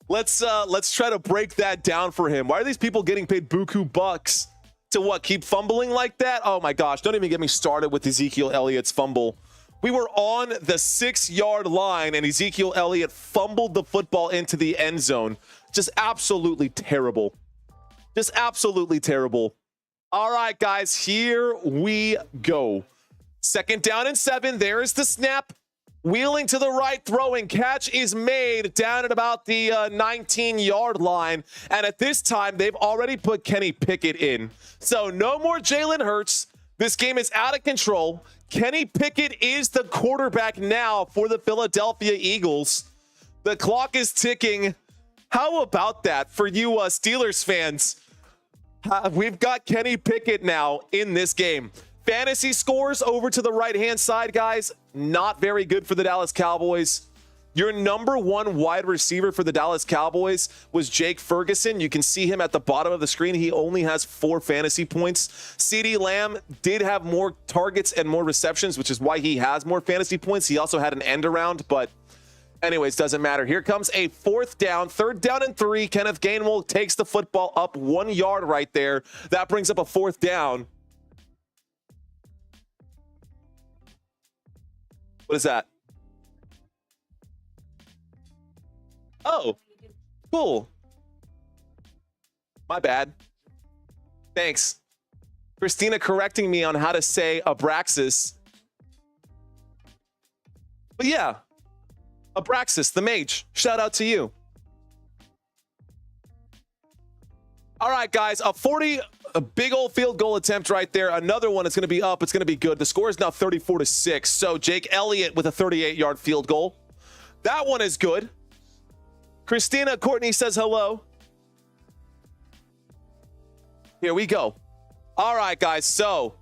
Let's try to break that down for him. Why are these people getting paid buku bucks to what? Keep fumbling like that? Oh my gosh. Don't even get me started with Ezekiel Elliott's fumble. We were on the 6-yard line, and Ezekiel Elliott fumbled the football into the end zone. Just absolutely terrible. Just absolutely terrible. All right, guys, here we go. 2nd down and 7. There is the snap. Wheeling to the right, throwing. Catch is made down at about the 19-yard line. And at this time, they've already put Kenny Pickett in. So no more Jalen Hurts. This game is out of control. Kenny Pickett is the quarterback now for the Philadelphia Eagles. The clock is ticking. How about that for you Steelers fans? We've got Kenny Pickett now in this game. Fantasy scores over to the right-hand side, guys. Not very good for the Dallas Cowboys. Your number 1 wide receiver for the Dallas Cowboys was Jake Ferguson. You can see him at the bottom of the screen. He only has 4 fantasy points. CeeDee Lamb did have more targets and more receptions, which is why he has more fantasy points. He also had an end around, but anyways, doesn't matter. Here comes a 4th down, 3rd down and 3. Kenneth Gainwell takes the football up 1 yard right there. That brings up a 4th down. What is that? Oh, cool. My bad. Thanks. Christina correcting me on how to say Abraxas. But yeah, Abraxas, the mage. Shout out to you. All right, guys, a big old field goal attempt right there. Another one is going to be up. It's going to be good. The score is now 34-6. So Jake Elliott with a 38-yard field goal. That one is good. Christina Courtney says hello. Here we go. All right, guys. So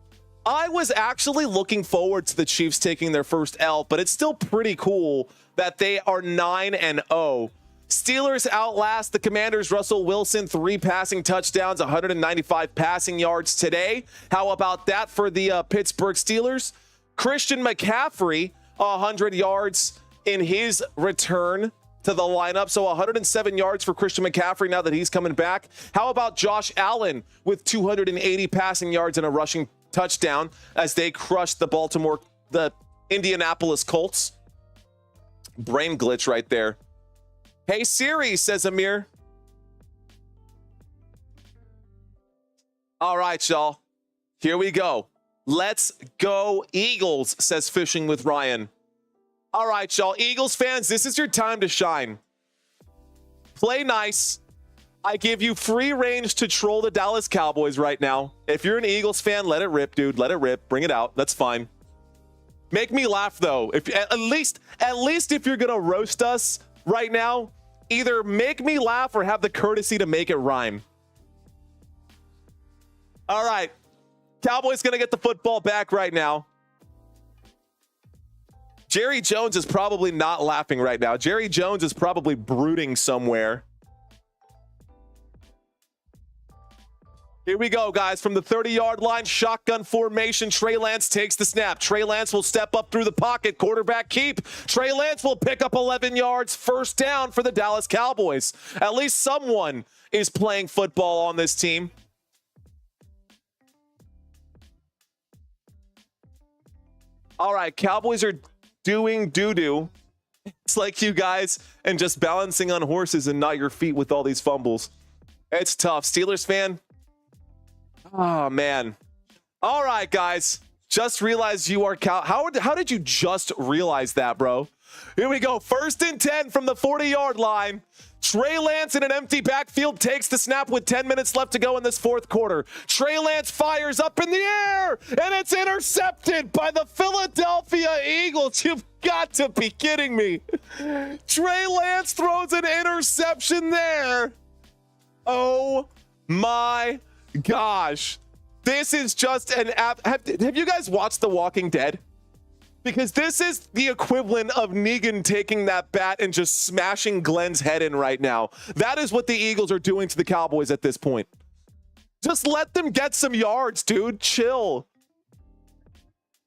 I was actually looking forward to the Chiefs taking their first L, but it's still pretty cool that they are 9-0. Steelers outlast the Commanders. Russell Wilson, 3 passing touchdowns, 195 passing yards today. How about that for the Pittsburgh Steelers? Christian McCaffrey, 100 yards in his return to the lineup. So 107 yards for Christian McCaffrey now that he's coming back. How about Josh Allen with 280 passing yards and a rushing touchdown as they crushed the Indianapolis Colts? Brain glitch right there. Hey Siri, says Amir. All right, y'all. Here we go. Let's go Eagles, says Fishing with Ryan. All right, y'all. Eagles fans, this is your time to shine. Play nice. I give you free range to troll the Dallas Cowboys right now. If you're an Eagles fan, let it rip, dude. Let it rip. Bring it out. That's fine. Make me laugh, though. If at least if you're gonna roast us right now, either make me laugh or have the courtesy to make it rhyme. All right. Cowboys going to get the football back right now. Jerry Jones is probably not laughing right now. Jerry Jones is probably brooding somewhere. Here we go, guys. From the 30-yard line, shotgun formation. Trey Lance takes the snap. Trey Lance will step up through the pocket. Quarterback keep. Trey Lance will pick up 11 yards. 1st down for the Dallas Cowboys. At least someone is playing football on this team. All right, Cowboys are doing doo-doo. It's like you guys and just balancing on horses and not your feet with all these fumbles. It's tough. Steelers fan. Oh, man. All right, guys. Just realized you are How did you just realize that, bro? Here we go. 1st and 10 from the 40-yard line. Trey Lance in an empty backfield takes the snap with 10 minutes left to go in this 4th quarter. Trey Lance fires up in the air, and it's intercepted by the Philadelphia Eagles. You've got to be kidding me. Trey Lance throws an interception there. Oh, my gosh. This is just an app. Have you guys watched The Walking Dead? Because this is the equivalent of Negan taking that bat and just smashing Glenn's head in right now. That is what the Eagles are doing to the Cowboys at this point. Just let them get some yards, dude. Chill.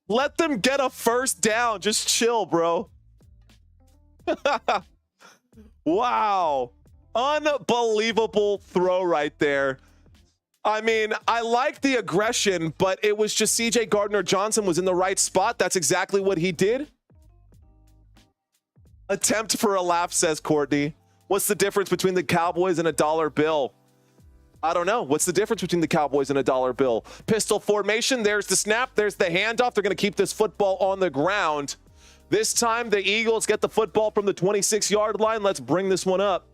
Let them get a 1st down. Just chill, bro. Wow. Unbelievable throw right there. I mean, I like the aggression, but it was just CJ Gardner-Johnson was in the right spot. That's exactly what he did. Attempt for a laugh, says Courtney. What's the difference between the Cowboys and a dollar bill? I don't know. What's the difference between the Cowboys and a dollar bill? Pistol formation. There's the snap. There's the handoff. They're going to keep this football on the ground. This time, the Eagles get the football from the 26-yard line. Let's bring this one up.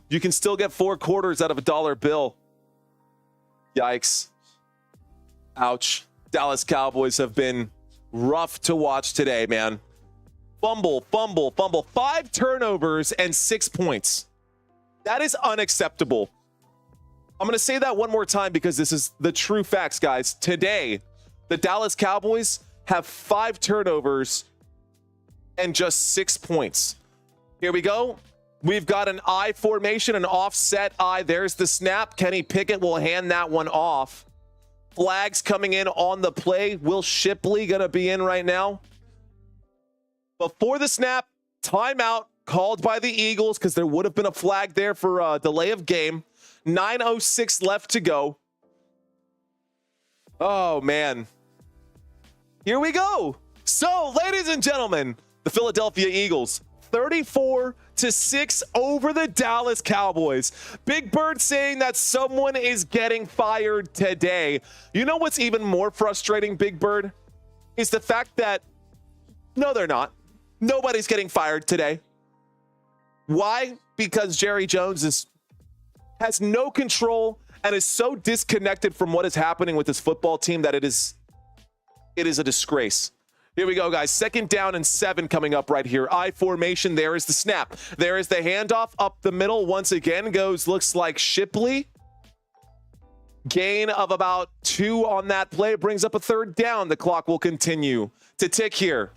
You can still get 4 quarters out of a dollar bill. Yikes. Ouch. Dallas Cowboys have been rough to watch today, man. Fumble, fumble, fumble. 5 turnovers and 6 points. That is unacceptable. I'm going to say that one more time because this is the true facts, guys. Today, the Dallas Cowboys have 5 turnovers and just 6 points. Here we go. We've got an I formation, an offset I. There's the snap. Kenny Pickett will hand that one off. Flags coming in on the play. Will Shipley going to be in right now? Before the snap, timeout called by the Eagles because there would have been a flag there for a delay of game. 9:06 left to go. Oh, man. Here we go. So, ladies and gentlemen, the Philadelphia Eagles, 34-6 over the Dallas Cowboys. Big Bird saying that someone is getting fired today. You know what's even more frustrating, Big Bird? Is the fact that, no, they're not. Nobody's getting fired today. Why? Because Jerry Jones has no control and is so disconnected from what is happening with this football team that it is a disgrace. Here we go, guys. 2nd down and 7 coming up right here. I formation. There is the snap. There is the handoff up the middle. Once again looks like Shipley. Gain of about 2 on that play brings up a 3rd down. The clock will continue to tick here.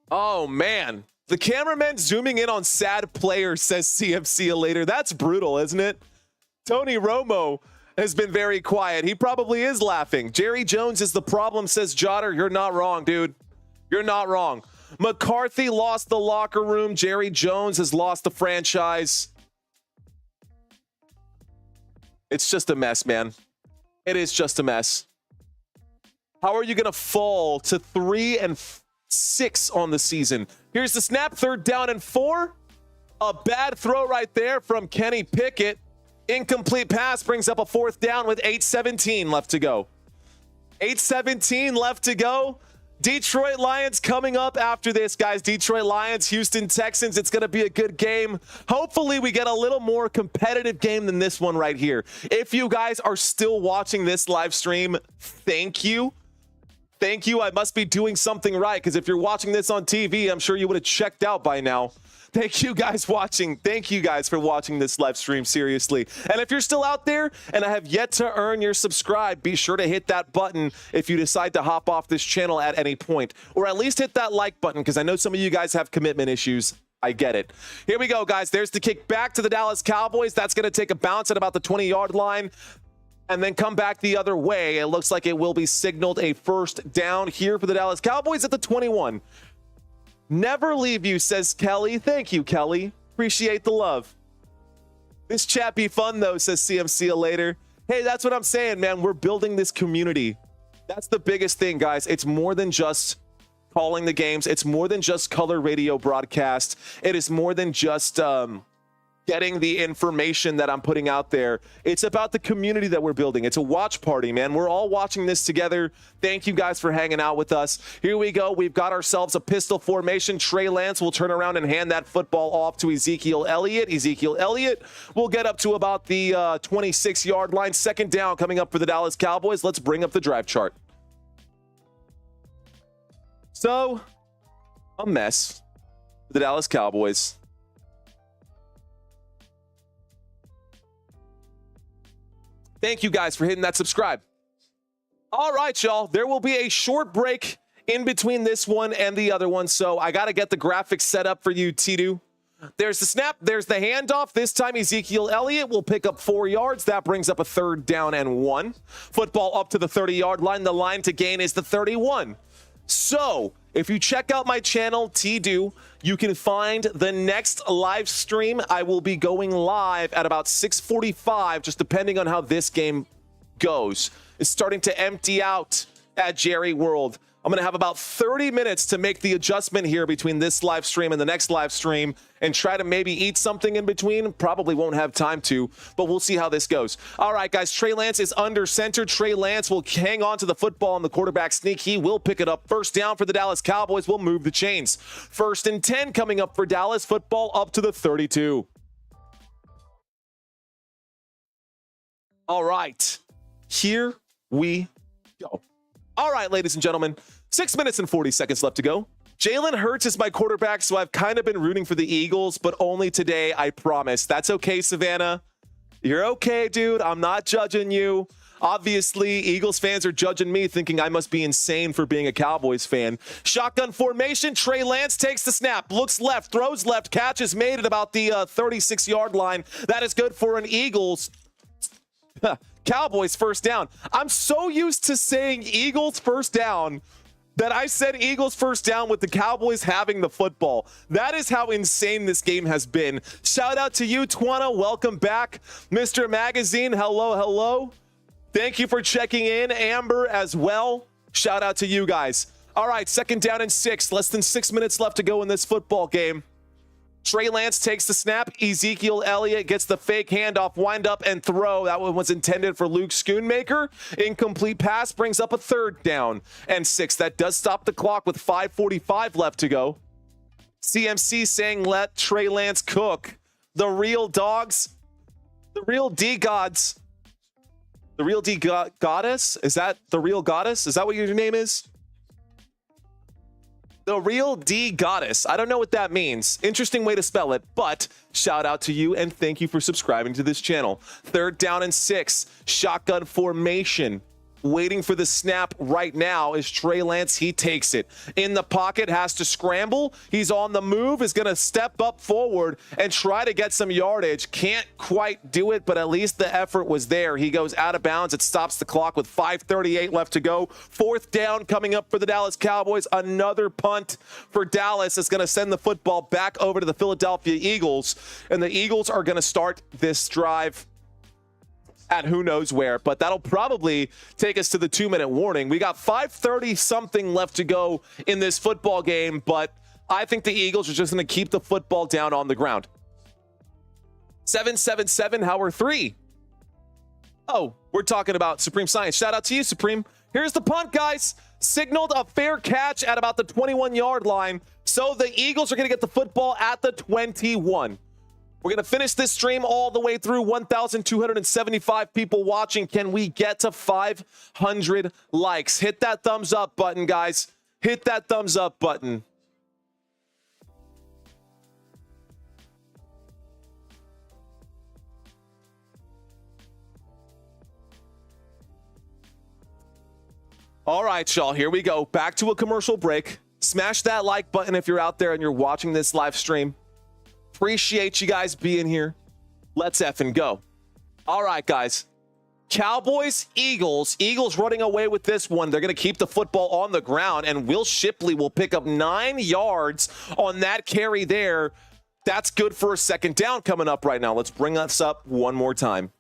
Oh, man. The cameraman zooming in on sad players, says CMC later. That's brutal, isn't it? Tony Romo has been very quiet. He probably is laughing. Jerry Jones is the problem, says Jotter. You're not wrong, dude. You're not wrong. McCarthy lost the locker room. Jerry Jones has lost the franchise. It's just a mess, man. It is just a mess. How are you going to fall to 3-6 on the season? Here's the snap. 3rd down and 4. A bad throw right there from Kenny Pickett. Incomplete pass brings up a 4th down with 8:17 left to go. 8:17 left to go. Detroit Lions coming up after this, guys. Detroit Lions, Houston Texans. It's going to be a good game. Hopefully we get a little more competitive game than this one right here. If you guys are still watching this live stream, thank you. Thank you. I must be doing something right because if you're watching this on TV, I'm sure you would have checked out by now. Thank you guys watching. Thank you guys for watching this live stream, seriously. And if you're still out there and I have yet to earn your subscribe, be sure to hit that button if you decide to hop off this channel at any point. Or at least hit that like button because I know some of you guys have commitment issues. I get it. Here we go, guys. There's the kick back to the Dallas Cowboys. That's going to take a bounce at about the 20-yard line and then come back the other way. It looks like it will be signaled a 1st down here for the Dallas Cowboys at the 21. Never leave you, says Kelly. Thank you, Kelly. Appreciate the love. This chat be fun, though, says CMC later. Hey, that's what I'm saying, man. We're building this community. That's the biggest thing, guys. It's more than just calling the games. It's more than just color radio broadcast. It is more than just getting the information that I'm putting out there. It's about the community that we're building. It's a watch party, man. We're all watching this together. Thank you guys for hanging out with us. Here we go. We've got ourselves a pistol formation. Trey Lance will turn around and hand that football off to Ezekiel Elliott. Ezekiel Elliott will get up to about the 26-yard line. 2nd down coming up for the Dallas Cowboys. Let's bring up the drive chart. So, a mess for the Dallas Cowboys. Thank you guys for hitting that subscribe. All right, y'all. There will be a short break in between this one and the other one, so I got to get the graphics set up for you, Tidu. There's the snap. There's the handoff. This time, Ezekiel Elliott will pick up 4 yards. That brings up a 3rd down and 1. Football up to the 30-yard line. The line to gain is the 31. So if you check out my channel, TDo, you can find the next live stream. I will be going live at about 6:45, just depending on how this game goes. It's starting to empty out at Jerry World. I'm going to have about 30 minutes to make the adjustment here between this live stream and the next live stream and try to maybe eat something in between. Probably won't have time to, but we'll see how this goes. All right, guys, Trey Lance is under center. Trey Lance will hang on to the football on the quarterback sneak. He will pick it up. First down for the Dallas Cowboys. Will move the chains. 1st and 10 coming up for Dallas. Football up to the 32. All right, here we go. All right, ladies and gentlemen, 6 minutes and 40 seconds left to go. Jalen Hurts is my quarterback, so I've kind of been rooting for the Eagles, but only today, I promise. That's okay, Savannah. You're okay, dude. I'm not judging you. Obviously, Eagles fans are judging me, thinking I must be insane for being a Cowboys fan. Shotgun formation. Trey Lance takes the snap, looks left, throws left, catch is made at about the 36-yard line. That is good for an Eagles. Cowboys first down. I'm so used to saying Eagles first down that I said Eagles first down with the Cowboys having the football. That is how insane this game has been. Shout out to you, Twana. Welcome back. Mr. Magazine, hello, hello. Thank you for checking in. Amber as well. Shout out to you guys. All right, 2nd down and 6. Less than 6 minutes left to go in this football game. Trey Lance takes the snap. Ezekiel Elliott gets the fake handoff, wind up and throw. That one was intended for Luke Schoonmaker. Incomplete pass brings up a 3rd down and 6. That does stop the clock with 5:45 left to go. CMC saying let Trey Lance cook. The real dogs, the real D-gods, the real D-goddess? Is that the real goddess? Is that what your name is? The real D goddess. I don't know what that means. Interesting way to spell it, but shout out to you and thank you for subscribing to this channel. 3rd down and 6. Shotgun formation. Waiting for the snap right now is Trey Lance. He takes it. In the pocket, has to scramble. He's on the move, is going to step up forward and try to get some yardage. Can't quite do it, but at least the effort was there. He goes out of bounds. It stops the clock with 5:38 left to go. 4th down coming up for the Dallas Cowboys. Another punt for Dallas is going to send the football back over to the Philadelphia Eagles, and the Eagles are going to start this drive at who knows where, but that'll probably take us to the 2-minute warning. We got 5:30 something left to go in this football game, but I think the Eagles are just going to keep the football down on the ground. 777 Howard 3. Oh, we're talking about Supreme Science. Shout out to you, Supreme. Here's the punt, guys. Signaled a fair catch at about the 21-yard line, so the Eagles are going to get the football at the 21. We're going to finish this stream all the way through. 1,275 people watching. Can we get to 500 likes? Hit that thumbs up button, guys. Hit that thumbs up button. All right, y'all. Here we go. Back to a commercial break. Smash that like button if you're out there and you're watching this live stream. Appreciate you guys being here. Let's effing go. All right, guys. Cowboys, Eagles. Eagles running away with this one. They're going to keep the football on the ground, and Will Shipley will pick up 9 yards on that carry there. That's good for a 2nd down coming up right now. Let's bring us up one more time.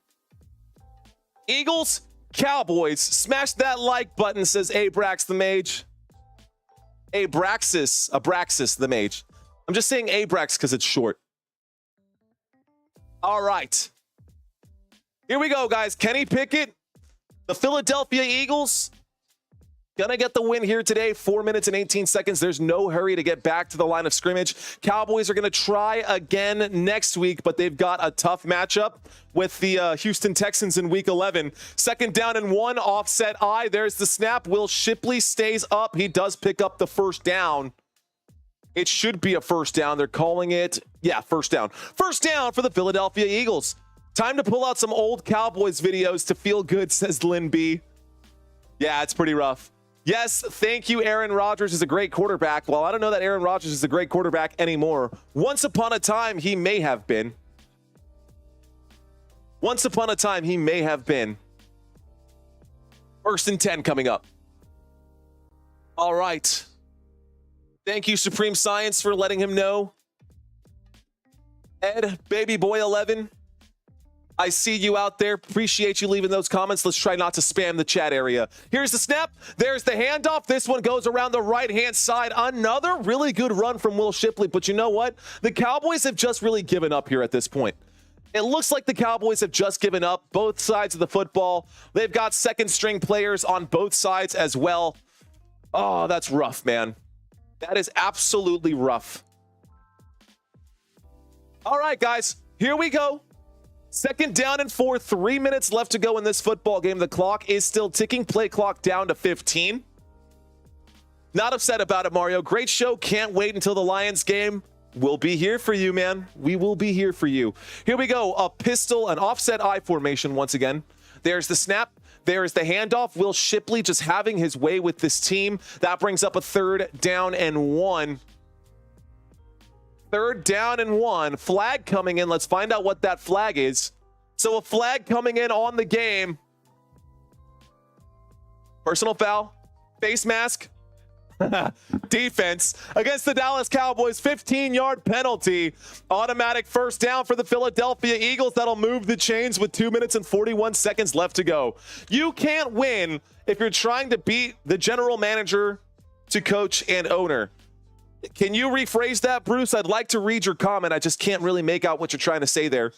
Eagles, Cowboys. Smash that like button, says Abrax the Mage. Abraxas the Mage. I'm just saying Abrax because it's short. All right. Here we go, guys. Kenny Pickett, the Philadelphia Eagles, gonna get the win here today. 4 minutes and 18 seconds. There's no hurry to get back to the line of scrimmage. Cowboys are gonna try again next week, but they've got a tough matchup with the Houston Texans in week 11. 2nd down and 1, offset I. There's the snap. Will Shipley stays up. He does pick up the 1st down. It should be a 1st down. They're calling it, yeah, 1st down. 1st down for the Philadelphia Eagles. Time to pull out some old Cowboys videos to feel good, says Lynn B. Yeah, it's pretty rough. Yes, thank you, Aaron Rodgers is a great quarterback. Well, I don't know that Aaron Rodgers is a great quarterback anymore. Once upon a time, he may have been. Once upon a time, he may have been. 1st and 10 coming up. All right. Thank you, Supreme Science, for letting him know. Ed, Baby Boy 11, I see you out there. Appreciate you leaving those comments. Let's try not to spam the chat area. Here's the snap. There's the handoff. This one goes around the right-hand side. Another really good run from Will Shipley. But you know what? The Cowboys have just really given up here at this point. It looks like the Cowboys have just given up both sides of the football. They've got second-string players on both sides as well. Oh, that's rough, man. That is absolutely rough. All right, guys, here we go. 2nd down and 4, 3 minutes left to go in this football game. The clock is still ticking. Play clock down to 15. Not upset about it, Mario. Great show. Can't wait until the Lions game. We'll be here for you, man. We will be here for you. Here we go. A pistol, an offset I formation once again. There's the snap. There's the handoff. Will Shipley just having his way with this team. That brings up a 3rd down and 1. 3rd down and 1. Flag coming in. Let's find out what that flag is. So a flag coming in on the game. Personal foul. Face mask. Defense against the Dallas Cowboys. 15-yard penalty. Automatic 1st down for the Philadelphia Eagles. That'll move the chains with 2 minutes and 41 seconds left to go. You can't win if you're trying to beat the general manager to coach and owner. Can you rephrase that, Bruce? I'd like to read your comment. I just can't really make out what you're trying to say there.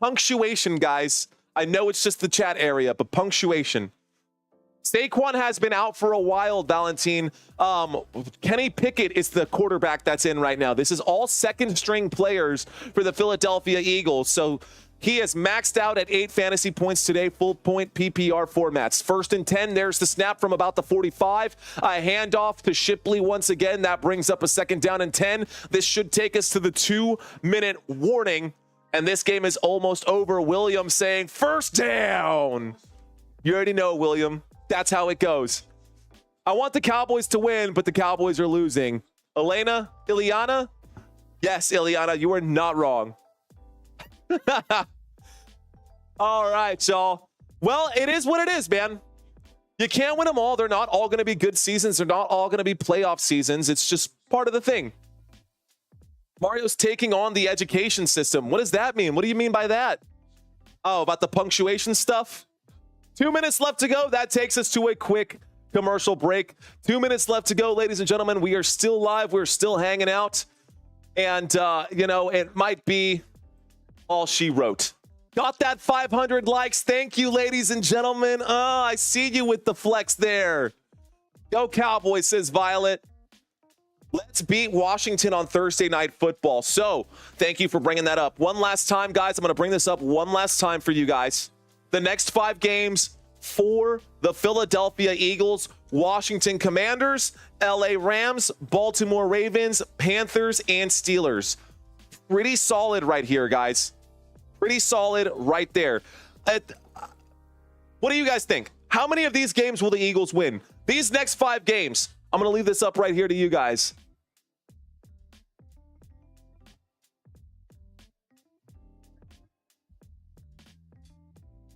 Punctuation, guys. I know it's just the chat area, but punctuation. Saquon has been out for a while, Valentine. Kenny Pickett is the quarterback that's in right now. This is all second-string players for the Philadelphia Eagles. So he has maxed out at 8 fantasy points today, full point PPR formats. 1st and 10, there's the snap from about the 45. A handoff to Shipley once again. That brings up a 2nd down and 10. This should take us to the 2-minute warning. And this game is almost over. William saying, 1st down. You already know, William. That's how it goes. I want the Cowboys to win, but the Cowboys are losing. Ileana? Yes, Ileana, you are not wrong. All right, y'all. Well, it is what it is, man. You can't win them all. They're not all going to be good seasons. They're not all going to be playoff seasons. It's just part of the thing. Mario's taking on the education system. What does that mean? What do you mean by that? Oh, about the punctuation stuff? 2 minutes left to go. That takes us to a quick commercial break. 2 minutes left to go, ladies and gentlemen. We are still live. We're still hanging out. And, it might be all she wrote. Got that 500 likes. Thank you, ladies and gentlemen. I see you with the flex there. Go Cowboys, says Violet. Let's beat Washington on Thursday Night Football. So, thank you for bringing that up. One last time, guys. I'm going to bring this up one last time for you guys. The next 5 games for the Philadelphia Eagles, Washington Commanders, LA Rams, Baltimore Ravens, Panthers, and Steelers. Pretty solid right here, guys. Pretty solid right there. What do you guys think? How many of these games will the Eagles win? These next 5 games. I'm going to leave this up right here to you guys.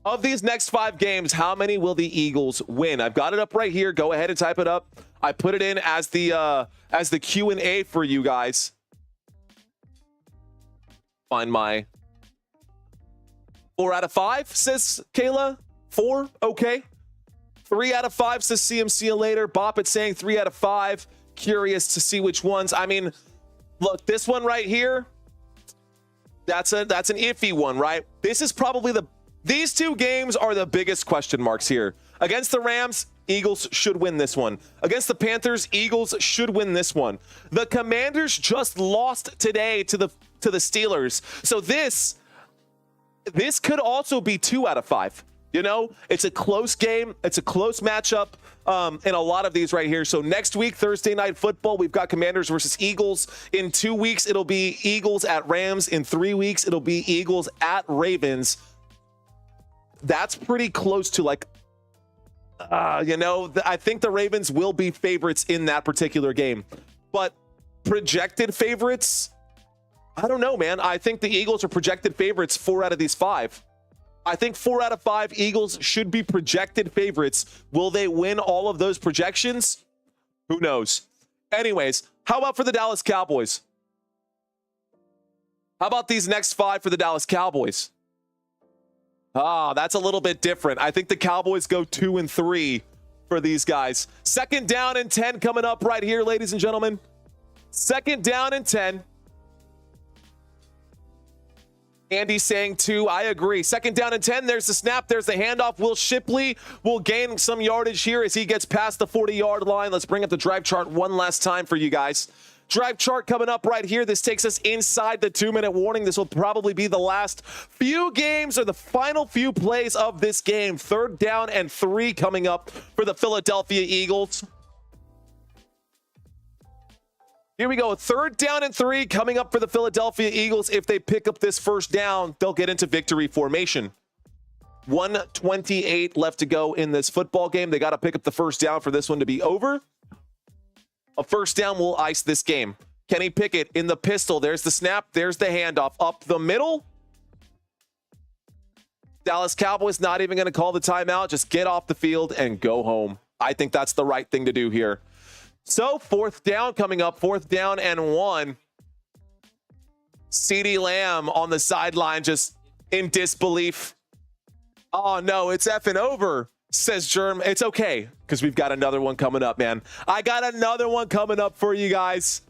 Of these next 5 games, how many will the Eagles win? I've got it up right here. Go ahead and type it up. I put it in as the Q&A for you guys. Find my 4 out of 5, says Kayla. 4, okay. 3 out of 5, says CMC later. Bop it saying 3 out of 5. Curious to see which ones. I mean, look, this one right here, that's an iffy one, right? This is probably these 2 games are the biggest question marks here. Against the Rams, Eagles should win this one. Against the Panthers, Eagles should win this one. The Commanders just lost today to the Steelers. So this could also be 2 out of 5. You know, it's a close game. It's a close matchup in a lot of these right here. So next week, Thursday Night Football, we've got Commanders versus Eagles. In 2 weeks, it'll be Eagles at Rams. In 3 weeks, it'll be Eagles at Ravens. That's pretty close to I think the Ravens will be favorites in that particular game. But projected favorites, I don't know, man. I think the Eagles are projected favorites 4 out of these 5. I think 4 out of 5 Eagles should be projected favorites. Will they win all of those projections? Who knows? Anyways, how about for the Dallas Cowboys? How about these next 5 for the Dallas Cowboys? That's a little bit different. I think the Cowboys go 2 and 3 for these guys. 2nd down and 10 coming up right here, ladies and gentlemen. 2nd down and 10. Andy saying 2. I agree. 2nd down and 10. There's the snap. There's the handoff. Will Shipley will gain some yardage here as he gets past the 40-yard line. Let's bring up the drive chart one last time for you guys. Drive chart coming up right here. This takes us inside the 2-minute warning. This will probably be the last few games or the final few plays of this game. 3rd down and 3 coming up for the Philadelphia Eagles. Here we go. 3rd down and 3 coming up for the Philadelphia Eagles. If they pick up this 1st down, they'll get into victory formation. 1:28 left to go in this football game. They got to pick up the 1st down for this one to be over. A 1st down will ice this game. Kenny Pickett in the pistol. There's the snap. There's the handoff. Up the middle. Dallas Cowboys not even going to call the timeout. Just get off the field and go home. I think that's the right thing to do here. So 4th down coming up. 4th down and 1. CeeDee Lamb on the sideline just in disbelief. Oh, no, it's effing over, says Germ. It's okay, because we've got another one coming up, man. I got another one coming up for you guys.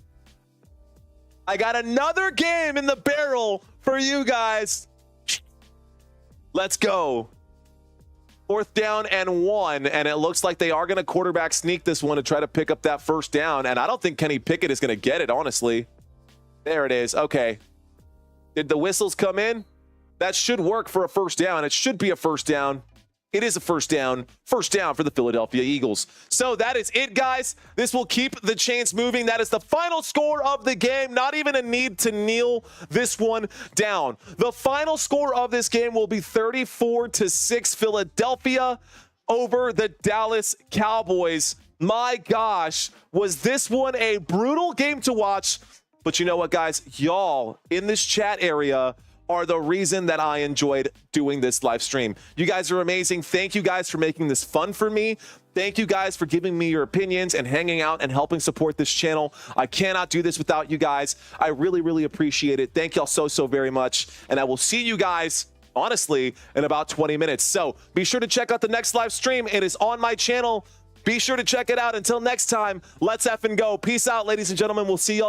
I got another game in the barrel for you guys. Let's go. 4th down and 1, and it looks like they are going to quarterback sneak this one to try to pick up that 1st down, and I don't think Kenny Pickett is going to get it, honestly. There it is. Okay. Did the whistles come in? That should work for a 1st down. It should be a 1st down. It is a 1st down. 1st down for the Philadelphia Eagles. So that is it, guys. This will keep the chains moving. That is the final score of the game. Not even a need to kneel this one down. The final score of this game will be 34-6 Philadelphia over the Dallas Cowboys. My gosh, was this one a brutal game to watch? But you know what, guys? Y'all in this chat area are the reason that I enjoyed doing this live stream. You guys are amazing. Thank you guys for making this fun for me. Thank you guys for giving me your opinions and hanging out and helping support this channel. I cannot do this without you guys. I really, really appreciate it. Thank y'all so very much. And I will see you guys, honestly, in about 20 minutes. So be sure to check out the next live stream. It is on my channel. Be sure to check it out. Until next time, let's effing go. Peace out, ladies and gentlemen. We'll see y'all